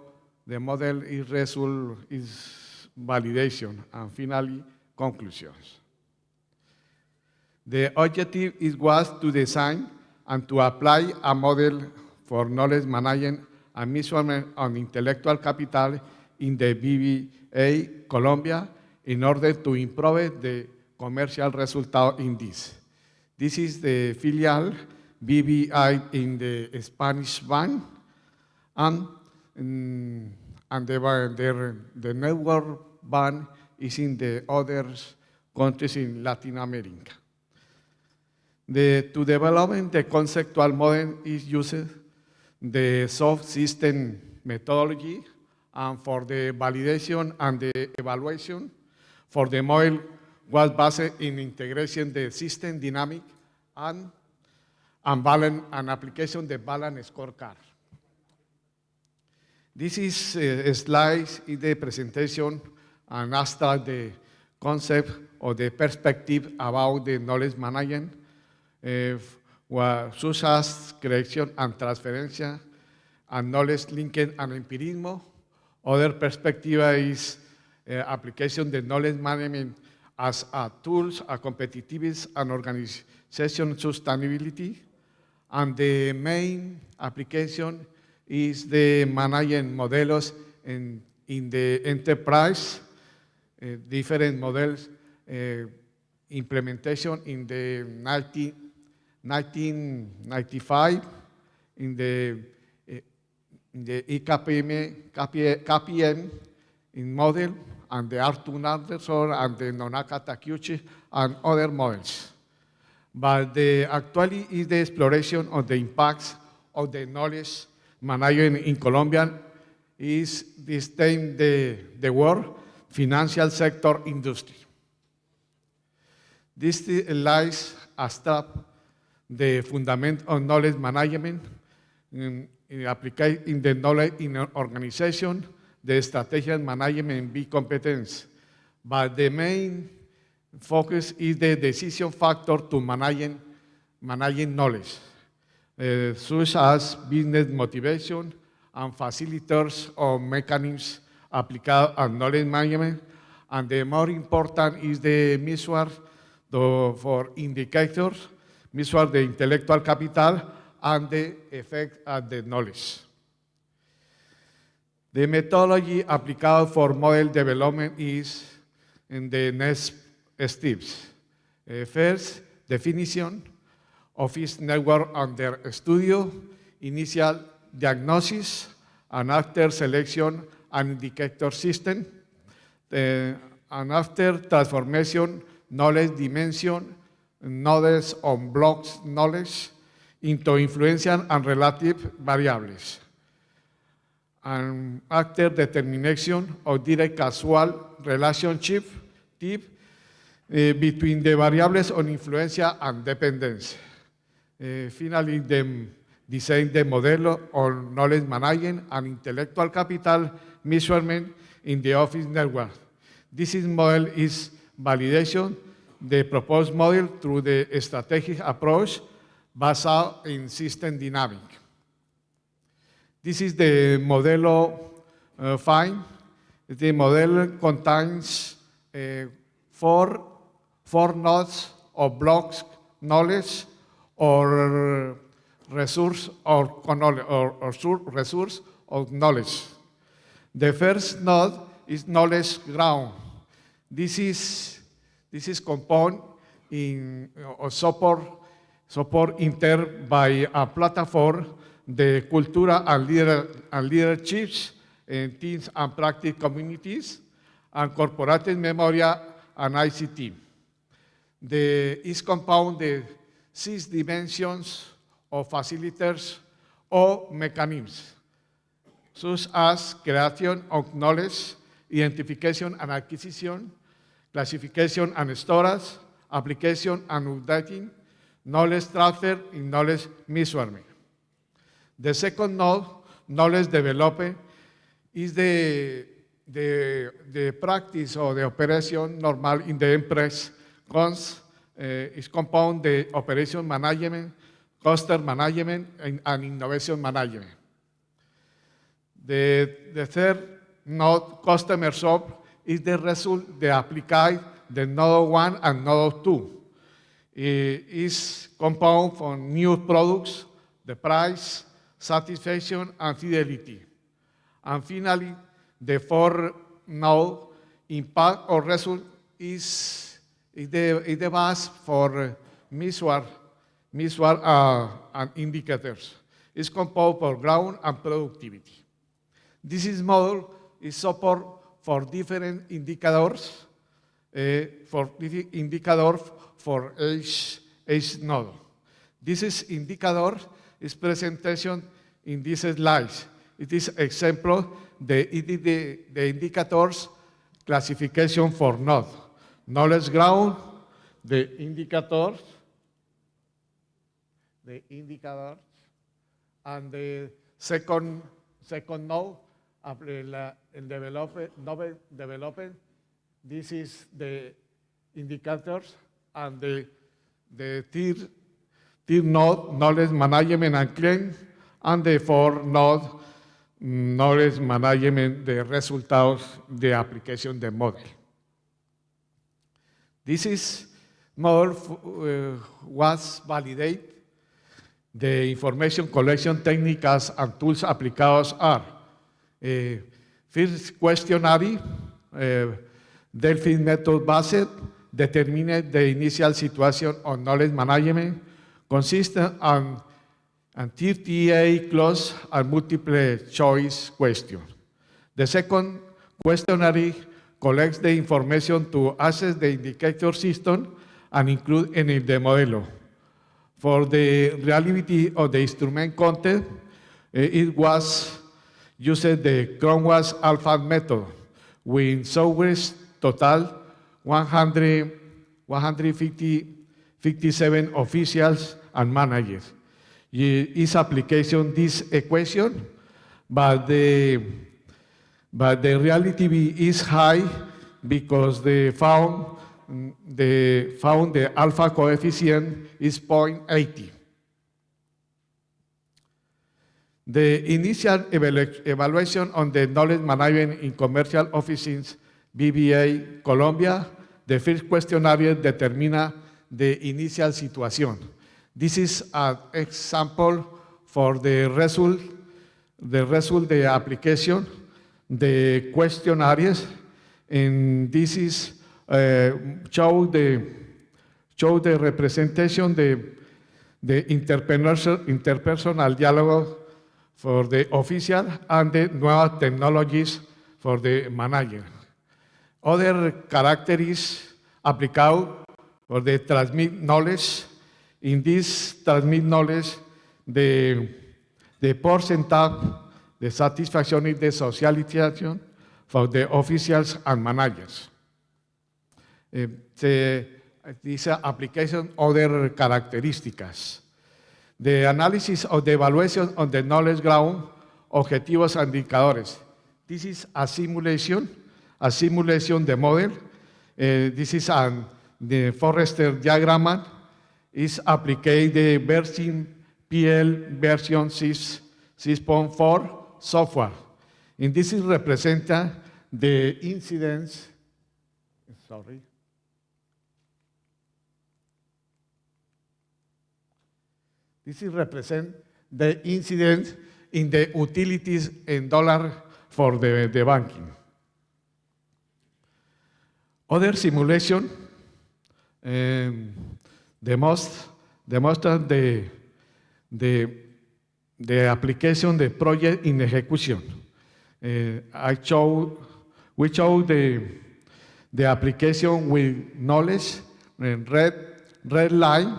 is result is validation, and finally conclusions. The objective was to design and to apply a model for knowledge management and measurement on intellectual capital in the BBA Colombia in order to improve the commercial result in this. This is the filial BBI in the Spanish bank, and the network bank is in the other countries in Latin America. To develop the conceptual model is used the soft system methodology, and for the validation and the evaluation, for the model was based in integration the system dynamic and balance and application the balance scorecard. This is a slide in the presentation and abstract the concept or the perspective about the knowledge management, such as creation and transference and knowledge linkage and empirismo. Other perspective is application the knowledge management as a tools, a competitiveness and organization sustainability. And the main application is the management models in the enterprise, different models, implementation in the 1995 in the KPM in model, and the R2 Anderson and the Nonaka Takeuchi and other models. But actually is the exploration of the impacts of the knowledge management in Colombia is this time the word financial sector industry. This lies abstract the fundament of knowledge management applied in the knowledge in an organization, the strategic management be competence. But the main focus is the decision factor to managing knowledge, such as business motivation and facilitators or mechanisms applied on knowledge management. And the more important is the measure for indicators, measure the intellectual capital and the effect of the knowledge. The methodology applied for model development is in the next steps. First, definition, office network under studio, initial diagnosis, and after selection and indicator system, and after transformation, knowledge dimension, knowledge on blocks knowledge into influential and relative variables. And after determination of direct causal relationship between the variables on influencia and dependence. Finally, design the model on knowledge management and intellectual capital measurement in the office network. This model is validation, the proposed model through the strategic approach based in system dynamic. This is the Modelo 5. The model contains four nodes of blocks knowledge or resource resource of knowledge. The first node is knowledge ground. This is compound in or support inter by a platform, the cultura and leaderships in teams and practice communities, and corporate memoria and ICT. Is compound the 6 dimensions of facilitators or mechanisms, such as creation of knowledge, identification and acquisition, classification and storage, application and updating, knowledge transfer, and knowledge measurement. The second node, knowledge development, is the practice or the operation normal in the enterprise is compound the operation management, cluster management, and innovation management. The third node, customer shop, is the result they apply the node 1 and node 2. It is compound from new products, the price, satisfaction, and fidelity. And finally, the fourth node, impact or result, is the base for measure and indicators. It's composed for ground and productivity. This model is support for different indicators, for each node. This indicator is presentation in this slide. It is example the indicators classification for node. Knowledge ground, the indicators, and the second node, development. This is the indicators, and the third node, knowledge management and claim, and the fourth node, knowledge management, the results, the application, the model. This model was validated. The information collection techniques and tools applicados are first questionnaire, Delphi method based, determine the initial situation on knowledge management, consistent and 38 clause and multiple choice question. The second questionnaire collects the information to assess the indicator system and include in the modelo. For the reliability of the instrument content, it was used the ChromeWAS alpha method with software total 157 officials and managers. Its application this equation, but the reality is high because they found the alpha coefficient is 0.80. The initial evaluation on the knowledge management in commercial offices, BBA Colombia, the first questionnaire determina the initial situation. This is an example for the result, the application, the questionnaires, and this is show the representation, the interpersonal dialogue for the official and the nuevas technologies for the manager. Other characteristics applicado for the transmit knowledge. In this transmit knowledge, the percentage, the satisfaction is the socialization for the officials and managers. This application, other characteristics. The analysis of the evaluation on the knowledge ground, objetivos and indicadores. This is a simulation the model. This is the Forrester diagram. Is applied the version PL version 6.4 software. And this is represent the incidence, This is represent the incidence in the utilities in dollar for the banking. Other simulation demonstran the application, the project in execution. We show the application with knowledge. Red line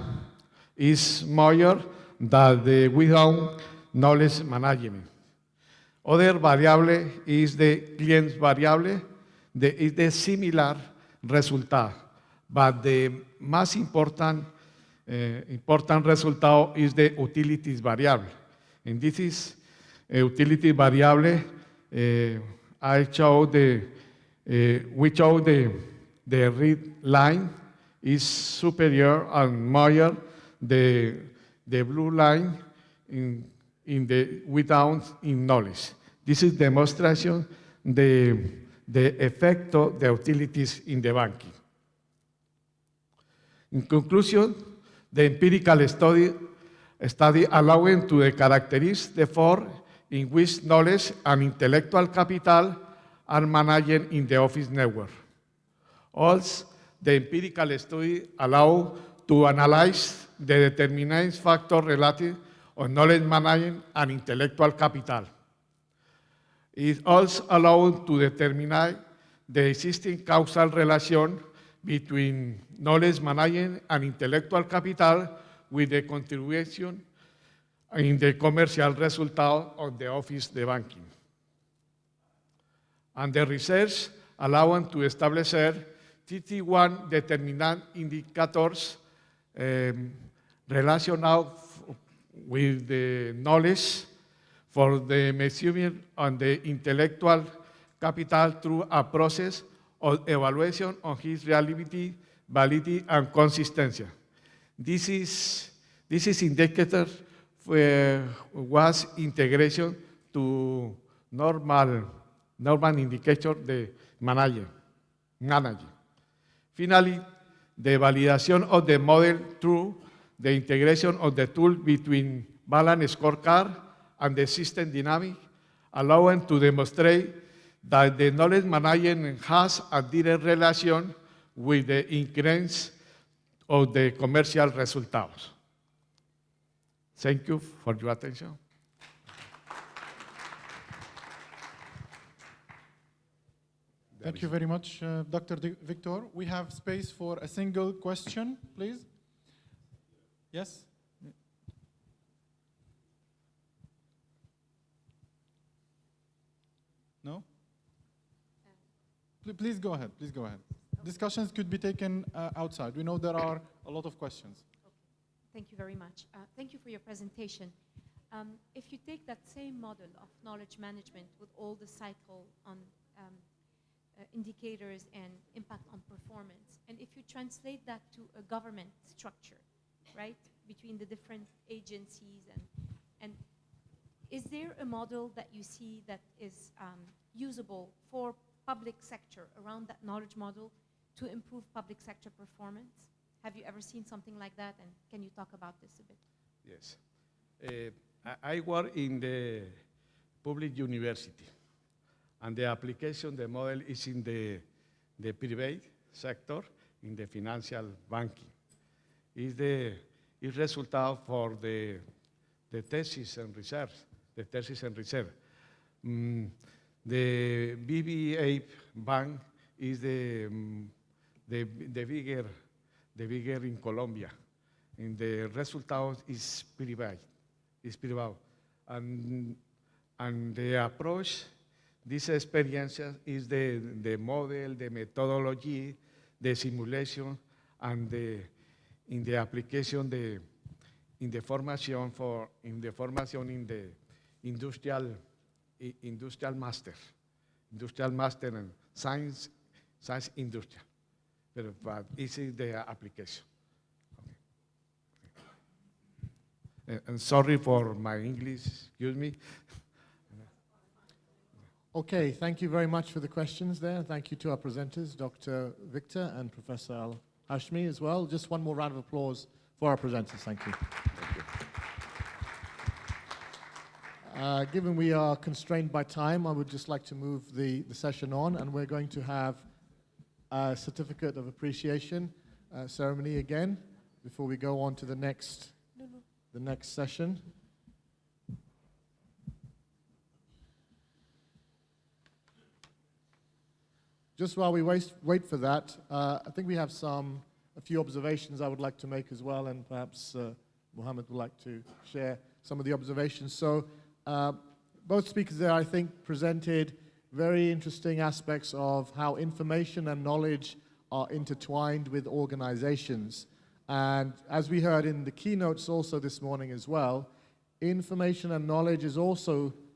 is more than the without knowledge management. Other variable is the client variable, is the similar result, but the most important result is the utilities variable. And this is a utility variable. We show the red line is superior and more the blue line in the without in knowledge. This is demonstration the effect of the utilities in the banking. In conclusion, the empirical study allowing to the characteristics the form in which knowledge and intellectual capital are managed in the office network. Also, the empirical study allow to analyze the determinant factor related on knowledge management and intellectual capital. It also allows to determine the existing causal relation between knowledge management and intellectual capital with the contribution in the commercial result of the office, the banking. And the research allows to establish 31 determinant indicators relational with the knowledge for the measurement on the intellectual capital through a process of evaluation on his reliability, validity, and consistency. This is indicator was integration to normal indicator the manager. Finally, the validation of the model through the integration of the tool between balance scorecard and the system dynamic, allowing to demonstrate that the knowledge management has a direct relation with the increase of the commercial results. Thank you for your attention. Thank you very much, Dr. Victor. We have space for a single question, please. Yes? No? Please go ahead. Please go ahead. Discussions could be taken outside. We know there are a lot of questions. Thank you very much. Thank you for your presentation. If you take that same model of knowledge management with all the cycle on indicators and impact on performance, and if you translate that to a government structure, right, between the different agencies, and is there a model that you see that is usable for public sector around that knowledge model to improve public sector performance? Have you ever seen something like that, and can you talk about this a bit? Yes. I work in the public university, and the application, the model is in the private sector, in the financial banking. It's result for the thesis and research, The BBA bank is the bigger in Colombia, and the result is private. And the approach, this experience is the model, the methodology, the simulation, and in the application, in the formation in the industrial master and science industrial. But this is the application. Okay. And sorry for my English, excuse me. Okay, thank you very much for the questions there. Thank you to our presenters, Dr. Victor and Professor Al-Hashmi as well. Just one more round of applause for our presenters. Thank you. Given we are constrained by time, I would just like to move the session on, and we're going to have a certificate of appreciation ceremony again before we go on to the next session. Just while we wait for that, I think we have a few observations I would like to make as well, and perhaps Mohammed would like to share some of the observations. So both speakers there, I think, presented very interesting aspects of how information and knowledge are intertwined with organizations. And as we heard in the keynotes also this morning as well, information and knowledge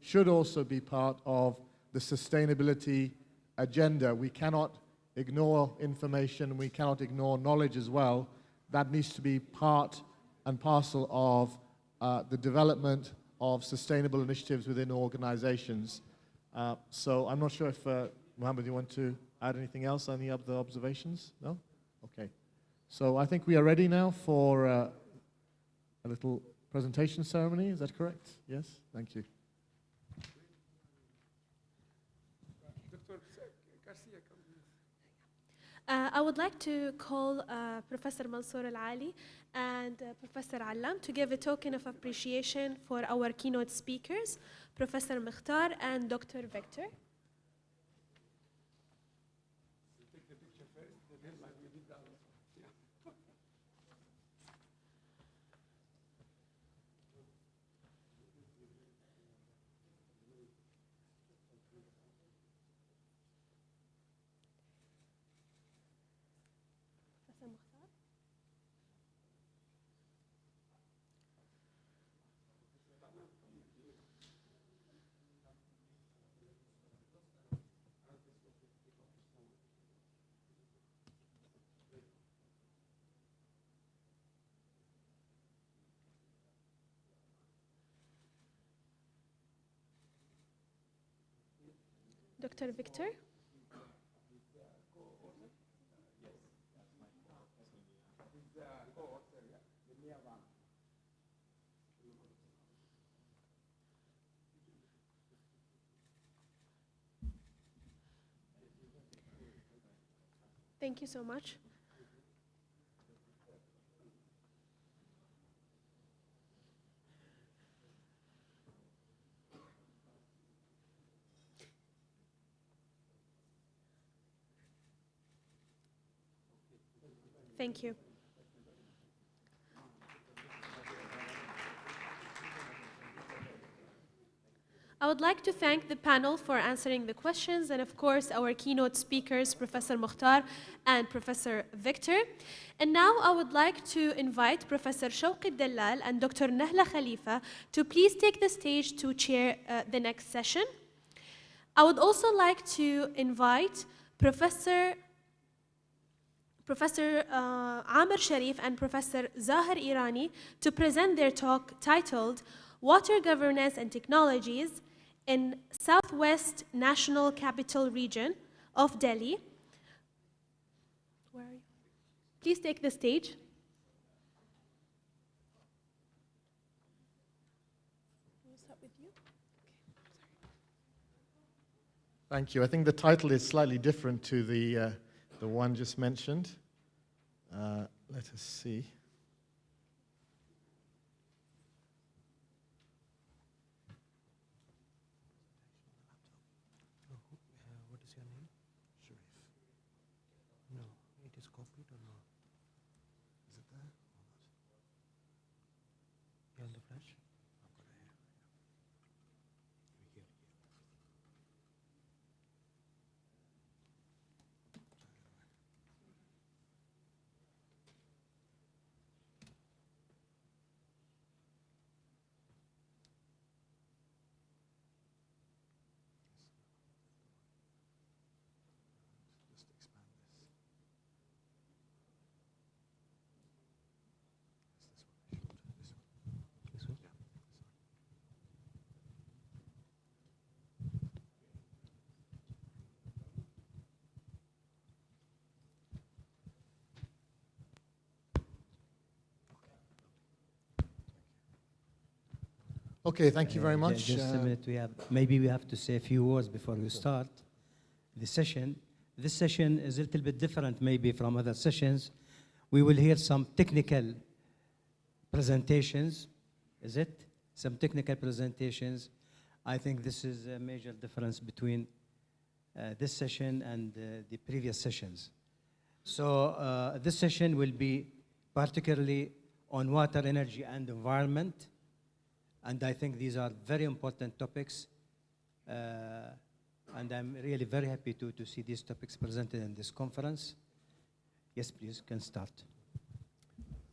should also be part of the sustainability agenda. We cannot ignore information, we cannot ignore knowledge as well. That needs to be part and parcel of the development of sustainable initiatives within organizations. So I'm not sure if, Mohammed, you want to add anything else, any other observations? No? Okay. So I think we are ready now for a little presentation ceremony. Is that correct? Yes? Thank you. I would like to call Professor Mansour Al-Ali and Professor Allam to give a token of appreciation for our keynote speakers, Professor Mukhtar and Dr. Victor. Dr. Victor? Thank you so much. Thank you. I would like to thank the panel for answering the questions, and of course our keynote speakers, Professor Mukhtar and Professor Victor. And now I would like to invite Professor Shawqi Dallal and Dr. Nahla Khalifa to please take the stage to chair the next session. I would also like to invite Professor Amr Sharif and Professor Zahir Irani to present their talk titled Water Governance and Technologies in Southwest National Capital Region of Delhi. Where are you? Please take the stage. Thank you. I think the title is slightly different to the one just mentioned. Let us see. What is your name? Sharif. No, it is copied or not? Is it there or not? You on the flash? I've got it here. Here. Just expand this. This one. This one? Yeah. Okay, thank you very much. Just a minute, maybe we have to say a few words before we start the session. This session is a little bit different maybe from other sessions. we will hear some technical presentations. Is it? Some technical presentations. I think this is a major difference between this session and the previous sessions. So this session will be particularly on water, energy, and environment. And I think these are very important topics. And I'm really very happy to see these topics presented in this conference. Yes, please, can start.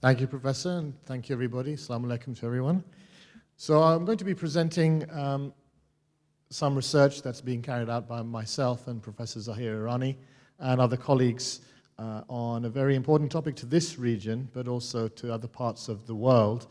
Thank you, Professor, and thank you, everybody. Assalamu alaikum to everyone. So I'm going to be presenting some research that's being carried out by myself and Professor Zahir Irani and other colleagues on a very important topic to this region, but also to other parts of the world.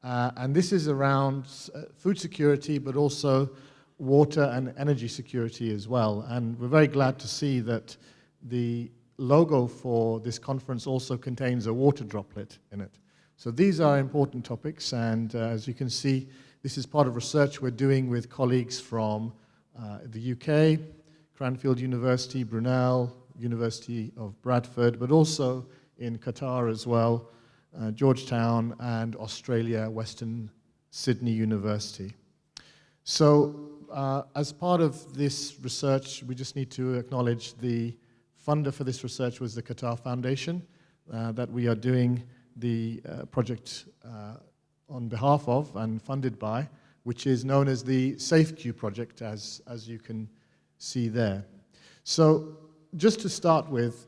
And this is around food security, but also water and energy security as well. And we're very glad to see that the logo for this conference also contains a water droplet in it. So these are important topics, and as you can see, this is part of research we're doing with colleagues from the UK, Cranfield University, Brunel, University of Bradford, but also in Qatar as well, Georgetown, and Australia, Western Sydney University. So as part of this research, we just need to acknowledge the funder for this research was the Qatar Foundation that we are doing the project on behalf of and funded by, which is known as the SafeQ project, as you can see there. So just to start with,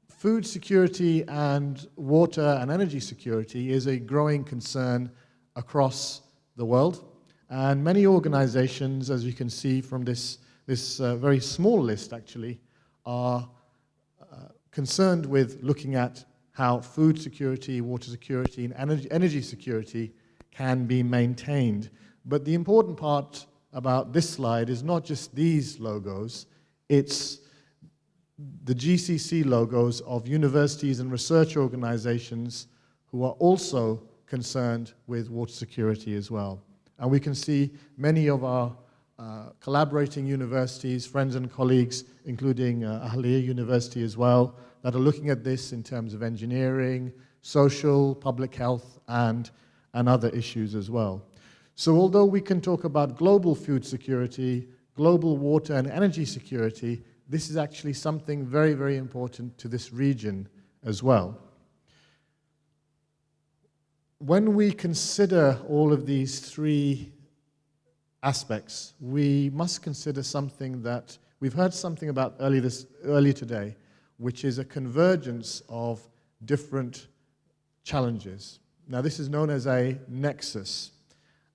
food security and water and energy security is a growing concern across the world. And many organizations, as you can see from this very small list actually, are concerned with looking at how food security, water security, and energy security can be maintained. But the important part about this slide is not just these logos, it's the GCC logos of universities and research organizations who are also concerned with water security as well. And we can see many of our collaborating universities, friends and colleagues, including Ahliya University as well, that are looking at this in terms of engineering, social, public health, and other issues as well. So although we can talk about global food security, global water and energy security, this is actually something very, very important to this region as well. When we consider all of these three aspects, we must consider something that we've heard something about earlier today, which is a convergence of different challenges. Now, this is known as a nexus,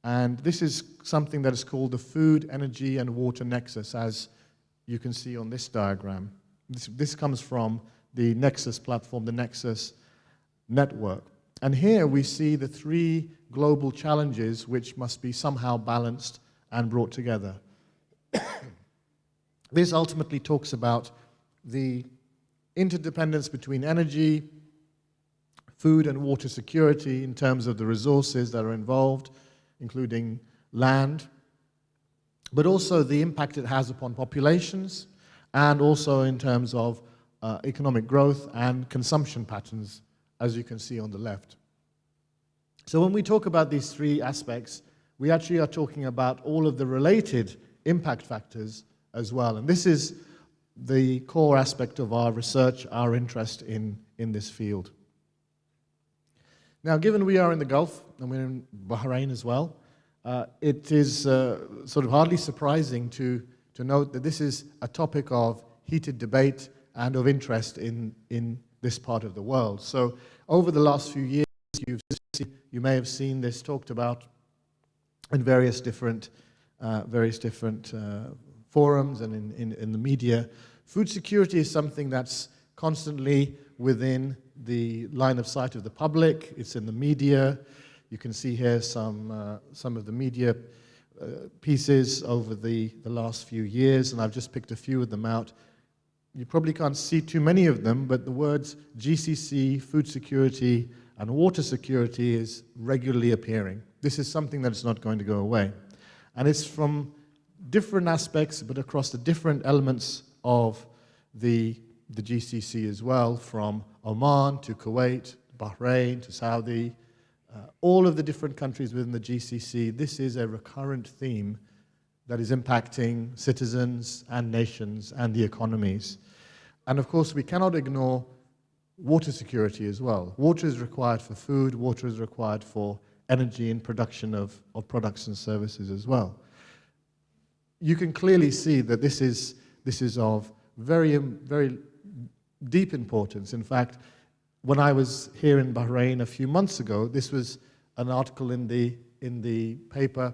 and this is something that is called the food, energy, and water nexus, as you can see on this diagram. This comes from the Nexus platform, the Nexus network. And here we see the three global challenges which must be somehow balanced and brought together. This ultimately talks about the interdependence between energy, food and water security in terms of the resources that are involved, including land, but also the impact it has upon populations, and also in terms of economic growth and consumption patterns, as you can see on the left. So when we talk about these three aspects, we actually are talking about all of the related impact factors as well. And this is the core aspect of our research, our interest in this field. Now, given we are in the Gulf, and we're in Bahrain as well, it is sort of hardly surprising to note that this is a topic of heated debate and of interest in this part of the world. So over the last few years, you may have seen this talked about in various different forums and in the media. Food security is something that's constantly within the line of sight of the public. It's in the media. You can see here some of the media pieces over the last few years, and I've just picked a few of them out. You probably can't see too many of them, but the words GCC, food security, and water security is regularly appearing. This is something that's not going to go away. And it's from different aspects, but across the different elements of the the GCC as well, from Oman to Kuwait, Bahrain to Saudi, all of the different countries within the GCC, this is a recurrent theme that is impacting citizens and nations and the economies. And of course, we cannot ignore water security as well. Water is required for food, water is required for energy and production of products and services as well. You can clearly see that this is of very, very deep importance. In fact, when I was here in Bahrain a few months ago, this was an article in the paper,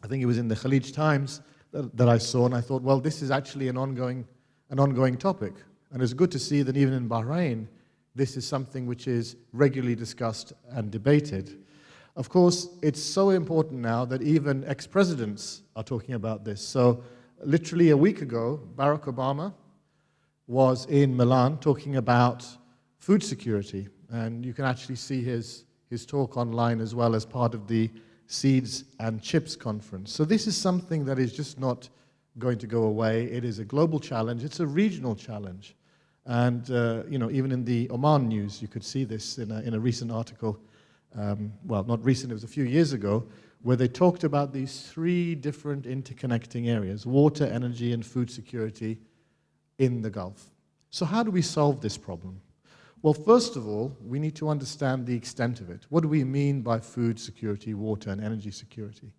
I think it was in the Khalij Times, that I saw, and I thought, well, this is actually an ongoing topic. And it's good to see that even in Bahrain, this is something which is regularly discussed and debated. Of course, it's so important now that even ex-presidents are talking about this. So literally a week ago, Barack Obama was in Milan talking about food security. And you can actually see his talk online as well as part of the Seeds and Chips conference. So this is something that is just not going to go away. It is a global challenge. It's a regional challenge. And even in the Oman news, you could see this in a recent article. Well, not recent, it was a few years ago, where they talked about these three different interconnecting areas: water, energy, and food security in the Gulf. So how do we solve this problem? Well, first of all, we need to understand the extent of it. What do we mean by food security, water, and energy security?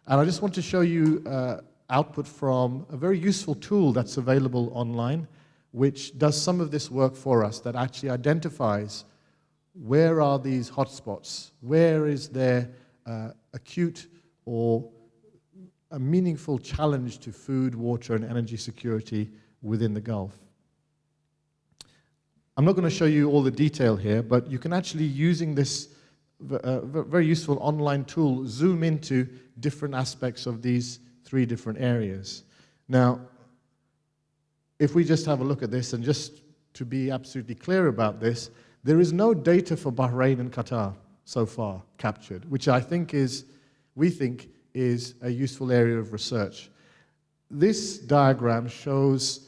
And I just want to show you output from a very useful tool that's available online, which does some of this work for us, that actually identifies where are these hotspots, where is there acute or a meaningful challenge to food, water, and energy security within the Gulf. I'm not going to show you all the detail here, but you can actually, using this very useful online tool, zoom into different aspects of these three different areas. Now, if we just have a look at this, and just to be absolutely clear about this, there is no data for Bahrain and Qatar so far captured, which we think is a useful area of research. This diagram shows,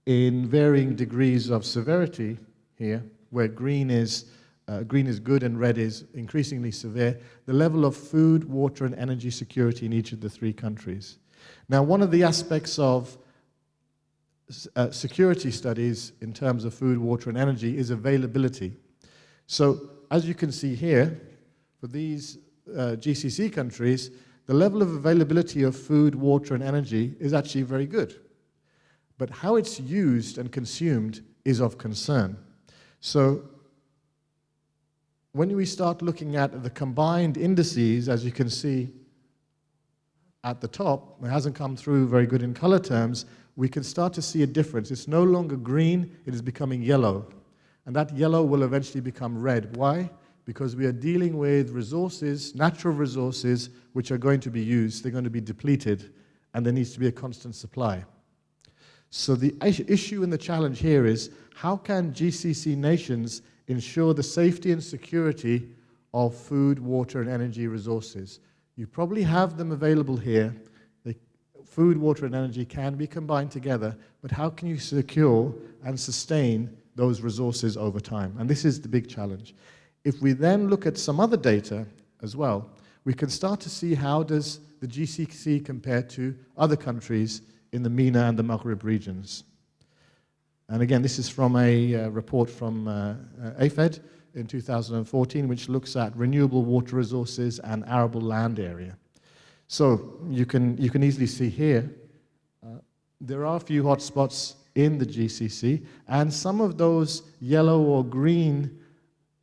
in varying degrees of severity here, where green is good and red is increasingly severe, the level of food, water, and energy security in each of the three countries. Now, one of the aspects of security studies in terms of food, water, and energy is availability. So, as you can see here, for these GCC countries, the level of availability of food, water, and energy is actually very good. But how it's used and consumed is of concern. So when we start looking at the combined indices, as you can see at the top, it hasn't come through very good in color terms, we can start to see a difference. It's no longer green, it is becoming yellow. And that yellow will eventually become red. Why? Because we are dealing with resources, natural resources, which are going to be used, they're going to be depleted, and there needs to be a constant supply. So the issue and the challenge here is, how can GCC nations ensure the safety and security of food, water, and energy resources? You probably have them available here. Food, water, and energy can be combined together, but how can you secure and sustain those resources over time? And this is the big challenge. If we then look at some other data as well, we can start to see how does the GCC compare to other countries in the MENA and the Maghreb regions. And again, this is from a report from AFED in 2014, which looks at renewable water resources and arable land area. So you can easily see here, there are a few hotspots in the GCC, and some of those yellow or green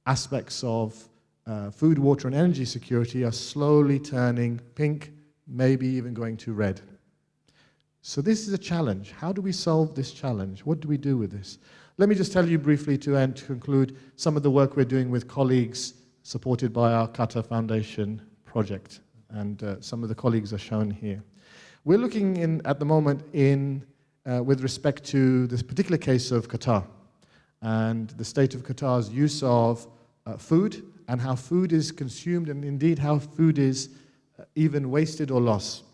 aspects of food, water, and energy security are slowly turning pink, maybe even going to red. So this is a challenge. How do we solve this challenge? What do we do with this? Let me just tell you briefly to conclude some of the work we're doing with colleagues supported by our Qatar Foundation project. And some of the colleagues are shown here. We're looking at the moment with respect to this particular case of Qatar and the state of Qatar's use of food and how food is consumed, and indeed how food is even wasted or lost.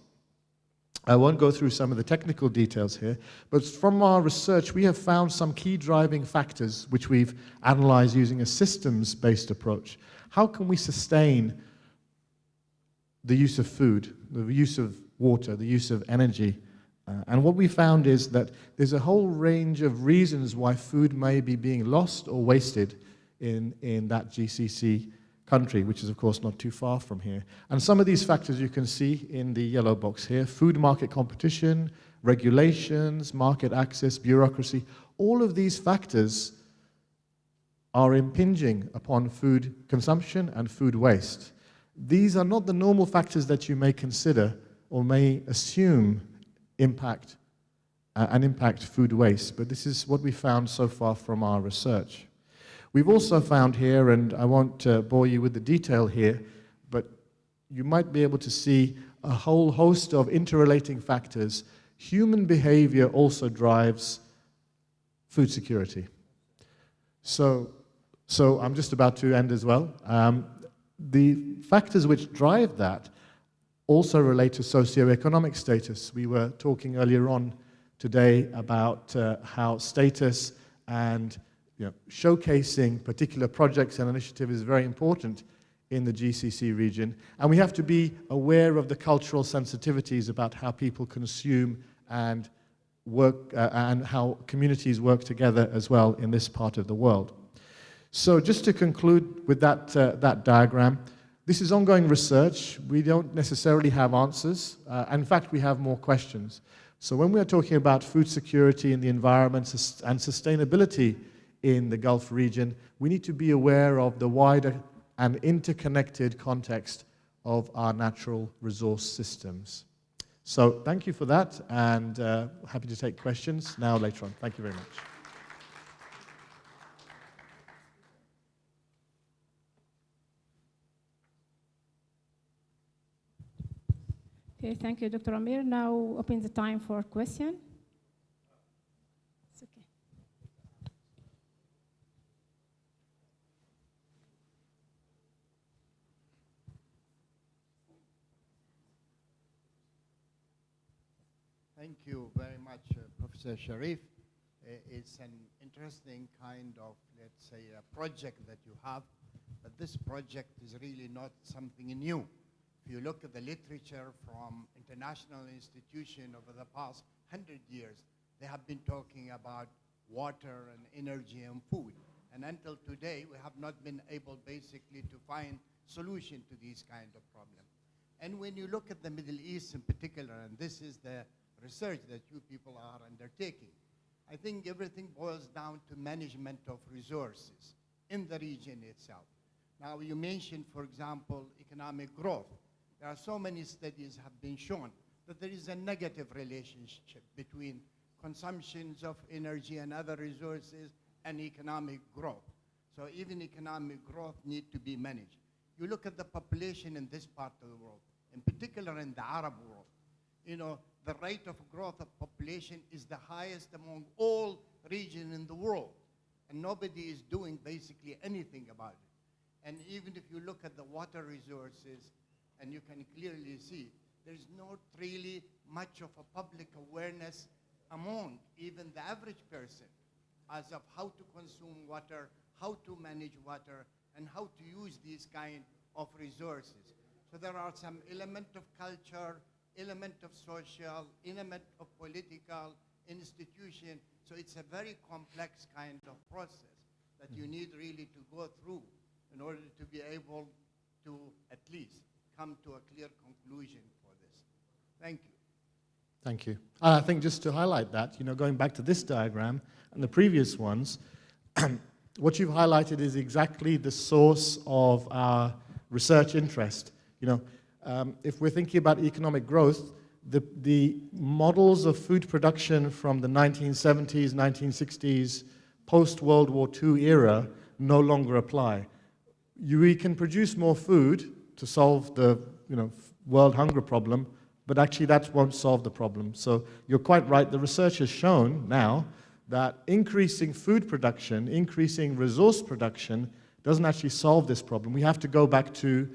I won't go through some of the technical details here, but from our research, we have found some key driving factors which we've analyzed using a systems-based approach. How can we sustain the use of food, the use of water, the use of energy? And what we found is that there's a whole range of reasons why food may be being lost or wasted in that GCC country, which is of course not too far from here. And some of these factors you can see in the yellow box here: food market competition, regulations, market access, bureaucracy. All of these factors are impinging upon food consumption and food waste. These are not the normal factors that you may consider or may assume impact food waste, but this is what we found so far from our research. We've also found here, and I won't bore you with the detail here, but you might be able to see a whole host of interrelating factors. Human behavior also drives food security. So I'm just about to end as well. The factors which drive that also relate to socioeconomic status. We were talking earlier on today about how status and showcasing particular projects and initiatives is very important in the GCC region. And we have to be aware of the cultural sensitivities about how people consume and work, and how communities work together as well in this part of the world. So just to conclude with that diagram, this is ongoing research. We don't necessarily have answers. In fact, we have more questions. So when we are talking about food security in the environment and sustainability in the Gulf region, we need to be aware of the wider and interconnected context of our natural resource systems. So thank you for that, and happy to take questions now later on. Thank you very much. Okay, thank you, Dr. Amir. Now open the time for question. It's okay. Thank you very much, Professor Sharif. It's an interesting kind of, let's say, a project that you have, but this project is really not something new. If you look at the literature from international institutions over the past 100 years, they have been talking about water and energy and food. And until today, we have not been able basically to find solution to these kind of problems. And when you look at the Middle East in particular, and this is the research that you people are undertaking, I think everything boils down to management of resources in the region itself. Now, you mentioned, for example, economic growth. There are so many studies have been shown that there is a negative relationship between consumptions of energy and other resources and economic growth. So even economic growth needs to be managed. You look at the population in this part of the world, in particular in the Arab world, the rate of growth of population is the highest among all regions in the world. And nobody is doing basically anything about it. And even if you look at the water resources, and you can clearly see, there's not really much of a public awareness among even the average person as of how to consume water, how to manage water, and how to use these kind of resources. So there are some element of culture, element of social, element of political institution. So it's a very complex kind of process that you need really to go through in order to be able to at least come to a clear conclusion for this. Thank you. Thank you. I think just to highlight that, going back to this diagram and the previous ones, what you've highlighted is exactly the source of our research interest. If we're thinking about economic growth, the models of food production from the 1970s, 1960s, post-World War II era no longer apply. We can produce more food to solve the world hunger problem, but actually that won't solve the problem. So you're quite right. The research has shown now that increasing food production, increasing resource production doesn't actually solve this problem. We have to go back to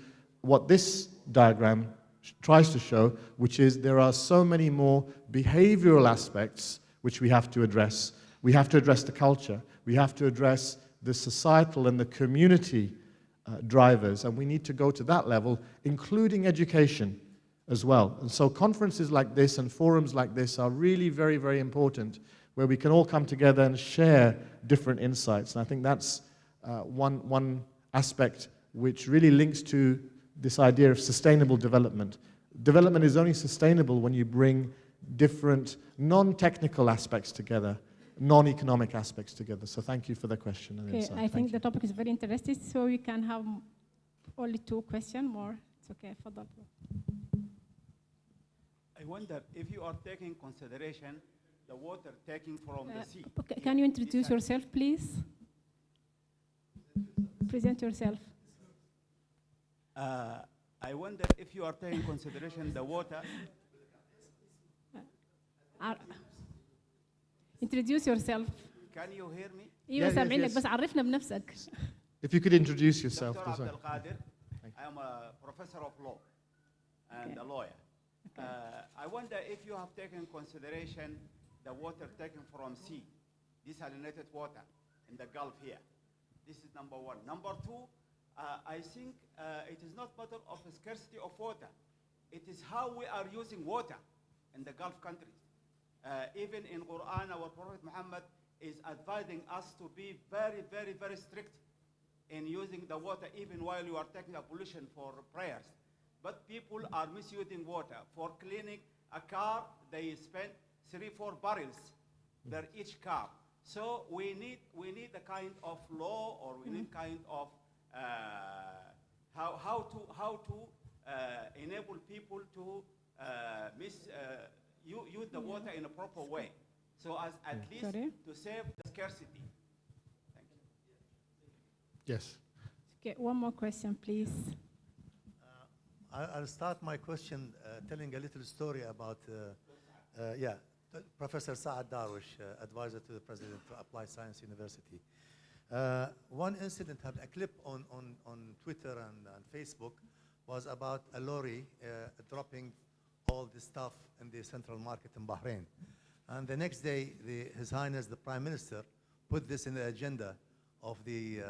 what this diagram tries to show, which is there are so many more behavioral aspects which we have to address. We have to address the culture. We have to address the societal and the community drivers, and we need to go to that level, including education as well. And so conferences like this and forums like this are really very, very important, where we can all come together and share different insights. And I think that's one aspect which really links to this idea of sustainable development. Development is only sustainable when you bring different non-technical aspects together, non-economic aspects together. So thank you for the question and Okay, insight. I think the topic is very interesting, so we can have only 2 questions more. It's okay, Fadal. I wonder if you are taking consideration the water taking from the sea. Okay, can you introduce yourself, please? Present yourself. I wonder if you are taking consideration the water. Introduce yourself. Can you hear me? ايوه سامعينك بس عرفنا بنفسك. If you could introduce yourself. Dr. Abdel Qadir. I am a professor of law and a lawyer. I wonder if you have taken consideration the water taken from sea, desalinated water in the Gulf here. This is number 1. Number 2, I think it is not matter of scarcity of water. It is how we are using water in the Gulf countries. Even in Quran, our Prophet Muhammad is advising us to be very, very, very strict in using the water, even while you are taking ablution for prayers. But people are misusing water. For cleaning a car, they spend 3-4 barrels per each car. So we need a kind of law, or we need kind of how to enable people to use the water in a proper way, so as at least to save the scarcity. Thank you. Yes. Okay, one more question, please. I'll start my question telling a little story about, Professor Saad Darwish, advisor to the president of Applied Science University. One incident, had a clip on Twitter and Facebook, was about a lorry dropping all the stuff in the central market in Bahrain. And the next day, His Highness the Prime Minister put this in the agenda of the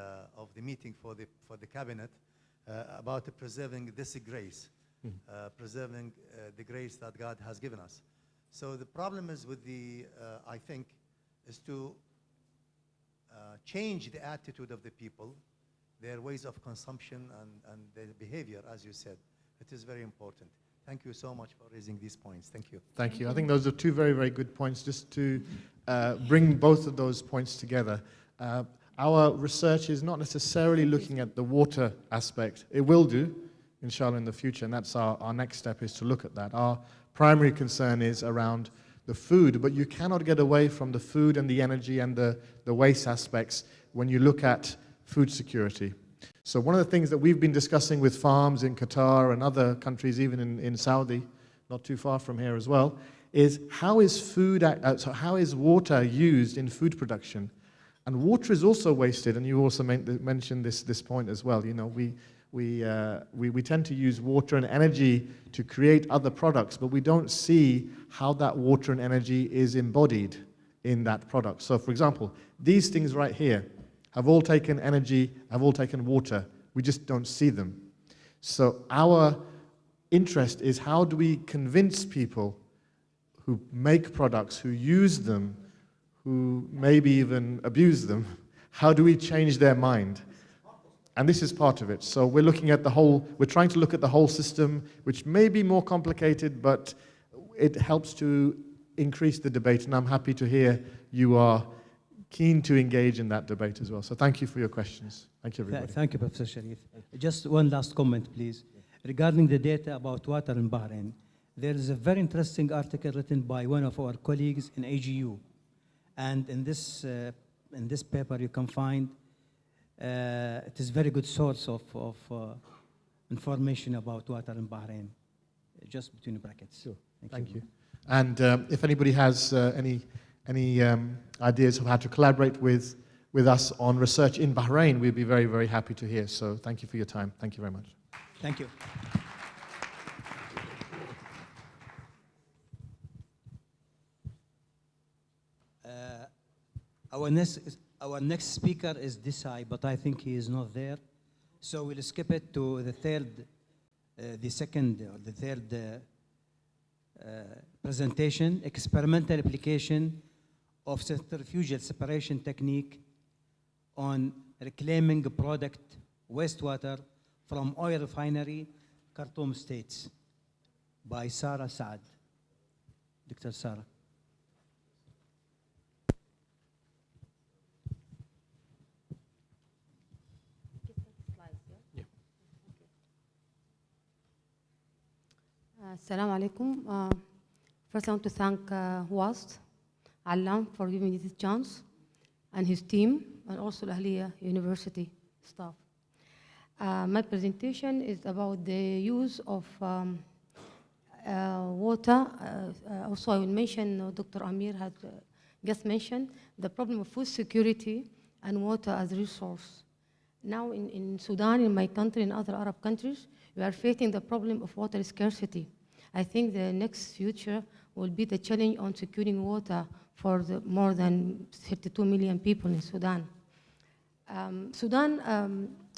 meeting for the cabinet about preserving this grace, preserving the grace that God has given us. So the problem is with I think, is to change the attitude of the people, their ways of consumption and their behavior, as you said. It is very important. Thank you so much for raising these points. Thank you. Thank you. I think those are 2 very, very good points. Just to bring both of those points together. Our research is not necessarily looking at the water aspect. It will do, inshallah, in the future, and that's our next step, is to look at that. Our primary concern is around the food, but you cannot get away from the food and the energy and the waste aspects when you look at food security. So one of the things that we've been discussing with farms in Qatar and other countries, even in Saudi, not too far from here as well, is how is water used in food production? And water is also wasted, and you also mentioned this point as well. You know, we tend to use water and energy to create other products, but we don't see how that water and energy is embodied in that product. So, for example, these things right here have all taken energy, have all taken water. We just don't see them. So our interest is, how do we convince people who make products, who use them, who maybe even abuse them, how do we change their mind? And this is part of it. So we're looking at we're trying to look at the whole system, which may be more complicated, but it helps to increase the debate. And I'm happy to hear you are keen to engage in that debate as well. So thank you for your questions. Thank you, everybody. Thank you, Professor Sharif. Just one last comment, please. Regarding the data about water in Bahrain, there is a very interesting article written by one of our colleagues in AGU. And in this paper, you can find it is a very good source of information about water in Bahrain, just between brackets. Sure. Thank you. And if anybody has any ideas of how to collaborate with us on research in Bahrain, we'd be very, very happy to hear. So thank you for your time. Thank you very much. Thank you. Our next speaker is Desai, but I think he is not there. So we'll skip it to the third, the third presentation, experimental application of centrifugal separation technique on reclaiming product wastewater from oil refinery, Khartoum States, by Sarah Saad. Dr. Sarah. Assalamu alaikum. First, I want to thank WASD, Alam, for giving me this chance, and his team, and also Ahliya University staff. My presentation is about the use of water. Also, I will mention, Dr. Amir had just mentioned, the problem of food security and water as a resource. Now in Sudan, in my country, and other Arab countries, we are facing the problem of water scarcity. I think the next future will be the challenge on securing water for the more than 32 million people in Sudan. Sudan,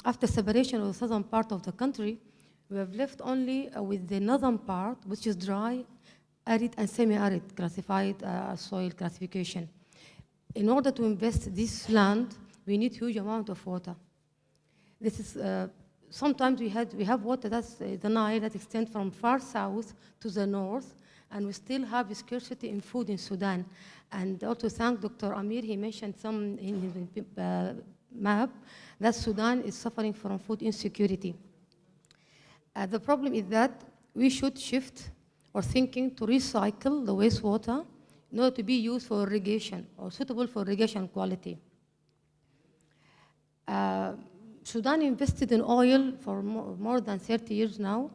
after separation of the southern part of the country, we have left only with the northern part, which is dry, arid, and semi-arid, classified soil classification. In order to invest this land, we need huge amount of water. This is sometimes we have water, that's the Nile, that extends from far south to the north, and we still have a scarcity in food in Sudan. And also thank Dr. Amir, he mentioned some in his map that Sudan is suffering from food insecurity. The problem is that we should shift our thinking to recycle the wastewater in order to be used for irrigation or suitable for irrigation quality. Sudan invested in oil for more than 30 years now,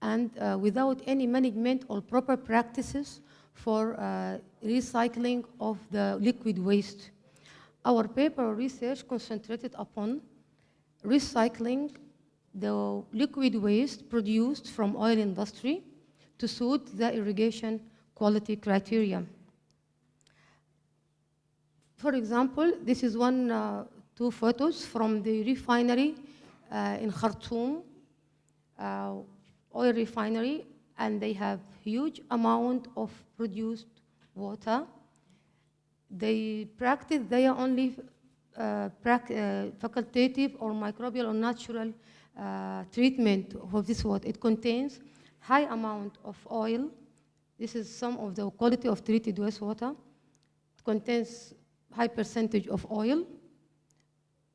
and without any management or proper practices for recycling of the liquid waste. Our paper research concentrated upon recycling the liquid waste produced from oil industry to suit the irrigation quality criteria. For example, this is two photos from the refinery in Khartoum, oil refinery, and they have huge amount of produced water. They practice their only facultative or microbial or natural treatment of this water. It contains high amount of oil. This is some of the quality of treated wastewater. It contains high percentage of oil,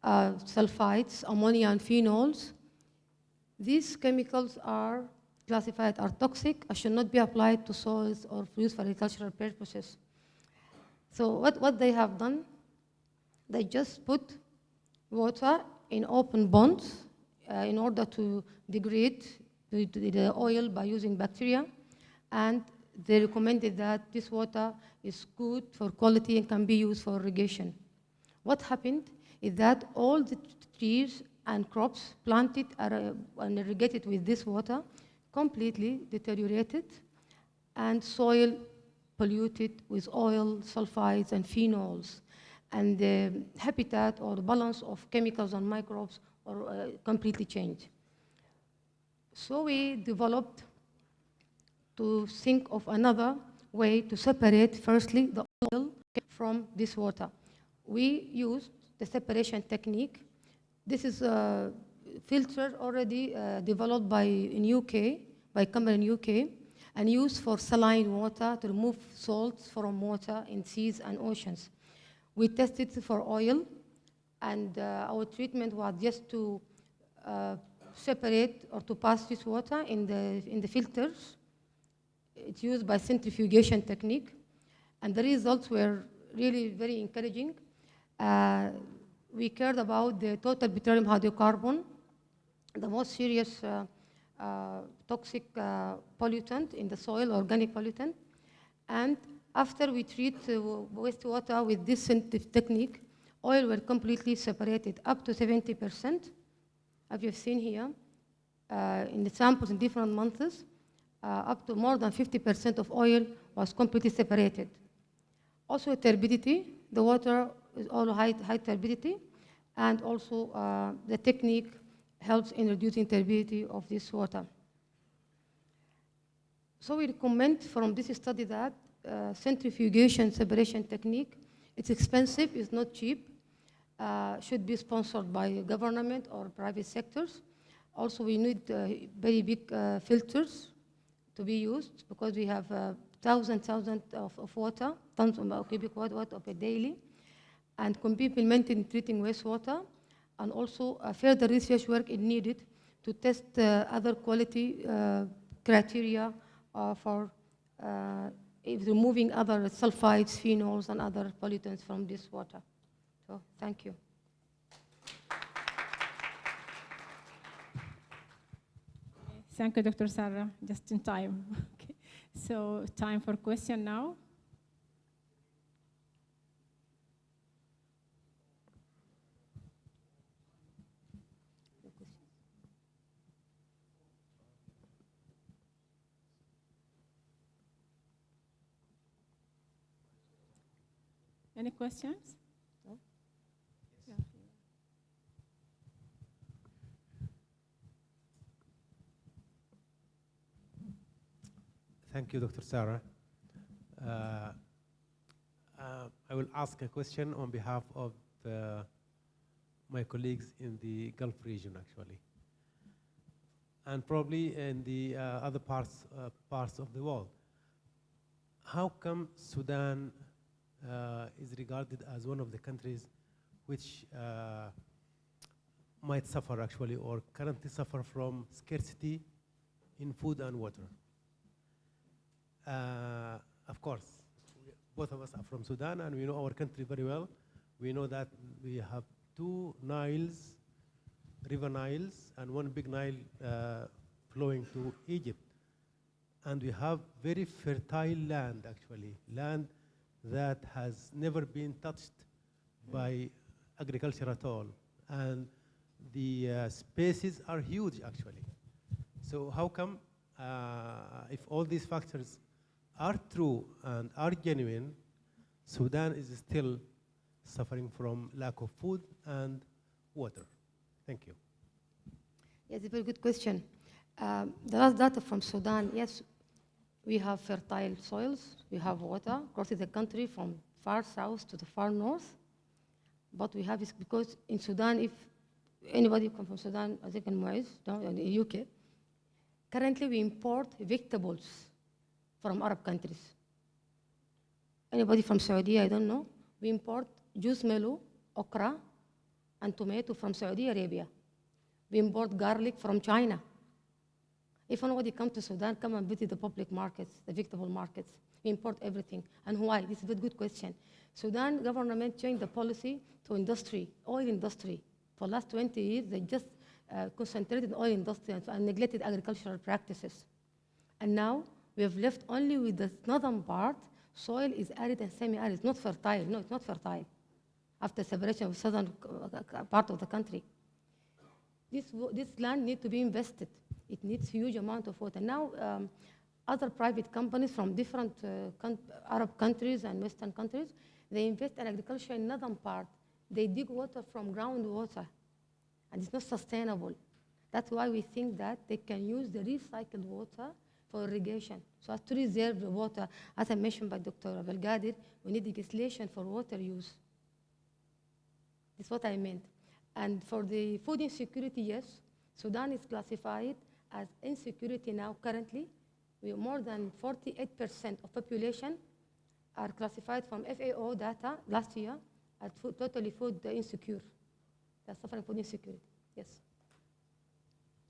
sulfides, ammonia, and phenols. These chemicals are classified as toxic and should not be applied to soils or used for agricultural purposes. So what they have done, they just put water in open ponds in order to degrade the oil by using bacteria, and they recommended that this water is good for quality and can be used for irrigation. What happened is that all the trees and crops planted and irrigated with this water completely deteriorated, and soil polluted with oil, sulfides, and phenols. And the habitat or the balance of chemicals and microbes are completely changed. So we developed to think of another way to separate, firstly, the oil from this water. We used the separation technique. This is a filter already developed in UK, by Cameron UK, and used for saline water to remove salts from water in seas and oceans. We tested for oil, and our treatment was just to separate or to pass this water in the filters. It's used by centrifugation technique, and the results were really very encouraging. We cared about the total petroleum hydrocarbon, the most serious toxic pollutant in the soil, organic pollutant. And after we treat wastewater with this technique, oil were completely separated up to 70%, as you've seen here, in the samples in different months. Up to more than 50% of oil was completely separated. Also turbidity, the water is all high turbidity, and also the technique helps in reducing turbidity of this water. So we recommend from this study that centrifugation separation technique, it's expensive, it's not cheap, should be sponsored by government or private sectors. Also, we need very big filters to be used because we have thousands of water, tons of cubic water per daily, and can be implemented in treating wastewater. And also, further research work is needed to test other quality criteria for removing other sulfides, phenols, and other pollutants from this water. So, thank you. Thank you, Dr. Sarah, just in time. Okay. So, time for question now. Any questions? No? Yeah. Thank you, Dr. Sarah. I will ask a question on behalf of my colleagues in the Gulf region, actually, and probably in the other parts of the world. How come Sudan is regarded as one of the countries which might suffer, actually, or currently suffer from scarcity in food and water? Of course, both of us are from Sudan, and we know our country very well. We know that we have two Niles, river Niles, and one big Nile flowing to Egypt. And we have very fertile land, actually, land that has never been touched by agriculture at all. And the spaces are huge, actually. So how come, if all these factors are true and are genuine, Sudan is still suffering from lack of food and water? Thank you. Yes, a very good question. The last data from Sudan, yes, we have fertile soils, we have water across the country from far south to the far north. But we have this because in Sudan, if anybody comes from Sudan, I think in Muiz, in the UK, currently we import vegetables from Arab countries. Anybody from Saudi, I don't know. We import juice melon, okra, and tomato from Saudi Arabia. We import garlic from China. If anybody comes to Sudan, come and visit the public markets, the vegetable markets. We import everything. And why? This is a very good question. Sudan government changed the policy to industry, oil industry. For the last 20 years, they just concentrated on oil industry and neglected agricultural practices. And now, we have left only with the northern part. Soil is arid and semi-arid. It's not fertile. No, it's not fertile. After separation of the southern part of the country. This land needs to be invested. It needs huge amount of water. Now, other private companies from different Arab countries and Western countries, they invest in agriculture in northern part. They dig water from groundwater, and it's not sustainable. That's why we think that they can use the recycled water for irrigation. So as to reserve the water, as I mentioned by Dr. Abdelgadir, we need legislation for water use. That's what I meant. And for the food insecurity, yes, Sudan is classified as insecurity now currently. We have more than 48% of population are classified from FAO data last year as totally food insecure. They're suffering food insecurity, yes.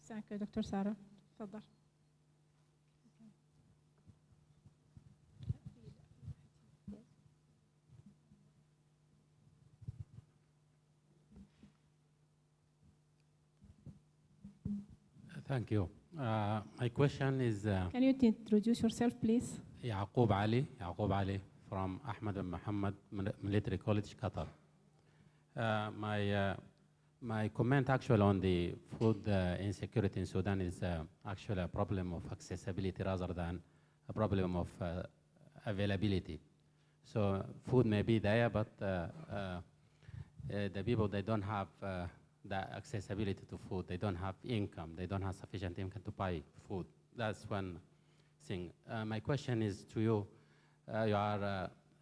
Thank you, Dr. Sarah. تفضل. Thank you. My question is... Can you introduce yourself, please? Yaqub Ali from Ahmed bin Mohammed Military College, Qatar. My comment actually on the food insecurity in Sudan is actually a problem of accessibility rather than a problem of availability. So food may be there, but the people, they don't have the accessibility to food. They don't have income. They don't have sufficient income to buy food. That's one thing. My question is to you,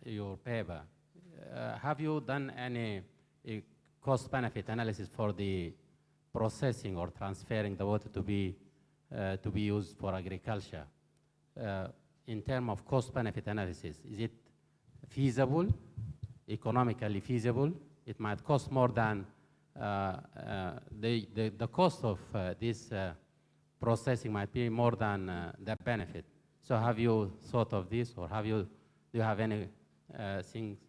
your paper. Have you done any cost-benefit analysis for the processing or transferring the water to be used for agriculture? In terms of cost-benefit analysis, is it feasible, economically feasible? It might cost more than the cost of this processing might be more than the benefit. So have you thought of this, or do you have any things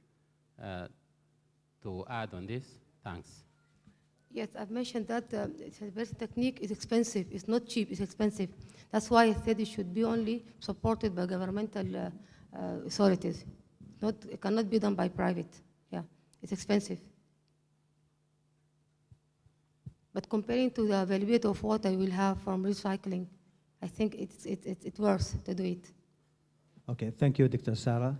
to add on this? Thanks. Yes, I've mentioned that this technique is expensive. It's not cheap, it's expensive. That's why I said it should be only supported by governmental authorities. It cannot be done by private. Yeah, it's expensive. But comparing to the availability of water we'll have from recycling, I think it's worth to do it. Okay, thank you, Dr. Sarah.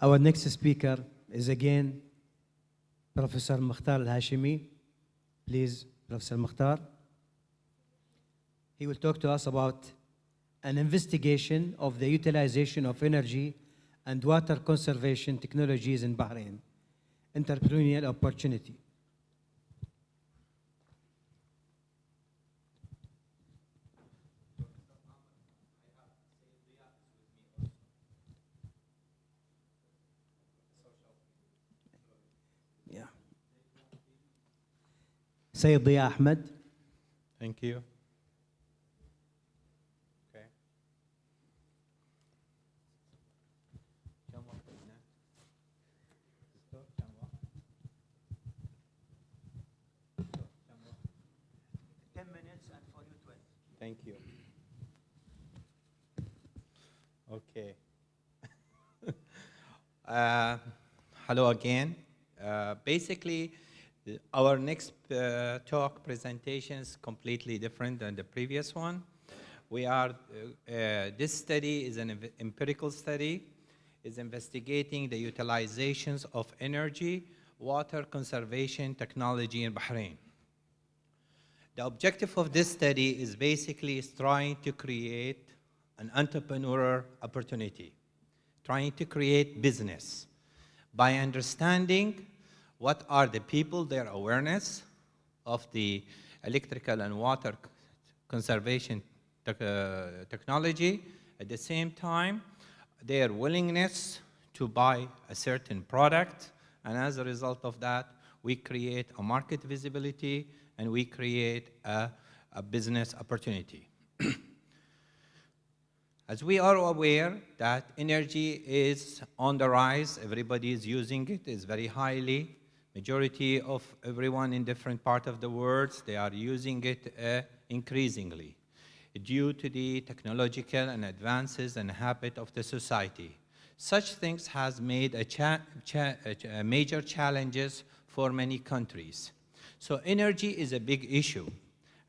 Our next speaker is again Professor Mukhtar Al-Hashimi. Please, Professor Mukhtar. He will talk to us about an investigation of the utilization of energy and water conservation technologies in Bahrain, entrepreneurial opportunity. Yeah. Sayyid Diya Ahmed. Thank you. Thank you. Okay. Hello again. Basically, our next talk presentation is completely different than the previous one. This study is an empirical study. It's investigating the utilizations of energy, water conservation technology in Bahrain. The objective of this study is basically trying to create an entrepreneurial opportunity, trying to create business by understanding what are the people, their awareness of the electrical and water conservation technology, at the same time, their willingness to buy a certain product, and as a result of that, we create a market visibility and we create a business opportunity. As we are aware that energy is on the rise, everybody is using it, it's very highly. Majority of everyone in different parts of the world, they are using it increasingly due to the technological and advances and habit of the society. Such things has made major challenges for many countries. So energy is a big issue.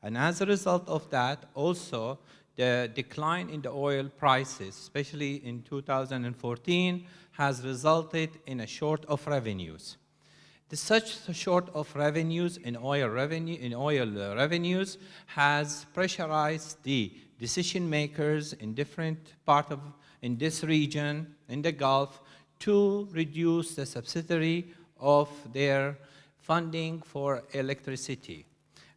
And as a result of that, also the decline in the oil prices, especially in 2014, has resulted in a short of revenues. Such short of revenues in oil revenues has pressurized the decision makers in different parts in this region, in the Gulf, to reduce the subsidy of their funding for electricity.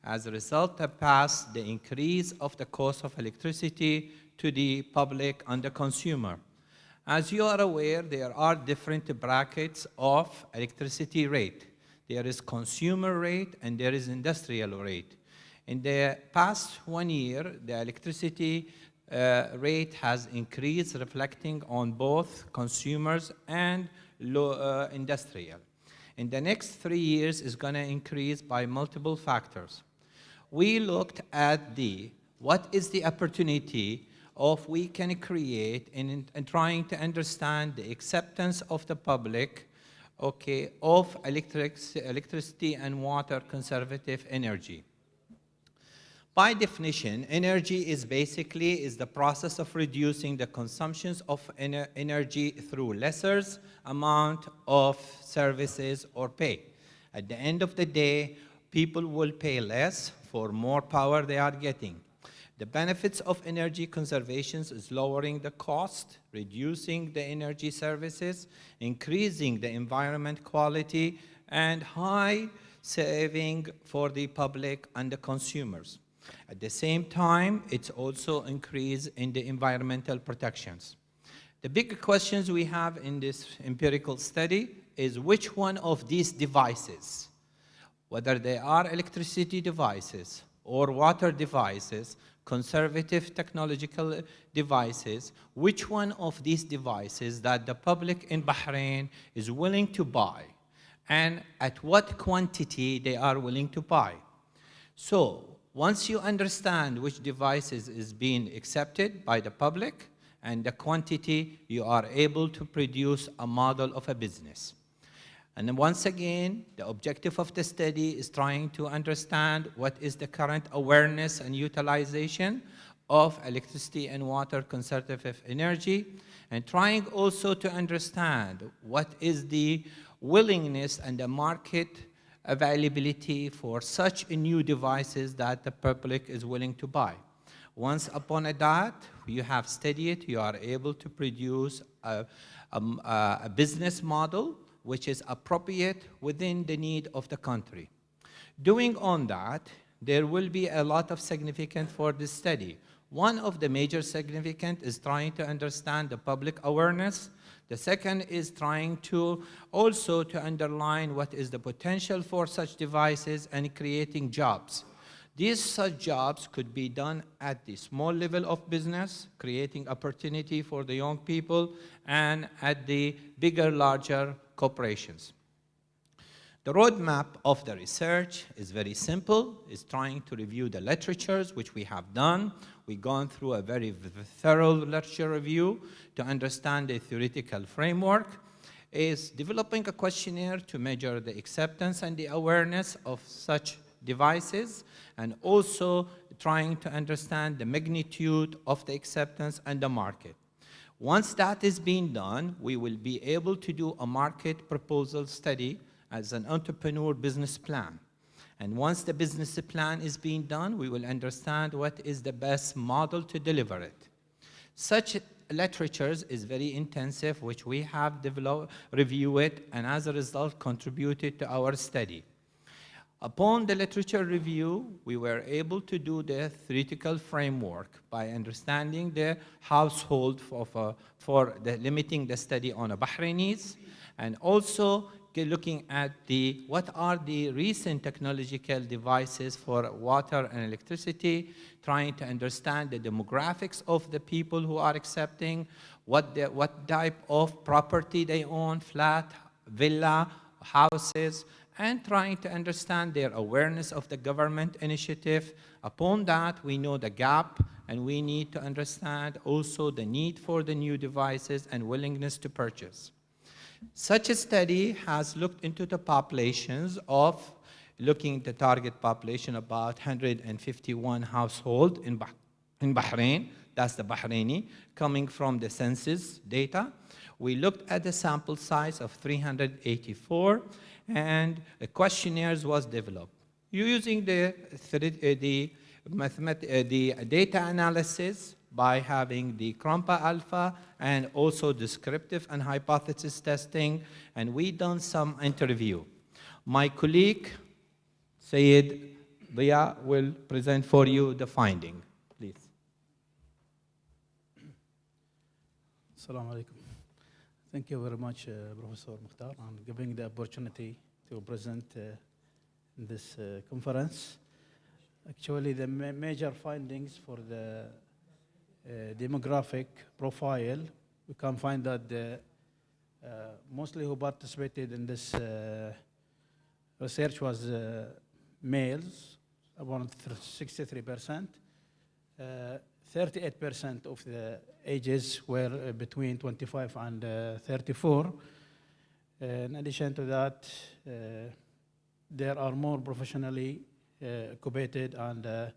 As a result, have passed the increase of the cost of electricity to the public and the consumer. As you are aware, there are different brackets of electricity rate. There is consumer rate and there is industrial rate. In the past 1 year, the electricity rate has increased, reflecting on both consumers and industrial. In the next 3 years, it's going to increase by multiple factors. We looked at what is the opportunity of we can create in trying to understand the acceptance of the public, okay, of electricity and water conservative energy. By definition, energy is basically the process of reducing the consumptions of energy through lesser amount of services or pay. At the end of the day, people will pay less for more power they are getting. The benefits of energy conservation is lowering the cost, reducing the energy services, increasing the environment quality, and high saving for the public and the consumers. At the same time, it's also increase in the environmental protections. The big questions we have in this empirical study is which one of these devices, whether they are electricity devices or water devices, conservative technological devices, which one of these devices that the public in Bahrain is willing to buy and at what quantity they are willing to buy. So once you understand which devices is being accepted by the public and the quantity, you are able to produce a model of a business. And then once again, the objective of the study is trying to understand what is the current awareness and utilization of electricity and water conservative energy, and trying also to understand what is the willingness and the market availability for such new devices that the public is willing to buy. Once upon that, you have studied it, you are able to produce a business model which is appropriate within the need of the country. Doing on that, there will be a lot of significance for this study. One of the major significance is trying to understand the public awareness. The second is trying to also to underline what is the potential for such devices and creating jobs. These such jobs could be done at the small level of business, creating opportunity for the young people, and at the bigger, larger corporations. The roadmap of the research is very simple. It's trying to review the literatures, which we have done. We've gone through a very thorough literature review to understand the theoretical framework. Is developing a questionnaire to measure the acceptance and the awareness of such devices, and also trying to understand the magnitude of the acceptance and the market. Once that is being done, we will be able to do a market proposal study as an entrepreneur business plan. And once the business plan is being done, we will understand what is the best model to deliver it. Such literatures is very intensive, which we have developed, reviewed it, and as a result contributed to our study. Upon the literature review, we were able to do the theoretical framework by understanding the household for limiting the study on Bahrainis, and also looking at what are the recent technological devices for water and electricity, trying to understand the demographics of the people who are accepting, what type of property they own, flat, villa, houses, and trying to understand their awareness of the government initiative. Upon that, we know the gap, and we need to understand also the need for the new devices and willingness to purchase. Such a study has looked into the populations of, looking at the target population, about 151 households in Bahrain, that's the Bahraini, coming from the census data. We looked at the sample size of 384, and a questionnaires was developed. Using the data analysis by having the Krompa alpha and also descriptive and hypothesis testing, and we done some interview. My colleague, Sayed Bia, will present for you the finding, please. Assalamu alaikum. Thank you very much, Professor Mukhtar, on giving the opportunity to present in this conference. Actually, the major findings for the demographic profile, we can find that mostly who participated in this research was males, around 63%. 38% of the ages were between 25 and 34. In addition to that, there are more professionally occupied and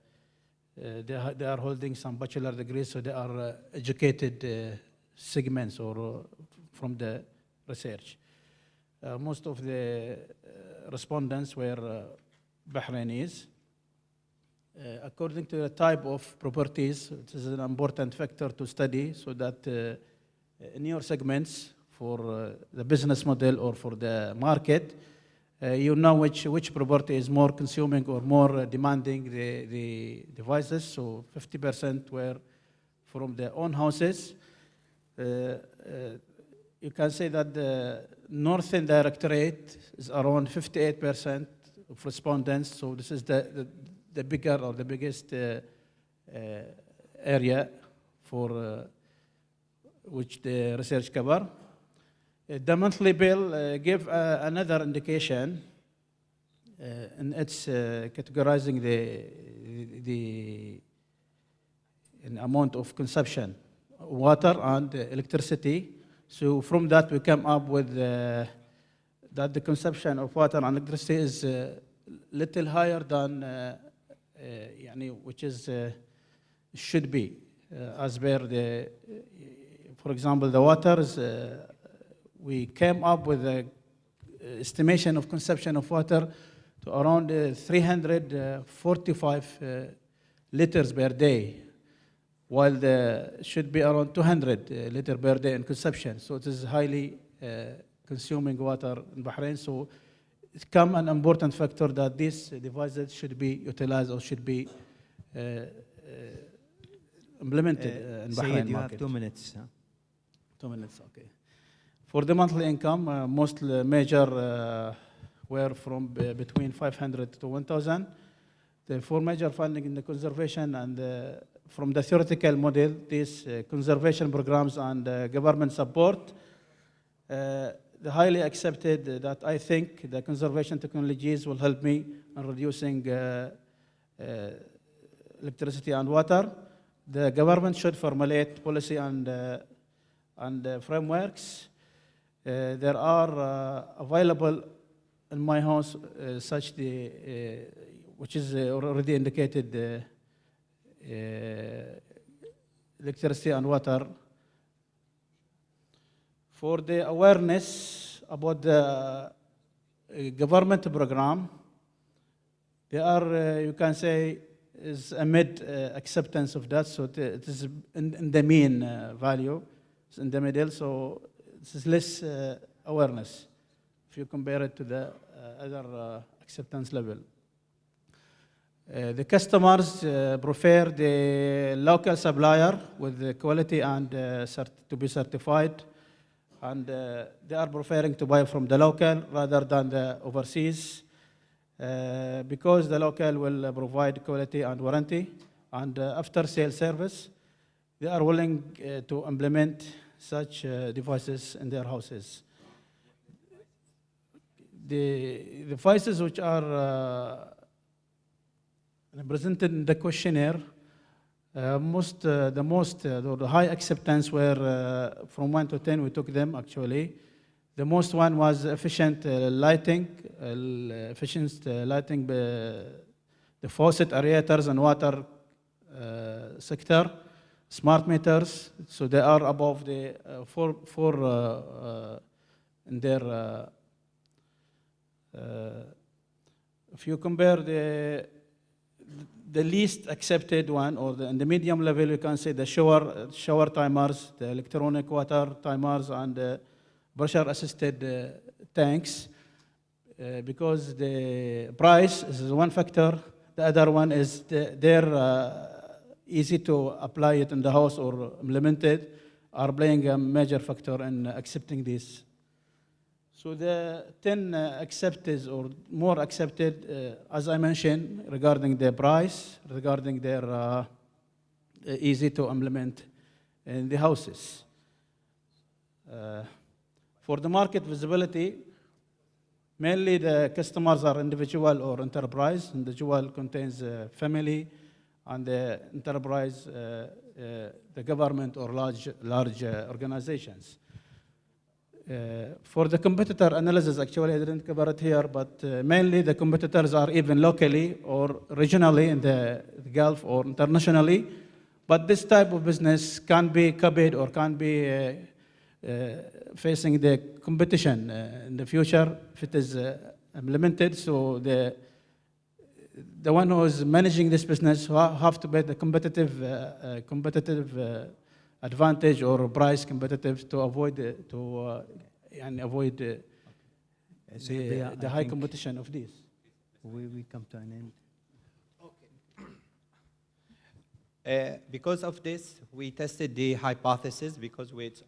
they are holding some bachelor degrees, so they are educated segments or from the research. Most of the respondents were Bahrainis. According to the type of properties, it is an important factor to study so that in your segments for the business model or for the market, you know which property is more consuming or more demanding the devices. So 50% were from their own houses. You can say that the Northern Directorate is around 58% of respondents. So this is the bigger or the biggest area for which the research cover. The monthly bill gave another indication in its categorizing the amount of consumption, water and electricity. So from that we come up with that the consumption of water and electricity is little higher than which is should be as per the, for example, the waters. We came up with an estimation of consumption of water to around 345 liters per day, while the should be around 200 liters per day in consumption. So it is highly consuming water in Bahrain. So it become an important factor that these devices should be utilized or should be implemented in Bahrain Sayed, you market. have 2 minutes. Huh? 2 minutes, okay. For the monthly income, most major were from between 500 to 1,000. The four major funding in the conservation and from the theoretical model, these conservation programs and government support, the highly accepted that I think the conservation technologies will help me in reducing electricity and water. The government should formulate policy and frameworks. There are available in my house such the which is already indicated electricity and water. For the awareness about the government program, they are, you can say, is amid acceptance of that, so it is in the mean value, it's in the middle, so this is less awareness if you compare it to the other acceptance level. The customers prefer the local supplier with the quality and to be certified, and they are preferring to buy from the local rather than the overseas because the local will provide quality and warranty and after sale service. They are willing to implement such devices in their houses. The devices which are presented in the questionnaire, the high acceptance were from 1 to 10, we took them actually. The most one was efficient lighting, the faucet aerators and water sector, smart meters, so they are above the four in their, if you compare the least accepted one, or in the medium level, you can say the shower timers, the electronic water timers, and pressure-assisted tanks, because the price is one factor. The other one is they're easy to apply it in the house or implement it, are playing a major factor in accepting this. So the 10 accepted or more accepted, as I mentioned, regarding their price, regarding their easy to implement in the houses. For the market visibility, mainly the customers are individual or enterprise. Individual contains family, and the enterprise, the government or large organizations. For the competitor analysis, actually, I didn't cover it here, but mainly the competitors are even locally or regionally in the Gulf or internationally. But this type of business can be copied or can be facing the competition in the future if it is implemented. So the one who is managing this business have to be the competitive advantage or price competitive to avoid and avoid the I high think competition of this. We come to an end. Because of this, we tested the hypothesis because it's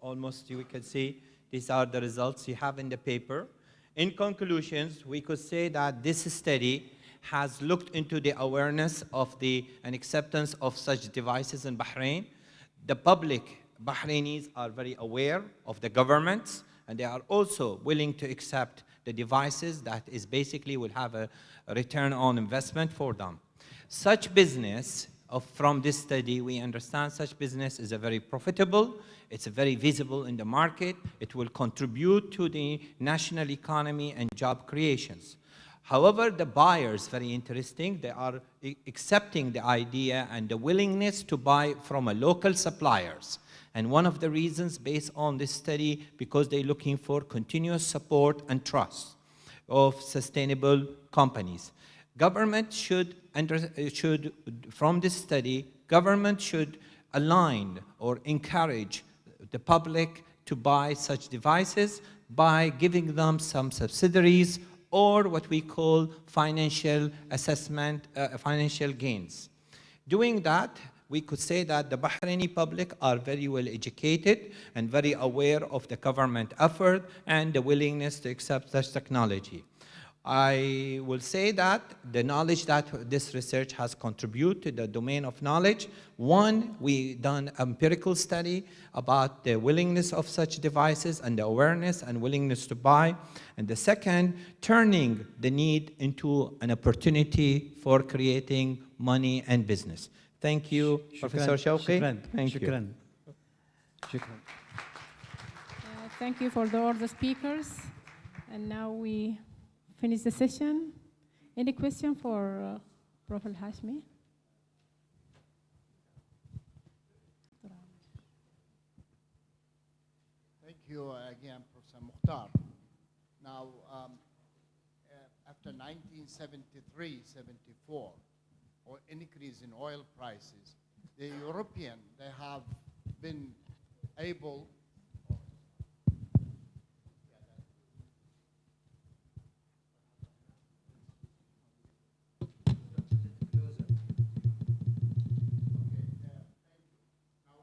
almost, you can see, these are the results you have in the paper. In conclusions, we could say that this study has looked into the awareness of and acceptance of such devices in Bahrain. The public Bahrainis are very aware of the governments, and they are also willing to accept the devices that is basically will have a return on investment for them. Such business, from this study, we understand such business is a very profitable, it's very visible in the market, it will contribute to the national economy and job creations. However, the buyers, very interesting, they are accepting the idea and the willingness to buy from a local suppliers. And one of the reasons based on this study, because they're looking for continuous support and trust of sustainable companies. Government from this study, government should align or encourage the public to buy such devices by giving them some subsidies or what we call financial assessment, financial gains. Doing that, we could say that the Bahraini public are very well educated and very aware of the government effort and the willingness to accept such technology. I will say that the knowledge that this research has contributed to the domain of knowledge, one, we done empirical study about the willingness of such devices and the awareness and willingness to buy. And the second, turning the need into an opportunity for creating money and business. Thank you, Professor Shawqi. Thank you. Thank you for all the speakers. And now we finish the session. Any question for Prof. Hashmi? Thank you again, Professor Mukhtar. Now, after 1973-74, or increase in oil prices, the European, they have been able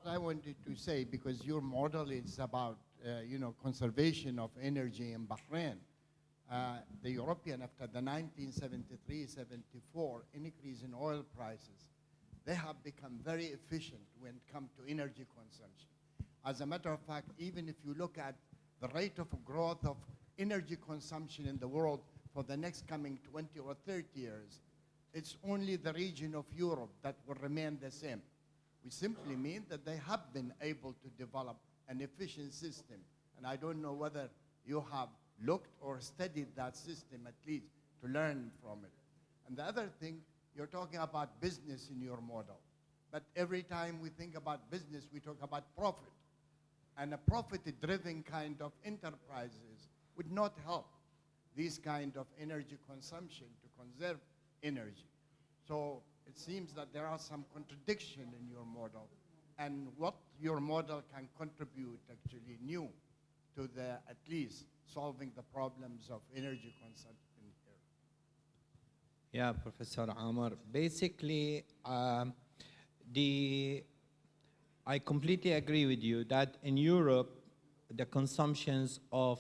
I wanted to say, because your model is about, conservation of energy in Bahrain. The European, after the 1973-74 increase in oil prices, they have become very efficient when it comes to energy consumption. As a matter of fact, even if you look at the rate of growth of energy consumption in the world for the next coming 20 or 30 years, it's only the region of Europe that will remain the same. We simply mean that they have been able to develop an efficient system. And I don't know whether you have looked or studied that system at least to learn from it. And the other thing, you're talking about business in your model. But every time we think about business, we talk about profit. And a profit-driven kind of enterprises would not help this kind of energy consumption to conserve energy. So it seems that there are some contradiction in your model, and what your model can contribute actually new to at least solving the problems of energy consumption here. Yeah, Professor Amar. Basically, I completely agree with you that in Europe, the consumptions of,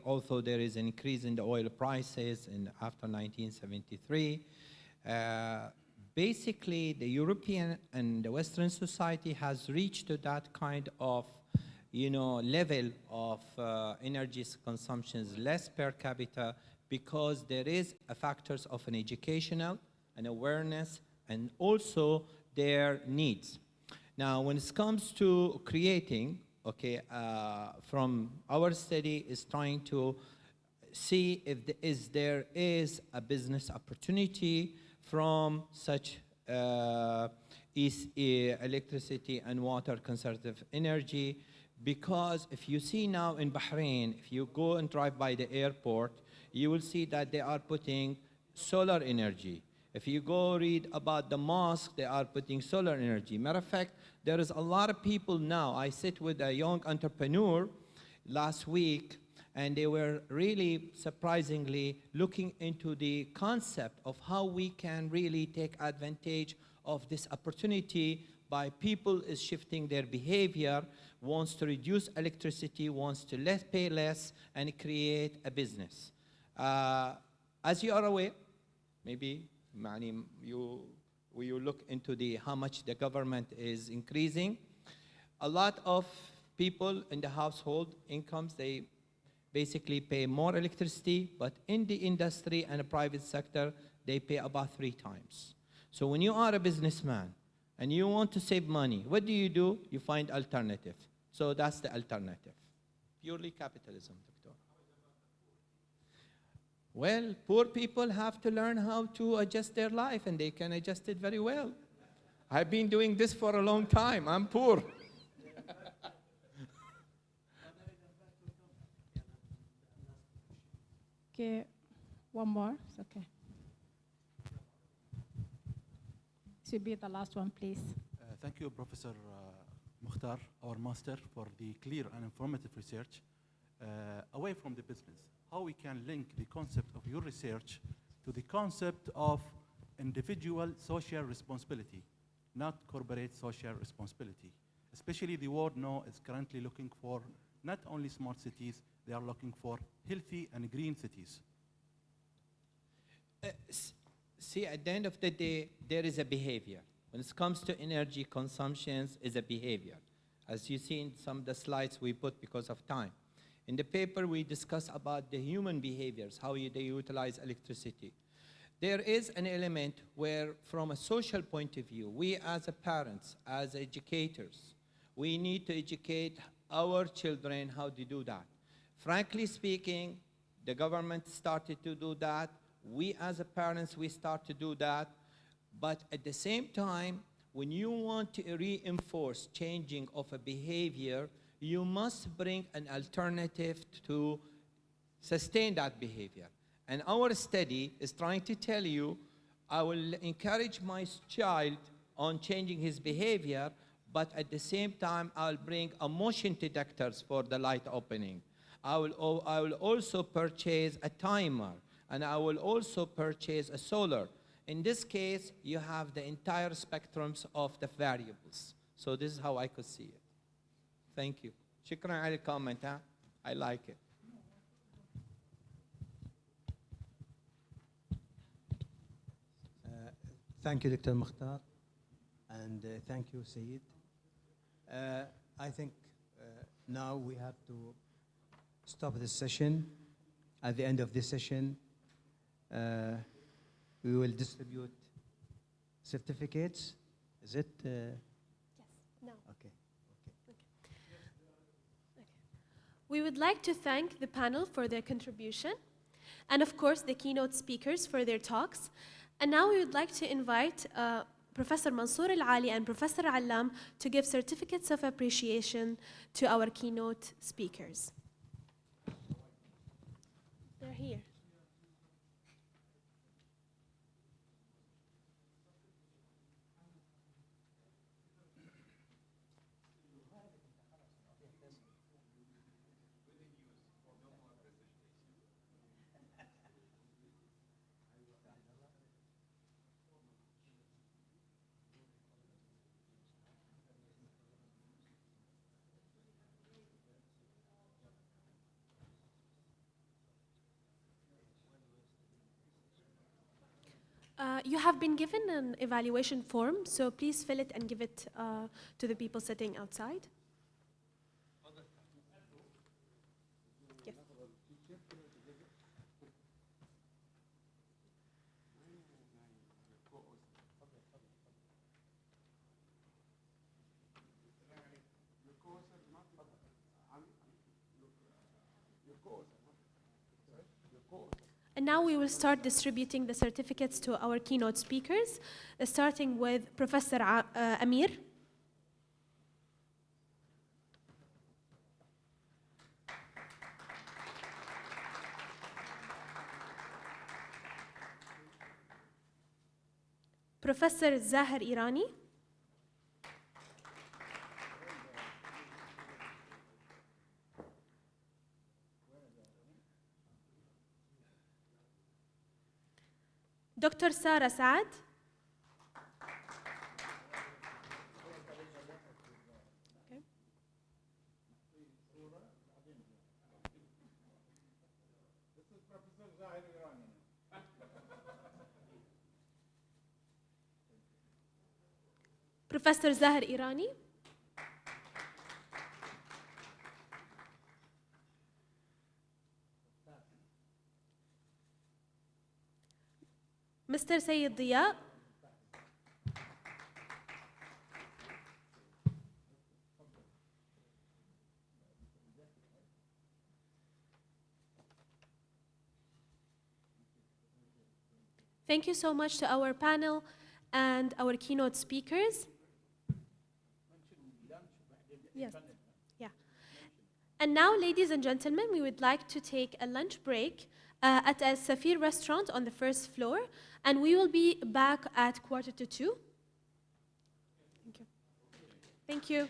although there is an increase in the oil prices after 1973, basically the European and the Western society has reached to that kind of level of energy consumptions less per capita because there is a factors of an educational, an awareness, and also their needs. Now, when it comes to creating okay, from our study is trying to see if there is a business opportunity from such electricity and water conservative energy. Because if you see now in Bahrain, if you go and drive by the airport, you will see that they are putting solar energy. If you go read about the mosque, they are putting solar energy. Matter of fact, there is a lot of people now. I sit with a young entrepreneur last week, and they were really surprisingly looking into the concept of how we can really take advantage of this opportunity by people is shifting their behavior, wants to reduce electricity, wants to pay less, and create a business. As you are aware, maybe you look into how much the government is increasing. A lot of people in the household incomes, they basically pay more electricity, but in the industry and the private sector, they pay about 3 times. So when you are a businessman and you want to save money, what do? You find alternative. So that's the alternative. Purely capitalism, Doctor. Well, poor people have to learn how to adjust their life, and they can adjust it very well. I've been doing this for a long time. I'm poor. Okay, one more. It's okay. Should be the last one, please. Thank you, Professor Mukhtar, our master, for the clear and informative research. Away from the business, how we can link the concept of your research to the concept of individual social responsibility, not corporate social responsibility. Especially the world now is currently looking for not only smart cities, they are looking for healthy and green cities. See, at the end of the day, there is a behavior. When it comes to energy consumptions, is a behavior. As you see in some of the slides we put because of time. In the paper, we discuss about the human behaviors, how they utilize electricity. There is an element where, from a social point of view, we as parents, as educators, we need to educate our children how to do that. Frankly speaking, the government started to do that. We as parents, we start to do that. But at the same time, when you want to reinforce changing of a behavior, you must bring an alternative to sustain that behavior. And our study is trying to tell you, I will encourage my child on changing his behavior, but at the same time, I'll bring a motion detectors for the light opening. I will also purchase a timer, and I will also purchase a solar. In this case, you have the entire spectrums of the variables. So this is how I could see it. Thank you. Shukran ala comment, huh? I like it. Thank you, Dr. Mukhtar, and thank you, Saeed. I think now we have to stop this session. At the end of this session, we will distribute certificates. Is it? Yes. No. Okay. We would like to thank the panel for their contribution, and of course the keynote speakers for their talks. And now we would like to invite Professor Mansour Al-Ali and Professor Allam to give certificates of appreciation to our keynote speakers. They're here. You have been given an evaluation form, so please fill it and give it to the people sitting outside. Yes. And now we will start distributing the certificates to our keynote speakers, starting with Professor Amir. Professor Zahar Irani. Dr. Sara Saad. Okay. Professor Zahar Irani. Mr. Sayyid Diya. Thank you so much to our panel and our keynote speakers. Yes. Yeah. And now, ladies and gentlemen, we would like to take a lunch break at a Safir restaurant on the first floor, and we will be back at 1:45. Thank you. Thank you.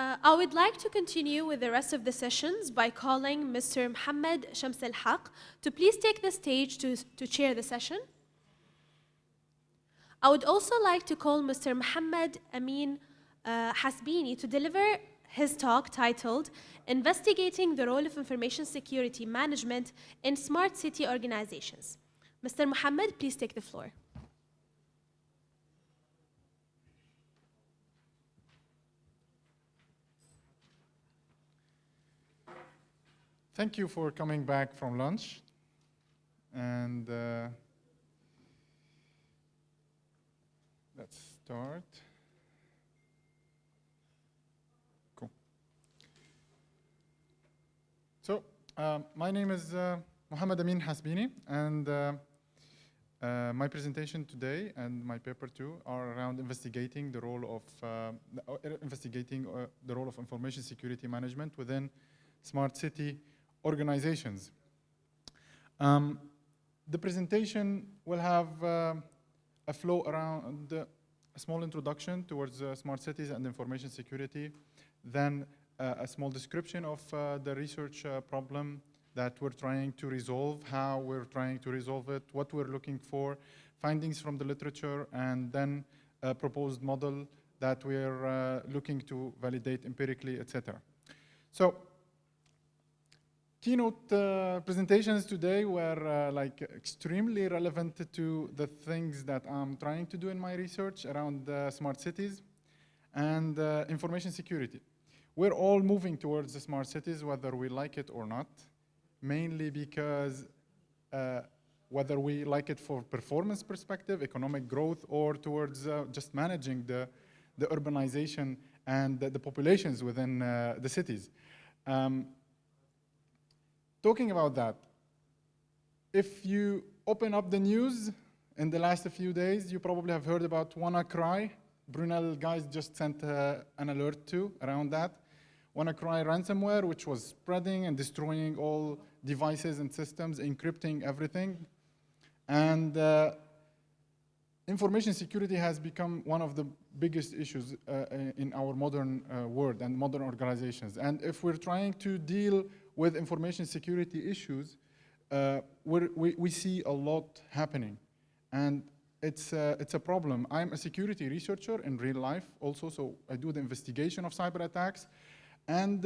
I would like to continue with the rest of the sessions by calling Mr. Mohammed Shams al-Haq to please take the stage to chair the session. I would also like to call Mr. Mohammed Amin Hasbini to deliver his talk titled Investigating the Role of Information Security Management in Smart City Organizations. Mr. Mohammed, please take the floor. Thank you for coming back from lunch. And let's start. Cool. So, my name is Mohammed Amin Hasbini, and my presentation today and my paper too are around investigating the role of the role of information security management within smart city organizations. The presentation will have a flow around a small introduction towards smart cities and information security, then a small description of the research problem that we're trying to resolve, how we're trying to resolve it, what we're looking for, findings from the literature, and then a proposed model that we're looking to validate empirically, etc. So, keynote presentations today were like extremely relevant to the things that I'm trying to do in my research around smart cities and information security. We're all moving towards the smart cities, whether we like it or not, mainly because whether we like it for performance perspective, economic growth, or towards just managing the urbanization and the populations within the cities. Talking about that, if you open up the news in the last few days, you probably have heard about WannaCry. Brunel guys just sent an alert to around that. WannaCry ransomware, which was spreading and destroying all devices and systems, encrypting everything. And information security has become one of the biggest issues in our modern world and modern organizations. And if we're trying to deal with information security issues, we see a lot happening. And it's a problem. I'm a security researcher in real life also, so I do the investigation of cyber attacks. And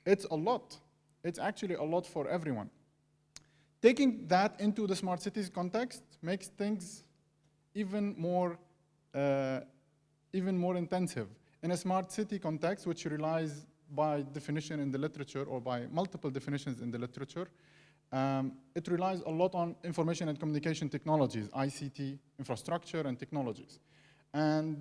it's a lot. It's actually a lot for everyone. Taking that into the smart cities context makes things even more intensive. In a smart city context, which relies by definition in the literature or by multiple definitions in the literature, it relies a lot on information and communication technologies, ICT, infrastructure and technologies. And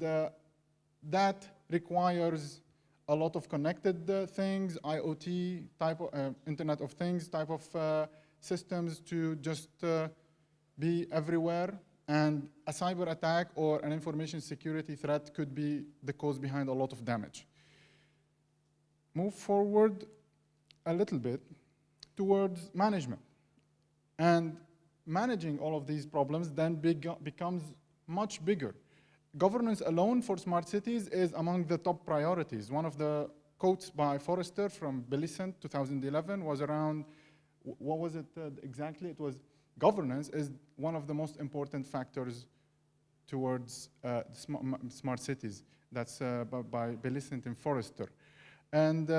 that requires a lot of connected things, IoT type of Internet of Things type of systems to just be everywhere. And a cyber attack or an information security threat could be the cause behind a lot of damage. Move forward a little bit towards management. And managing all of these problems then becomes much bigger. Governance alone for smart cities is among the top priorities. One of the quotes by Forrester from Millicent 2011 was around, what was it exactly? It was governance is one of the most important factors towards smart cities. That's by Millicent and Forrester. And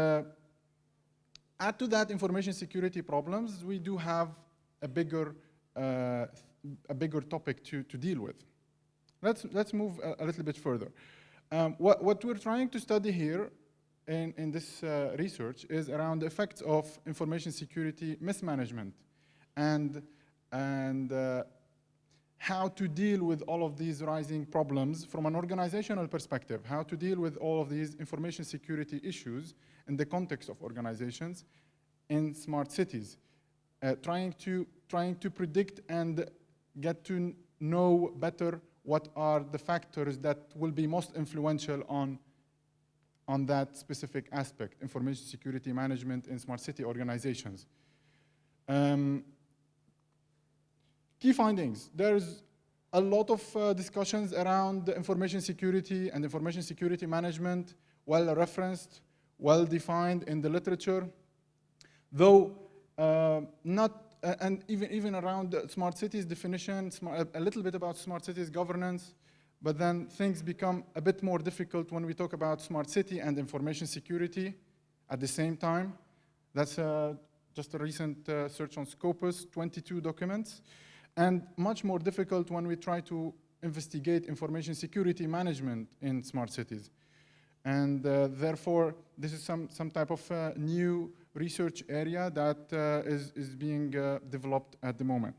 add to that information security problems, we do have a bigger topic to deal with. Let's move a little bit further. What we're trying to study here in this research is around the effects of information security mismanagement and how to deal with all of these rising problems from an organizational perspective, how to deal with all of these information security issues in the context of organizations in smart cities, trying to predict and get to know better what are the factors that will be most influential on that specific aspect, information security management in smart city organizations. Key findings. There's a lot of discussions around the information security and information security management well-referenced, well-defined in the literature, though and even around smart cities definition, a little bit about smart cities governance, but then things become a bit more difficult when we talk about smart city and information security at the same time. That's just a recent search on Scopus, 22 documents, and much more difficult when we try to investigate information security management in smart cities. And therefore, this is some type of new research area that is being developed at the moment.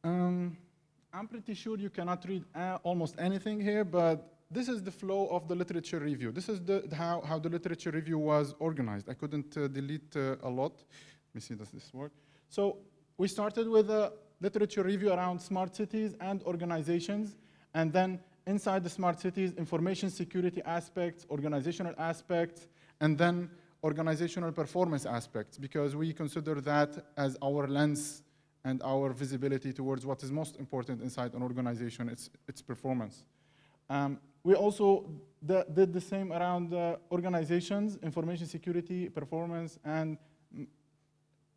I'm pretty sure you cannot read almost anything here, but this is the flow of the literature review. This is how the literature review was organized. I couldn't delete a lot. Let me see, does this work? So we started with a literature review around smart cities and organizations, and then inside the smart cities, information security aspects, organizational aspects, and then organizational performance aspects, because we consider that as our lens and our visibility towards what is most important inside an organization, its performance. We also did the same around organizations, information security, performance, and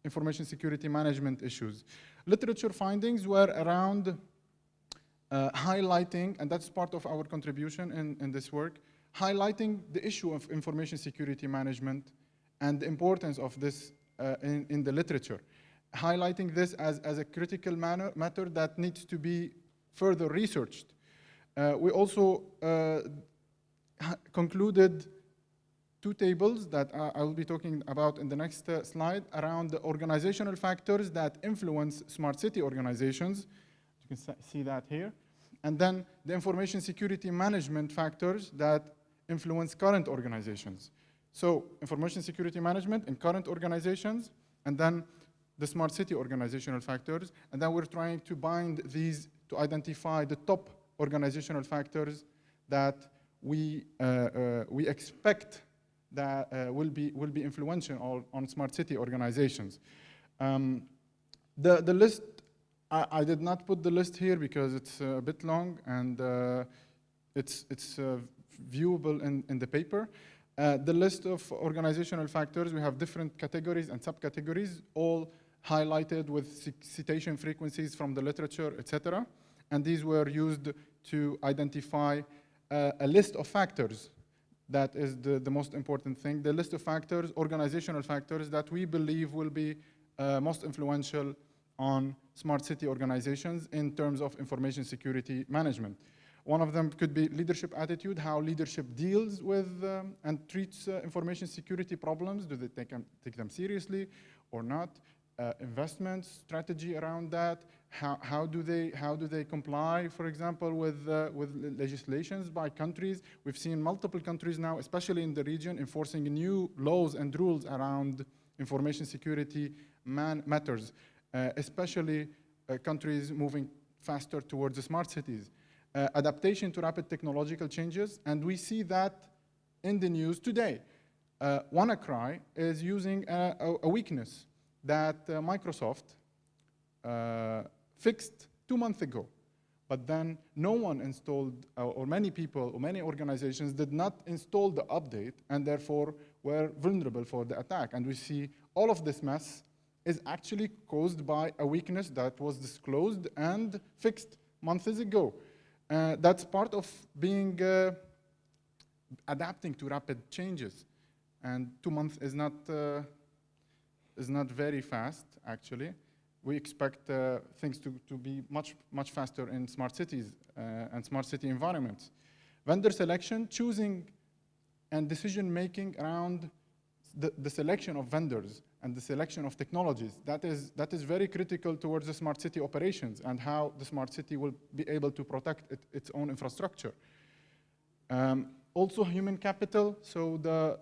information security management issues. Literature findings were around highlighting, and that's part of our contribution in this work, highlighting the issue of information security management and the importance of this in the literature. Highlighting this as a critical matter that needs to be further researched. We also concluded two tables that I will be talking about in the next slide around the organizational factors that influence smart city organizations. You can see that here. And then the information security management factors that influence current organizations. So information security management in current organizations, and then the smart city organizational factors. And then we're trying to bind these to identify the top organizational factors that we expect that will be influential on smart city organizations. The list, I did not put the list here because it's a bit long and it's viewable in the paper. The list of organizational factors, we have different categories and subcategories, all highlighted with citation frequencies from the literature, etc. And these were used to identify a list of factors. That is the most important thing. The list of factors, organizational factors, that we believe will be most influential on smart city organizations in terms of information security management. One of them could be leadership attitude, how leadership deals with and treats information security problems. Do they take them seriously or not? Investment strategy around that. How do they comply, for example, with legislations by countries? We've seen multiple countries now, especially in the region, enforcing new laws and rules around information security matters, especially countries moving faster towards the smart cities. Adaptation to rapid technological changes, and we see that in the news today. WannaCry is using a weakness that Microsoft fixed 2 months ago, but then no one installed, or many people, or many organizations did not install the update, and therefore were vulnerable for the attack. And we see all of this mess is actually caused by a weakness that was disclosed and fixed months ago. That's part of being adapting to rapid changes, and 2 months is not very fast, actually. We expect things to be much faster in smart cities and smart city environments. Vendor selection, choosing and decision making around the selection of vendors and the selection of technologies. That is very critical towards the smart city operations and how the smart city will be able to protect its own infrastructure. Also human capital, so the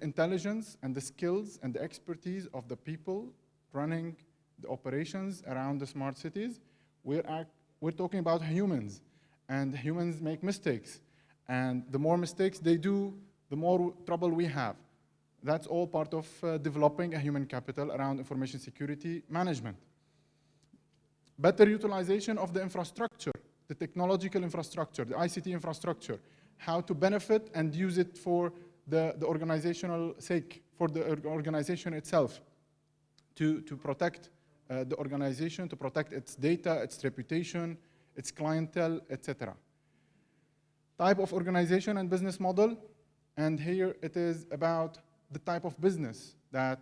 intelligence and the skills and the expertise of the people running the operations around the smart cities. We're talking about humans, and humans make mistakes. And the more mistakes they do, the more trouble we have. That's all part of developing a human capital around information security management. Better utilization of the infrastructure. the technological infrastructure, the ICT infrastructure, how to benefit and use it for the organizational sake, for the organization itself, to protect the organization, to protect its data, its reputation, its clientele, etc. Type of organization and business model, and here it is about the type of business that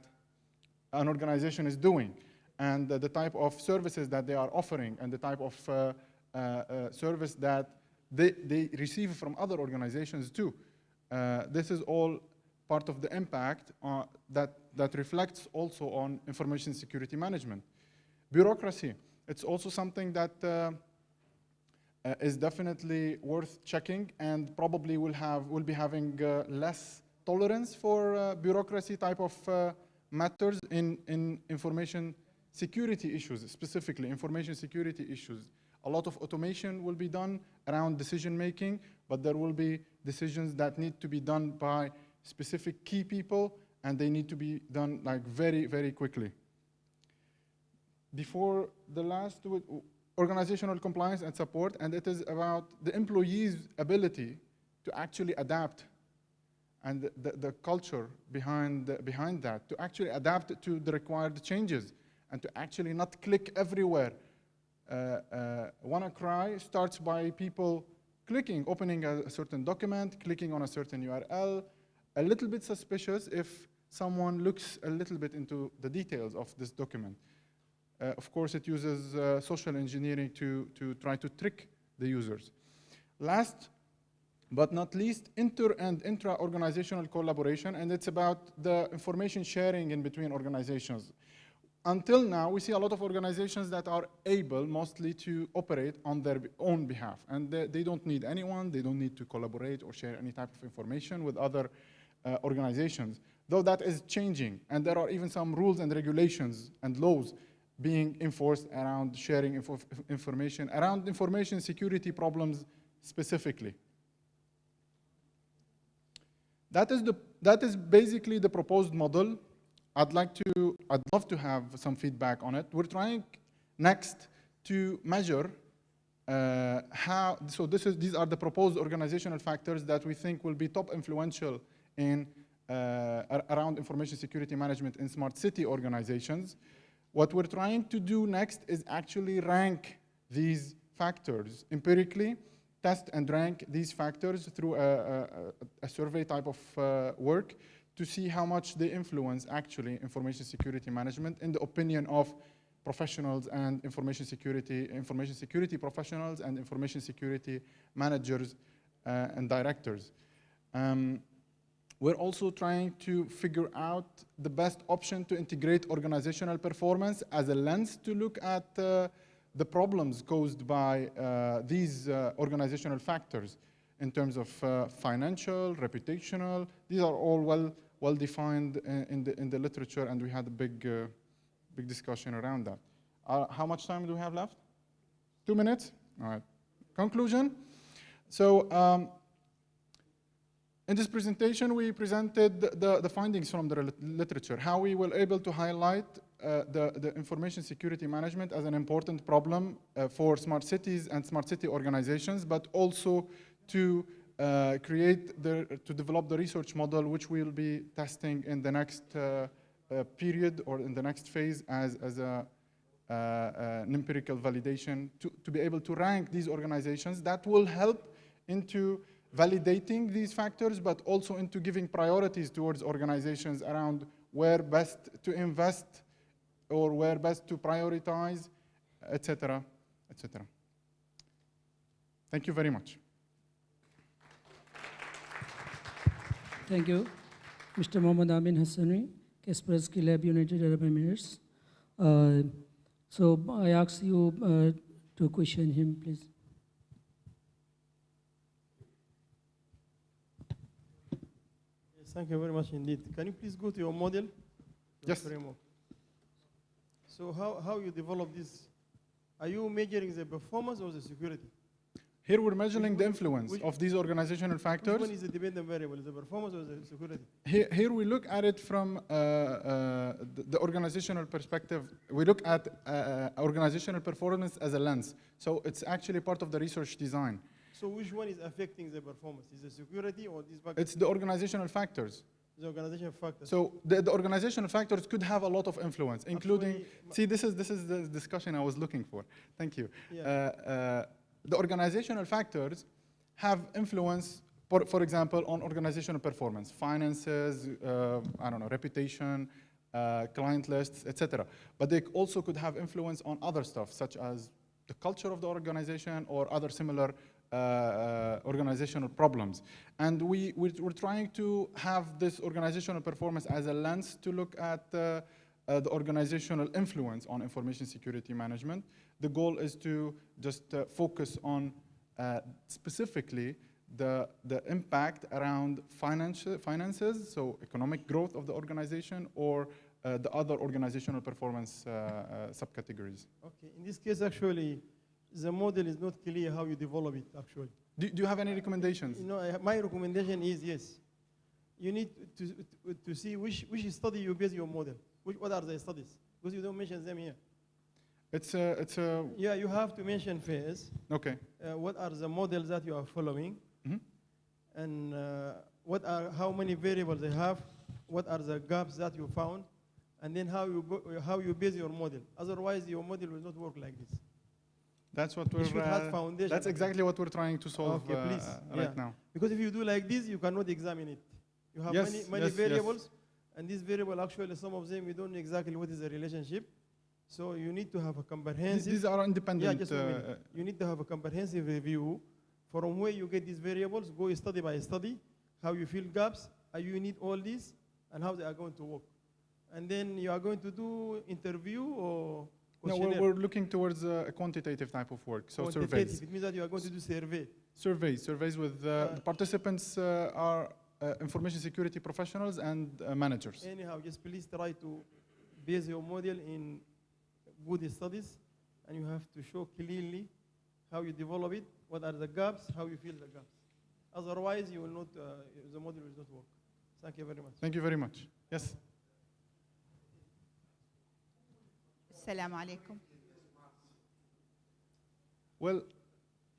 an organization is doing, and the type of services that they are offering, and the type of service that they receive from other organizations too. This is all part of the impact that reflects also on information security management. Bureaucracy, it's also something that is definitely worth checking, and probably will be having less tolerance for bureaucracy type of matters in information security issues, specifically information security issues. A lot of automation will be done around decision making, but there will be decisions that need to be done by specific key people, and they need to be done like very, very quickly. Before the last, organizational compliance and support, and it is about the employees' ability to actually adapt, and the culture behind that, to actually adapt to the required changes, and to actually not click everywhere. WannaCry starts by people clicking, opening a certain document, clicking on a certain URL, a little bit suspicious if someone looks a little bit into the details of this document. Of course, it uses social engineering to try to trick the users. Last but not least, inter and intra-organizational collaboration, and it's about the information sharing in between organizations. Until now, we see a lot of organizations that are able mostly to operate on their own behalf, and they don't need anyone, they don't need to collaborate or share any type of information with other organizations, though that is changing, and there are even some rules and regulations and laws being enforced around sharing information, around information security problems specifically. That is basically the proposed model. I'd love to have some feedback on it. We're trying next to measure these are the proposed organizational factors that we think will be top influential in around information security management in smart city organizations. What we're trying to do next is actually rank these factors empirically, test and rank these factors through a survey type of work to see how much they influence actually information security management in the opinion of professionals and information security professionals and information security managers and directors. We're also trying to figure out the best option to integrate organizational performance as a lens to look at the problems caused by these organizational factors in terms of financial, reputational. These are all well defined in the literature, and we had a big discussion around that. How much time do we have left? 2 minutes? All right. Conclusion. So in this presentation, we presented the findings from the literature, how we were able to highlight the information security management as an important problem for smart cities and smart city organizations, but also to develop the research model, which we'll be testing in the next period or in the next phase as an empirical validation to be able to rank these organizations. That will help into validating these factors, but also into giving priorities towards organizations around where best to invest or where best to prioritize, etc., etc. Thank you very much. Thank you. Mr. Mohammad Amin Hassani, Kaspersky Lab, United Arab Emirates. So I ask you to question him, please. Thank you very much indeed. Can you please go to your model? Yes. Framework. So how you develop this? Are you measuring the performance or the security? Here we're measuring the influence of these organizational factors. Which one is the dependent variable? Is the performance or the security? Here we look at it from the organizational perspective. We look at organizational performance as a lens. So it's actually part of the research design. So which one is affecting the performance? Is the security or these factors? It's the organizational factors. The organizational factors. So the organizational factors could have a lot of influence, including, see, this is the discussion I was looking for. Thank you. Yeah. The organizational factors have influence, for example, on organizational performance, finances, I don't know, reputation, client lists, etc. But they also could have influence on other stuff, such as the culture of the organization or other similar organizational problems. And we're trying to have this organizational performance as a lens to look at the organizational influence on information security management. The goal is to just focus on specifically the impact around finances, so economic growth of the organization, or the other organizational performance subcategories. Okay, in this case, actually, the model is not clear how you develop it, actually. Do you have any recommendations? You know, my recommendation is, yes, you need to see which study you base your model. What are the studies? Because you don't mention them here. Yeah, you have to mention first. Okay. What are the models that you are following? Mm-hmm. And how many variables they have? What are the gaps that you found? And then how you base your model. Otherwise, your model will not work like this. That's what that's exactly what we're trying to solve right now. Because if you do like this, you cannot examine it. You have many variables, and these variables, actually, some of them, we don't know exactly what is the relationship. So you need to have a comprehensive... These are independent... Yeah, just a minute. You need to have a comprehensive review from where you get these variables, go study by study, how you fill gaps, how you need all these, and how they are going to work. And then you are going to do interview or questionnaire? No, we're looking towards a quantitative type of work, so surveys. It means that you are going to do survey. Surveys with the participants are information security professionals and managers. Anyhow, just please try to base your model in good studies, and you have to show clearly how you develop it, what are the gaps, how you fill the gaps. Otherwise, you will not, the model will not work. Thank you very much. Thank you very much. Yes. Assalamu alaikum. Well,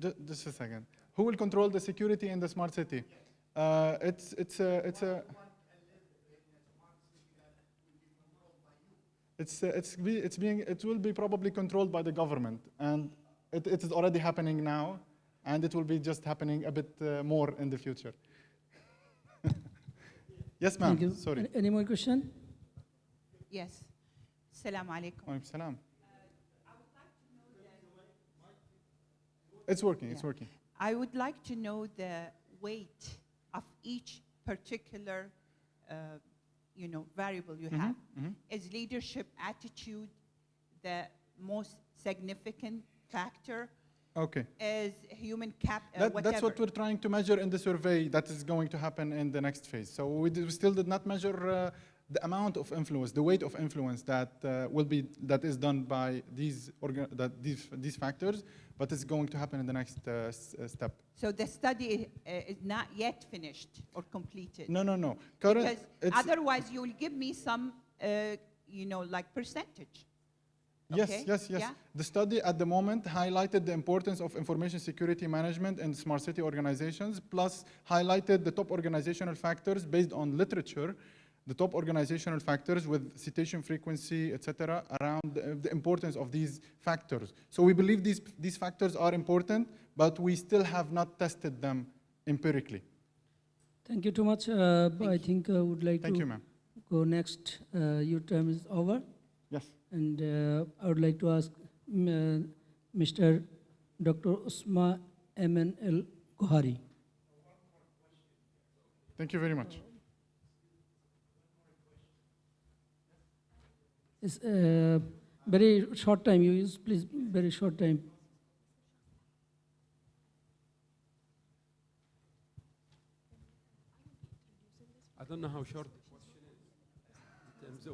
just a second. Who will control the security in the smart city? It will be probably controlled by the government, and it is already happening now, and it will be just happening a bit more in the future. Yes, ma'am. Thank you. Sorry. Any more question? Yes. Assalamu alaikum. Wa alaikum salam. It's working. It's working. I would like to know the weight of each particular variable you have. Is leadership attitude the most significant factor? Okay. Is human whatever? That's what we're trying to measure in the survey that is going to happen in the next phase. So we still did not measure the amount of influence, the weight of influence that is done by these factors, but it's going to happen in the next step. So the study is not yet finished or completed? No. Because otherwise you will give me some, like percentage. Okay? Yes. Yeah? The study at the moment highlighted the importance of information security management in smart city organizations, plus highlighted the top organizational factors based on literature, the top organizational factors with citation frequency, etc., around the importance of these factors. So we believe these factors are important, but we still have not tested them empirically. Thank you too much. I think I would like to go next. Your term is over. Yes. And I would like to ask Mr. Dr. Usma Eman El-Gohari. Thank you very much. It's very short time. You use, please, very short time. I don't know how short the question is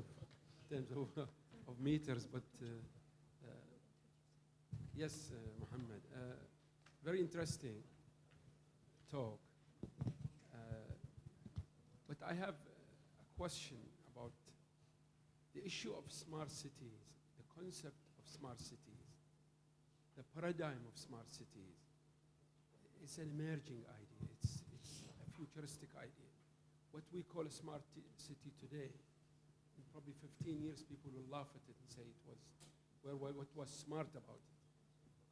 in terms of meters, but yes, Mohammed. very interesting talk. But I have a question about the issue of smart cities, the concept of smart cities, the paradigm of smart cities. It's an emerging idea. It's a futuristic idea. What we call a smart city today, in probably 15 years, people will laugh at it and say it was, well, what was smart about it?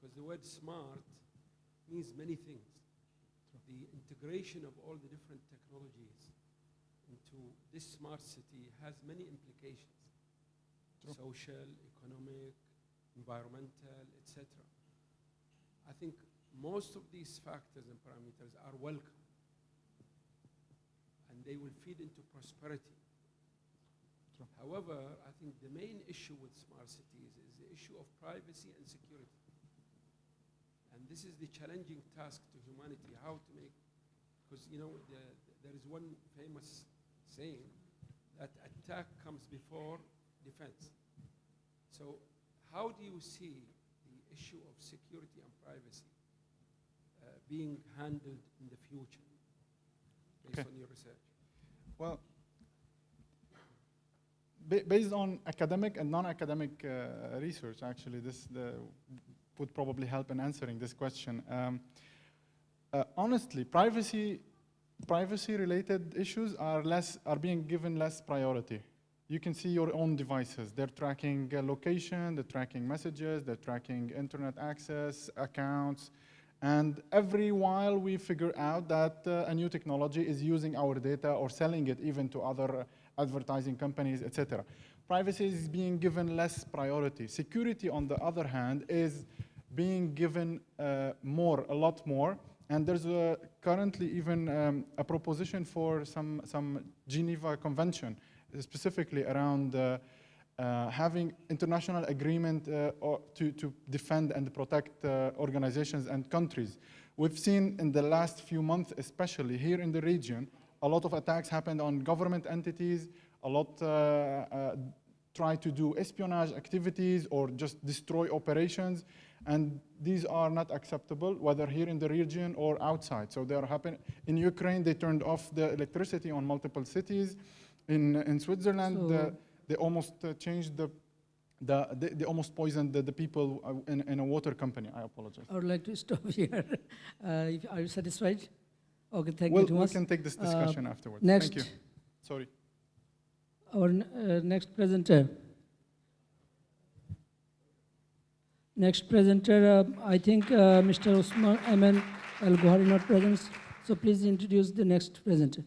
Because the word smart means many things. The integration of all the different technologies into this smart city has many implications. Social, economic, environmental, etc. I think most of these factors and parameters are welcome, and they will feed into prosperity. However, I think the main issue with smart cities is the issue of privacy and security. And this is the challenging task to humanity, how to make, because there is one famous saying that attack comes before defense. So how do you see the issue of security and privacy being handled in the future based on your research? Well, based on academic and non-academic research, actually, this would probably help in answering this question. Honestly, privacy-related issues are being given less priority. You can see your own devices. They're tracking location, they're tracking messages, they're tracking internet access, accounts, and every while we figure out that a new technology is using our data or selling it even to other advertising companies, etc. Privacy is being given less priority. Security, on the other hand, is being given a lot more. And there's currently even a proposition for some Geneva Convention, specifically around having international agreement to defend and protect organizations and countries. We've seen in the last few months, especially here in the region, a lot of attacks happened on government entities, a lot try to do espionage activities or just destroy operations. And these are not acceptable, whether here in the region or outside. So they are happening. In Ukraine, they turned off the electricity on multiple cities. In Switzerland, they almost changed they almost poisoned the people in a water company. I apologize. I would like to stop here. Are you satisfied? Okay, thank you, Thomas. We can take this discussion afterwards. Next. Thank you. Sorry. Our next presenter. Next presenter, I think Mr. Usman Ayman Al-Gohari not present. So please introduce the next presenter.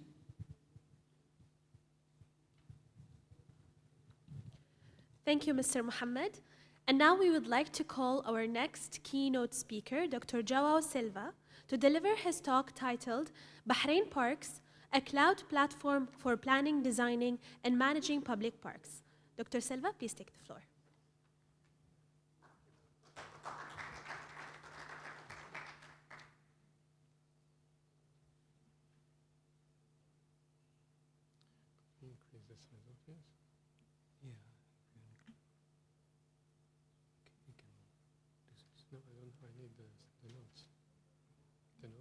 Thank you, Mr. Mohammed. And now we would like to call our next keynote speaker, Dr. Joao Silva, to deliver his talk titled Bahrain Parks, a cloud platform for planning, designing, and managing public parks. Dr. Silva, please take the floor. Increase the size of this. Yeah. No, I don't. I need the notes. The notes.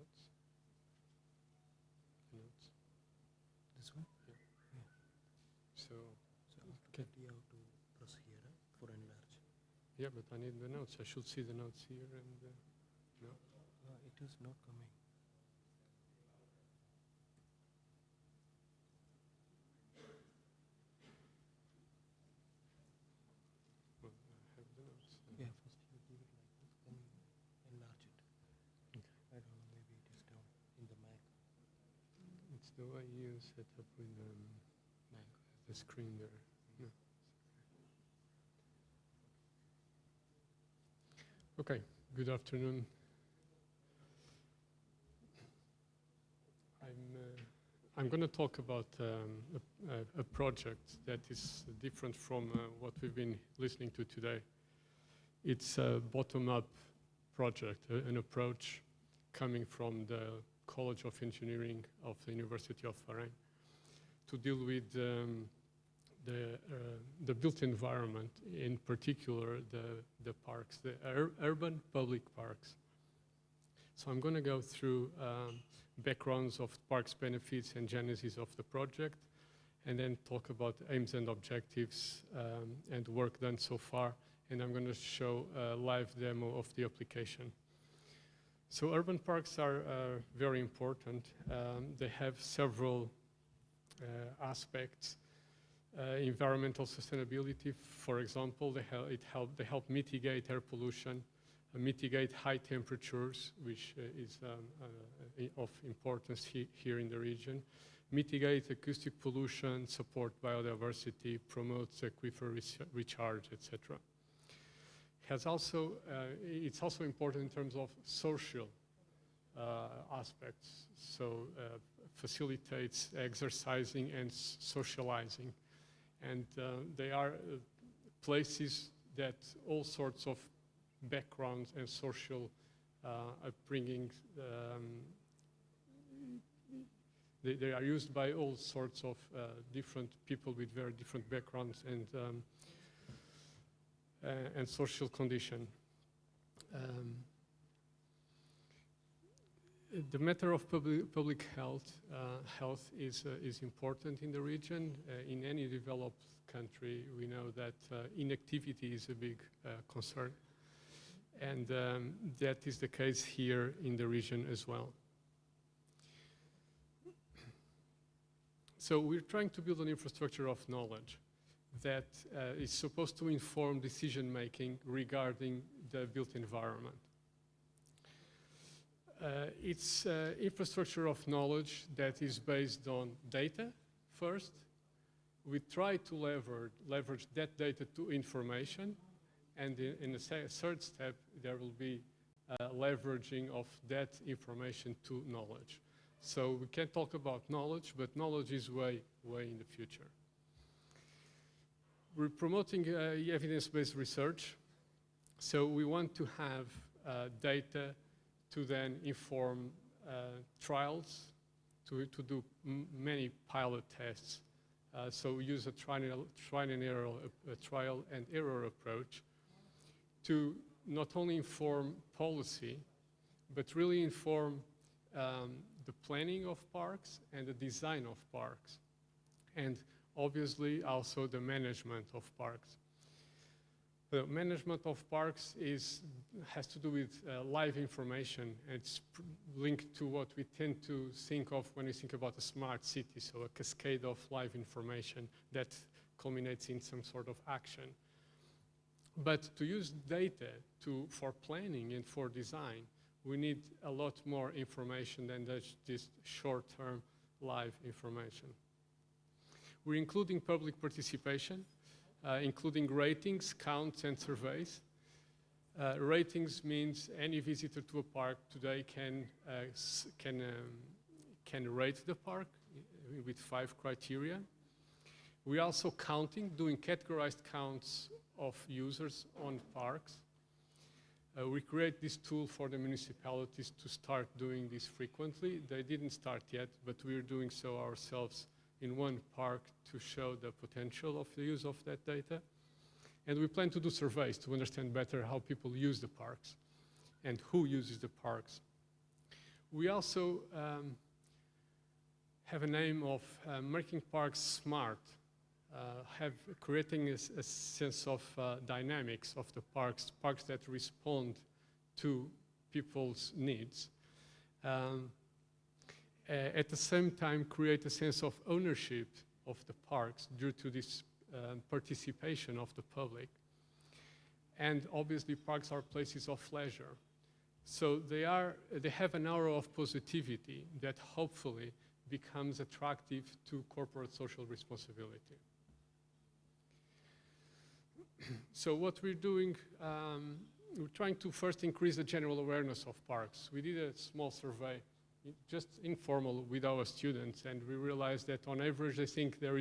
The notes. This one. Yeah. So after that you have to press here for enlarge. Yeah, but I need the notes. I should see the notes here and no. It is not coming. Well, I have the notes. Yeah, first you do it like this, then you enlarge it. Okay. I don't know, maybe it is down in the Mac. It's the way you set up with the screen there. No. Okay, good afternoon. I'm going to talk about a project that is different from what we've been listening to today. It's a bottom-up project, an approach coming from the College of Engineering of the University of Bahrain to deal with the built environment, in particular the parks, the urban public parks. So I'm going to go through backgrounds of parks benefits and genesis of the project, and then talk about aims and objectives and work done so far. And I'm going to show a live demo of the application. So urban parks are very important. They have several aspects. Environmental sustainability, for example, they help mitigate air pollution, mitigate high temperatures, which is of importance here in the region, mitigate acoustic pollution, support biodiversity, promote aquifer recharge, etc. It's also important in terms of social aspects, so facilitates exercising and socializing. And they are places that all sorts of backgrounds and social upbringing, they are used by all sorts of different people with very different backgrounds and social condition. The matter of public health is important in the region. In any developed country, we know that inactivity is a big concern. And that is the case here in the region as well. So we're trying to build an infrastructure of knowledge that is supposed to inform decision-making regarding the built environment. It's infrastructure of knowledge that is based on data first. We try to leverage that data to information, and in the third step, there will be leveraging of that information to knowledge. So we can talk about knowledge, but knowledge is way in the future. We're promoting evidence-based research, so we want to have data to then inform trials, to do many pilot tests. So we use a trial and error approach to not only inform policy, but really inform the planning of parks and the design of parks, and obviously also the management of parks. The management of parks has to do with live information. It's linked to what we tend to think of when we think about a smart city, so a cascade of live information that culminates in some sort of action. But to use data for planning and for design, we need a lot more information than this short-term live information. We're including public participation, including ratings, counts, and surveys. Ratings means any visitor to a park today can rate the park with 5 criteria. We're also doing categorized counts of users on parks. We create this tool for the municipalities to start doing this frequently. They didn't start yet, but we're doing so ourselves in one park to show the potential of the use of that data. And we plan to do surveys to understand better how people use the parks and who uses the parks. We also have an aim of making parks smart, creating a sense of dynamics of the parks that respond to people's needs. At the same time, create a sense of ownership of the parks due to this participation of the public. And obviously, parks are places of leisure. So they have an aura of positivity that hopefully becomes attractive to corporate social responsibility. So what we're doing, we're trying to first increase the general awareness of parks. We did a small survey, just informal, with our students, and we realized that on average, I think there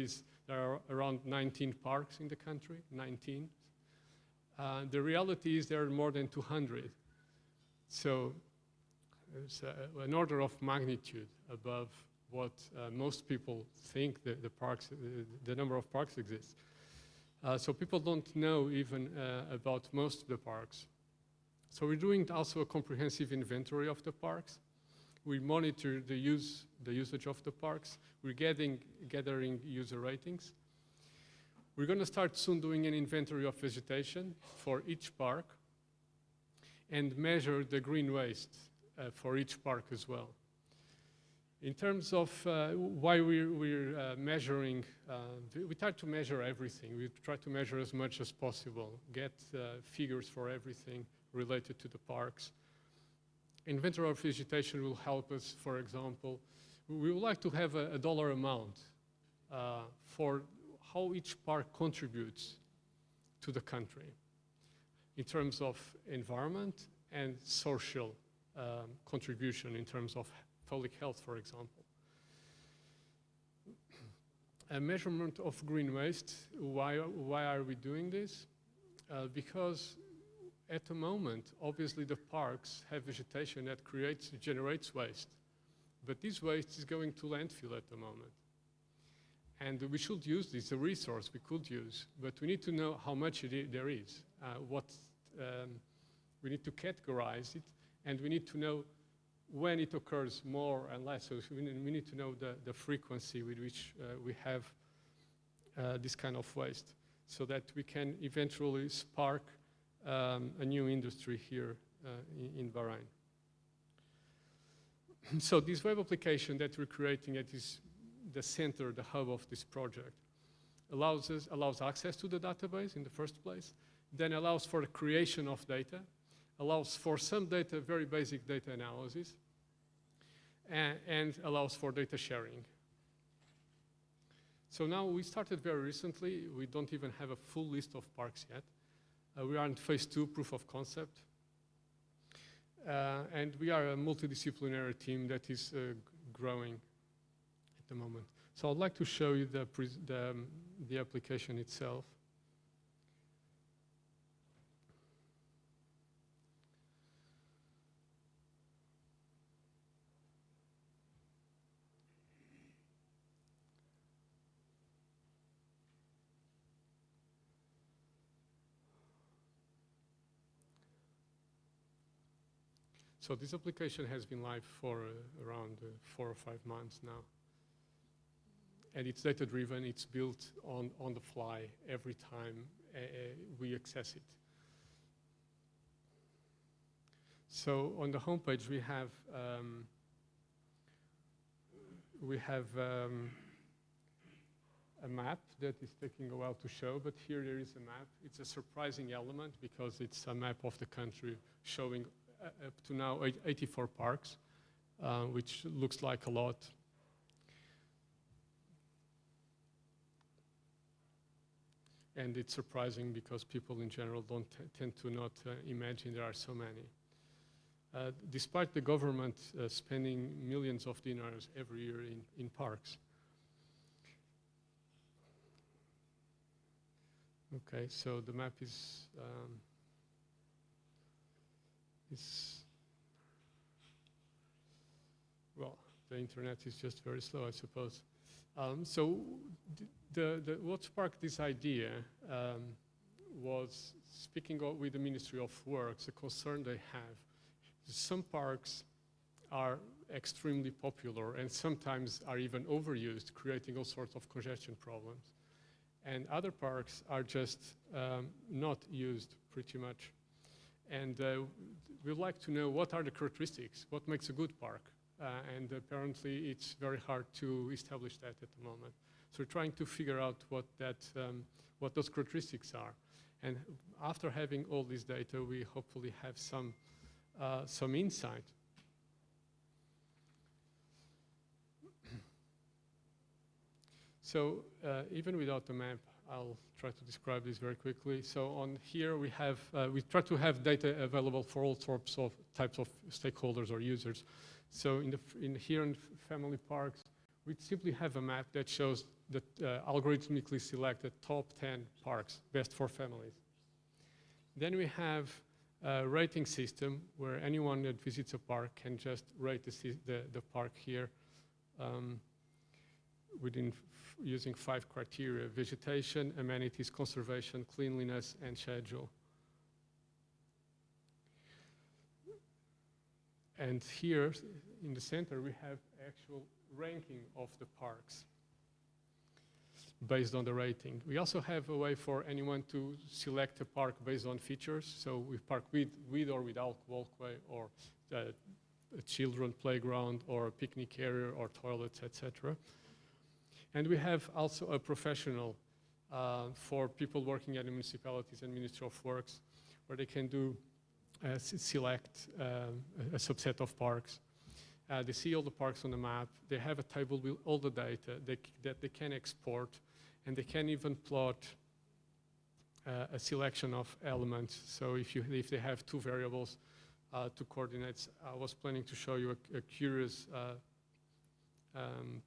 are around 19 parks in the country, 19. The reality is there are more than 200. So it's an order of magnitude above what most people think the number of parks exists. So people don't know even about most of the parks. So we're doing also a comprehensive inventory of the parks. We monitor the usage of the parks. We're gathering user ratings. We're going to start soon doing an inventory of vegetation for each park and measure the green waste for each park as well. In terms of why we're measuring, we try to measure everything. We try to measure as much as possible, get figures for everything related to the parks. Inventory of vegetation will help us, for example, we would like to have a dollar amount for how each park contributes to the country in terms of environment and social contribution in terms of public health, for example. A measurement of green waste, why are we doing this? Because at the moment, obviously the parks have vegetation that generates waste. But this waste is going to landfill at the moment. And we should use this, it's a resource we could use, but we need to know how much there is. We need to categorize it, and we need to know when it occurs more and less. So we need to know the frequency with which we have this kind of waste, so that we can eventually spark a new industry here in Bahrain. So this web application that we're creating at the center, the hub of this project, allows access to the database in the first place, then allows for the creation of data, allows for some data, very basic data analysis, and allows for data sharing. So now we started very recently. We don't even have a full list of parks yet. We are in phase 2, proof of concept. And we are a multidisciplinary team that is growing at the moment. So I'd like to show you the application itself. So this application has been live for around 4 or 5 months now. And it's data-driven, it's built on the fly every time we access it. So on the homepage we have a map that is taking a while to show, but here there is a map. It's a surprising element because it's a map of the country showing up to now 84 parks, which looks like a lot. And it's surprising because people in general don't tend to not imagine there are so many. Despite the government spending millions of dinars every year in parks. Okay, so the map is well, the internet is just very slow, I suppose. So what sparked this idea was speaking with the Ministry of Works, the concern they have. Some parks are extremely popular and sometimes are even overused, creating all sorts of congestion problems. And other parks are just not used pretty much. And we'd like to know what are the characteristics, what makes a good park. And apparently it's very hard to establish that at the moment. So we're trying to figure out what those characteristics are. And after having all this data, we hopefully have some insight. So even without the map, I'll try to describe this very quickly. So on here we have, we try to have data available for all sorts of types of stakeholders or users. So here in family parks, we simply have a map that shows that algorithmically select the top 10 parks best for families. Then we have a rating system where anyone that visits a park can just rate the park here using 5 criteria: vegetation, amenities, conservation, cleanliness, and schedule. And here in the center, we have actual ranking of the parks based on the rating. We also have a way for anyone to select a park based on features. So we park with or without walkway, or a children playground, or a picnic area, or toilets, etc. And we have also a professional for people working at the municipalities and Ministry of Works, where they can do select a subset of parks. They see all the parks on the map. They have a table with all the data that they can export, and they can even plot a selection of elements. So if they have two variables to coordinates, I was planning to show you a curious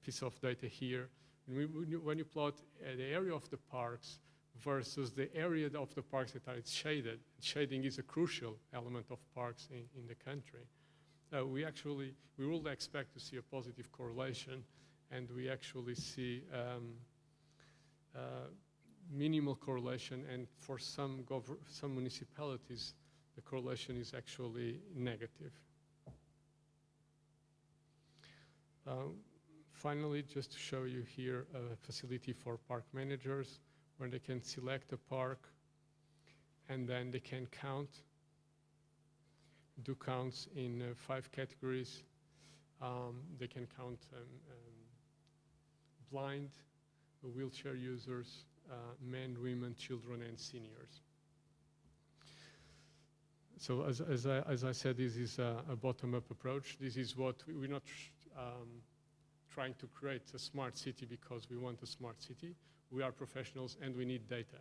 piece of data here. When you plot the area of the parks versus the area of the parks that are shaded, shading is a crucial element of parks in the country. We will expect to see a positive correlation, and we actually see minimal correlation, and for some municipalities, the correlation is actually negative. Finally, just to show you here a facility for park managers, where they can select a park, and then they can do counts in 5 categories. They can count blind, wheelchair users, men, women, children, and seniors. So as I said, this is a bottom-up approach. This is what we're not trying to create a smart city because we want a smart city. We are professionals and we need data.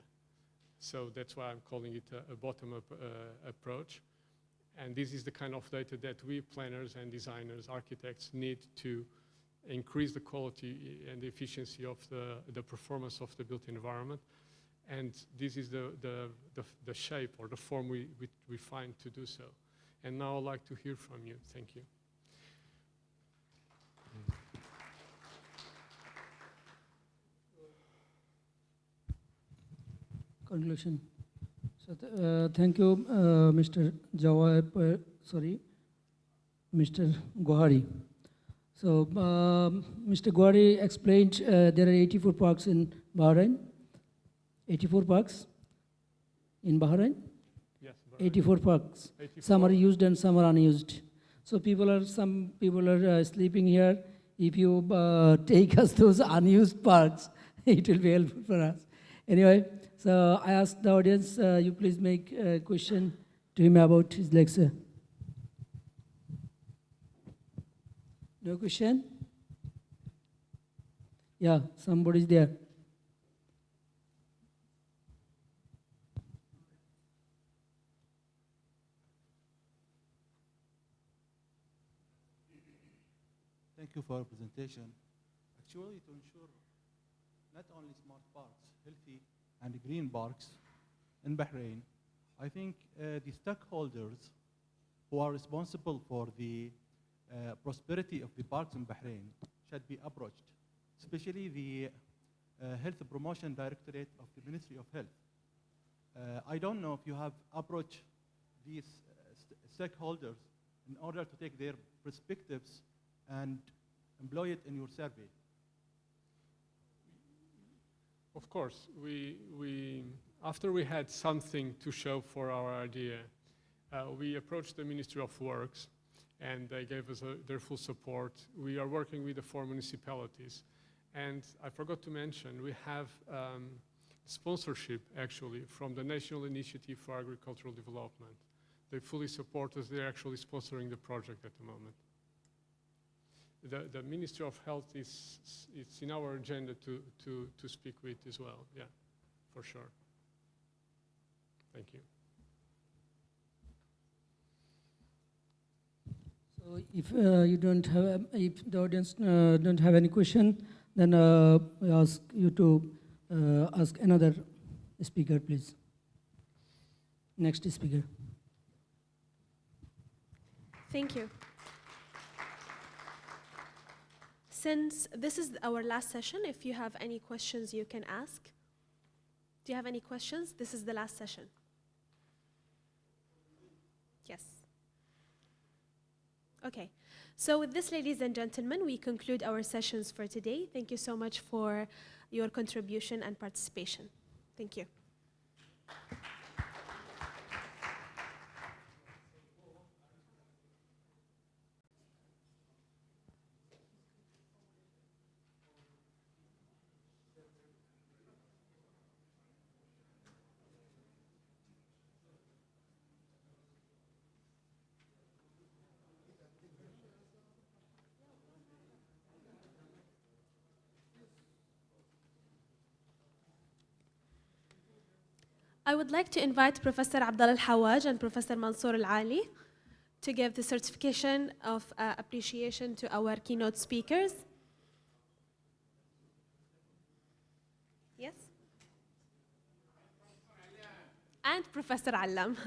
So that's why I'm calling it a bottom-up approach. And this is the kind of data that we planners and designers, architects need to increase the quality and the efficiency of the performance of the built environment. And this is the shape or the form we find to do so. And now I'd like to hear from you. Thank you. Conclusion. So thank you, Mr. Jawab, Mr. Gohari. So Mr. Gohari explained there are 84 parks in Bahrain. 84 parks in Bahrain? Yes, Bahrain. 84 parks. 84. Some are used and some are unused. So some people are sleeping here. If you take us those unused parks, it will be helpful for us. Anyway, so I ask the audience, you please make a question to him about his lecture. No question? Yeah, somebody's there. Thank you for your presentation. Actually, to ensure not only smart parks, healthy and green parks in Bahrain, I think the stakeholders who are responsible for the prosperity of the parks in Bahrain should be approached, especially the Health Promotion Directorate of the Ministry of Health. I don't know if you have approached these stakeholders in order to take their perspectives and employ it in your survey. Of course, after we had something to show for our idea, we approached the Ministry of Works, and they gave us their full support. We are working with the 4 municipalities. And I forgot to mention, we have sponsorship, actually, from the National Initiative for Agricultural Development. They fully support us. They're actually sponsoring the project at the moment. The Ministry of Health it's in our agenda to speak with as well. Yeah, for sure. Thank you. So if you don't have, if the audience don't have any question, then we ask you to ask another speaker, please. Next speaker. Thank you. Since this is our last session, if you have any questions, you can ask. Do you have any questions? This is the last session. Yes. Okay. So with this, ladies and gentlemen, we conclude our sessions for today. Thank you so much for your contribution and participation. Thank you. I would like to invite Professor Abdallah Al-Hawaj and Professor Mansour Al-Ali to give the certification of appreciation to our keynote speakers. Yes? And Professor Allam.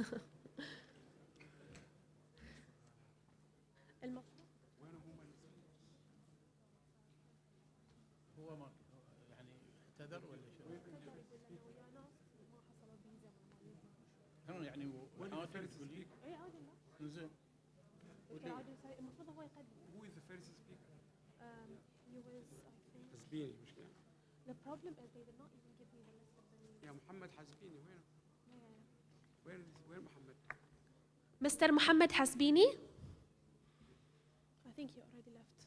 يعني المفروض هو يقدم. Who is the first speaker? He was, I think. حسبيني مش كده؟ The problem is they did not even give me the list of the names. يا محمد حسبيني وين؟ وين محمد؟ Mr. Muhammad Hasbini? I think he already left.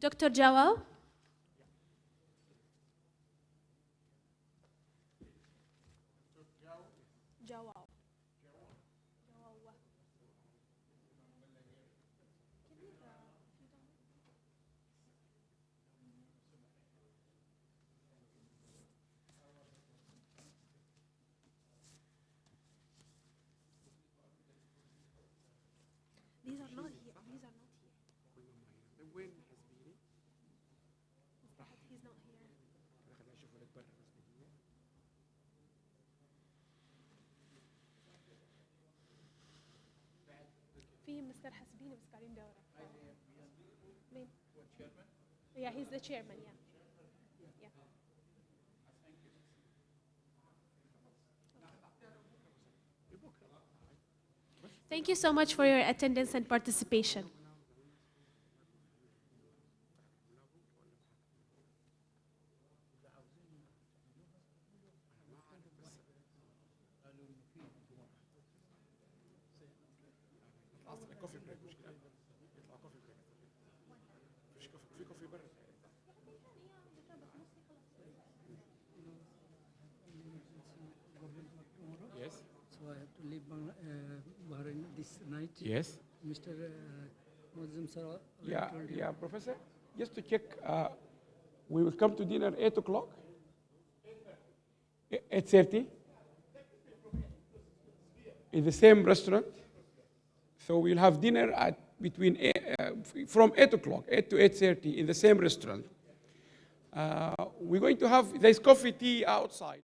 Dr. Jawal? Jawal. These are not here. These are not here. وين حسبيني؟ He's not here. خليني اشوف لك برا حسبيني. في مستر حسبيني بس قاعدين ندوره. مين؟ Yeah, he's the chairman, yeah. Yeah. Thank you so much for your attendance and participation. كوفي بريك مش كده؟ يطلع كوفي بريك. مش كوفي في كوفي برا. Yes. So I have to leave Bahrain this night. Yes. Mr. Muslim Sir. Yeah, Professor. Just to check, we will come to dinner 8 o'clock. 8:30. In the same restaurant. So we'll have dinner at between from 8 o'clock, 8 to 8:30 in the same restaurant. We're going to have, there's coffee, tea outside.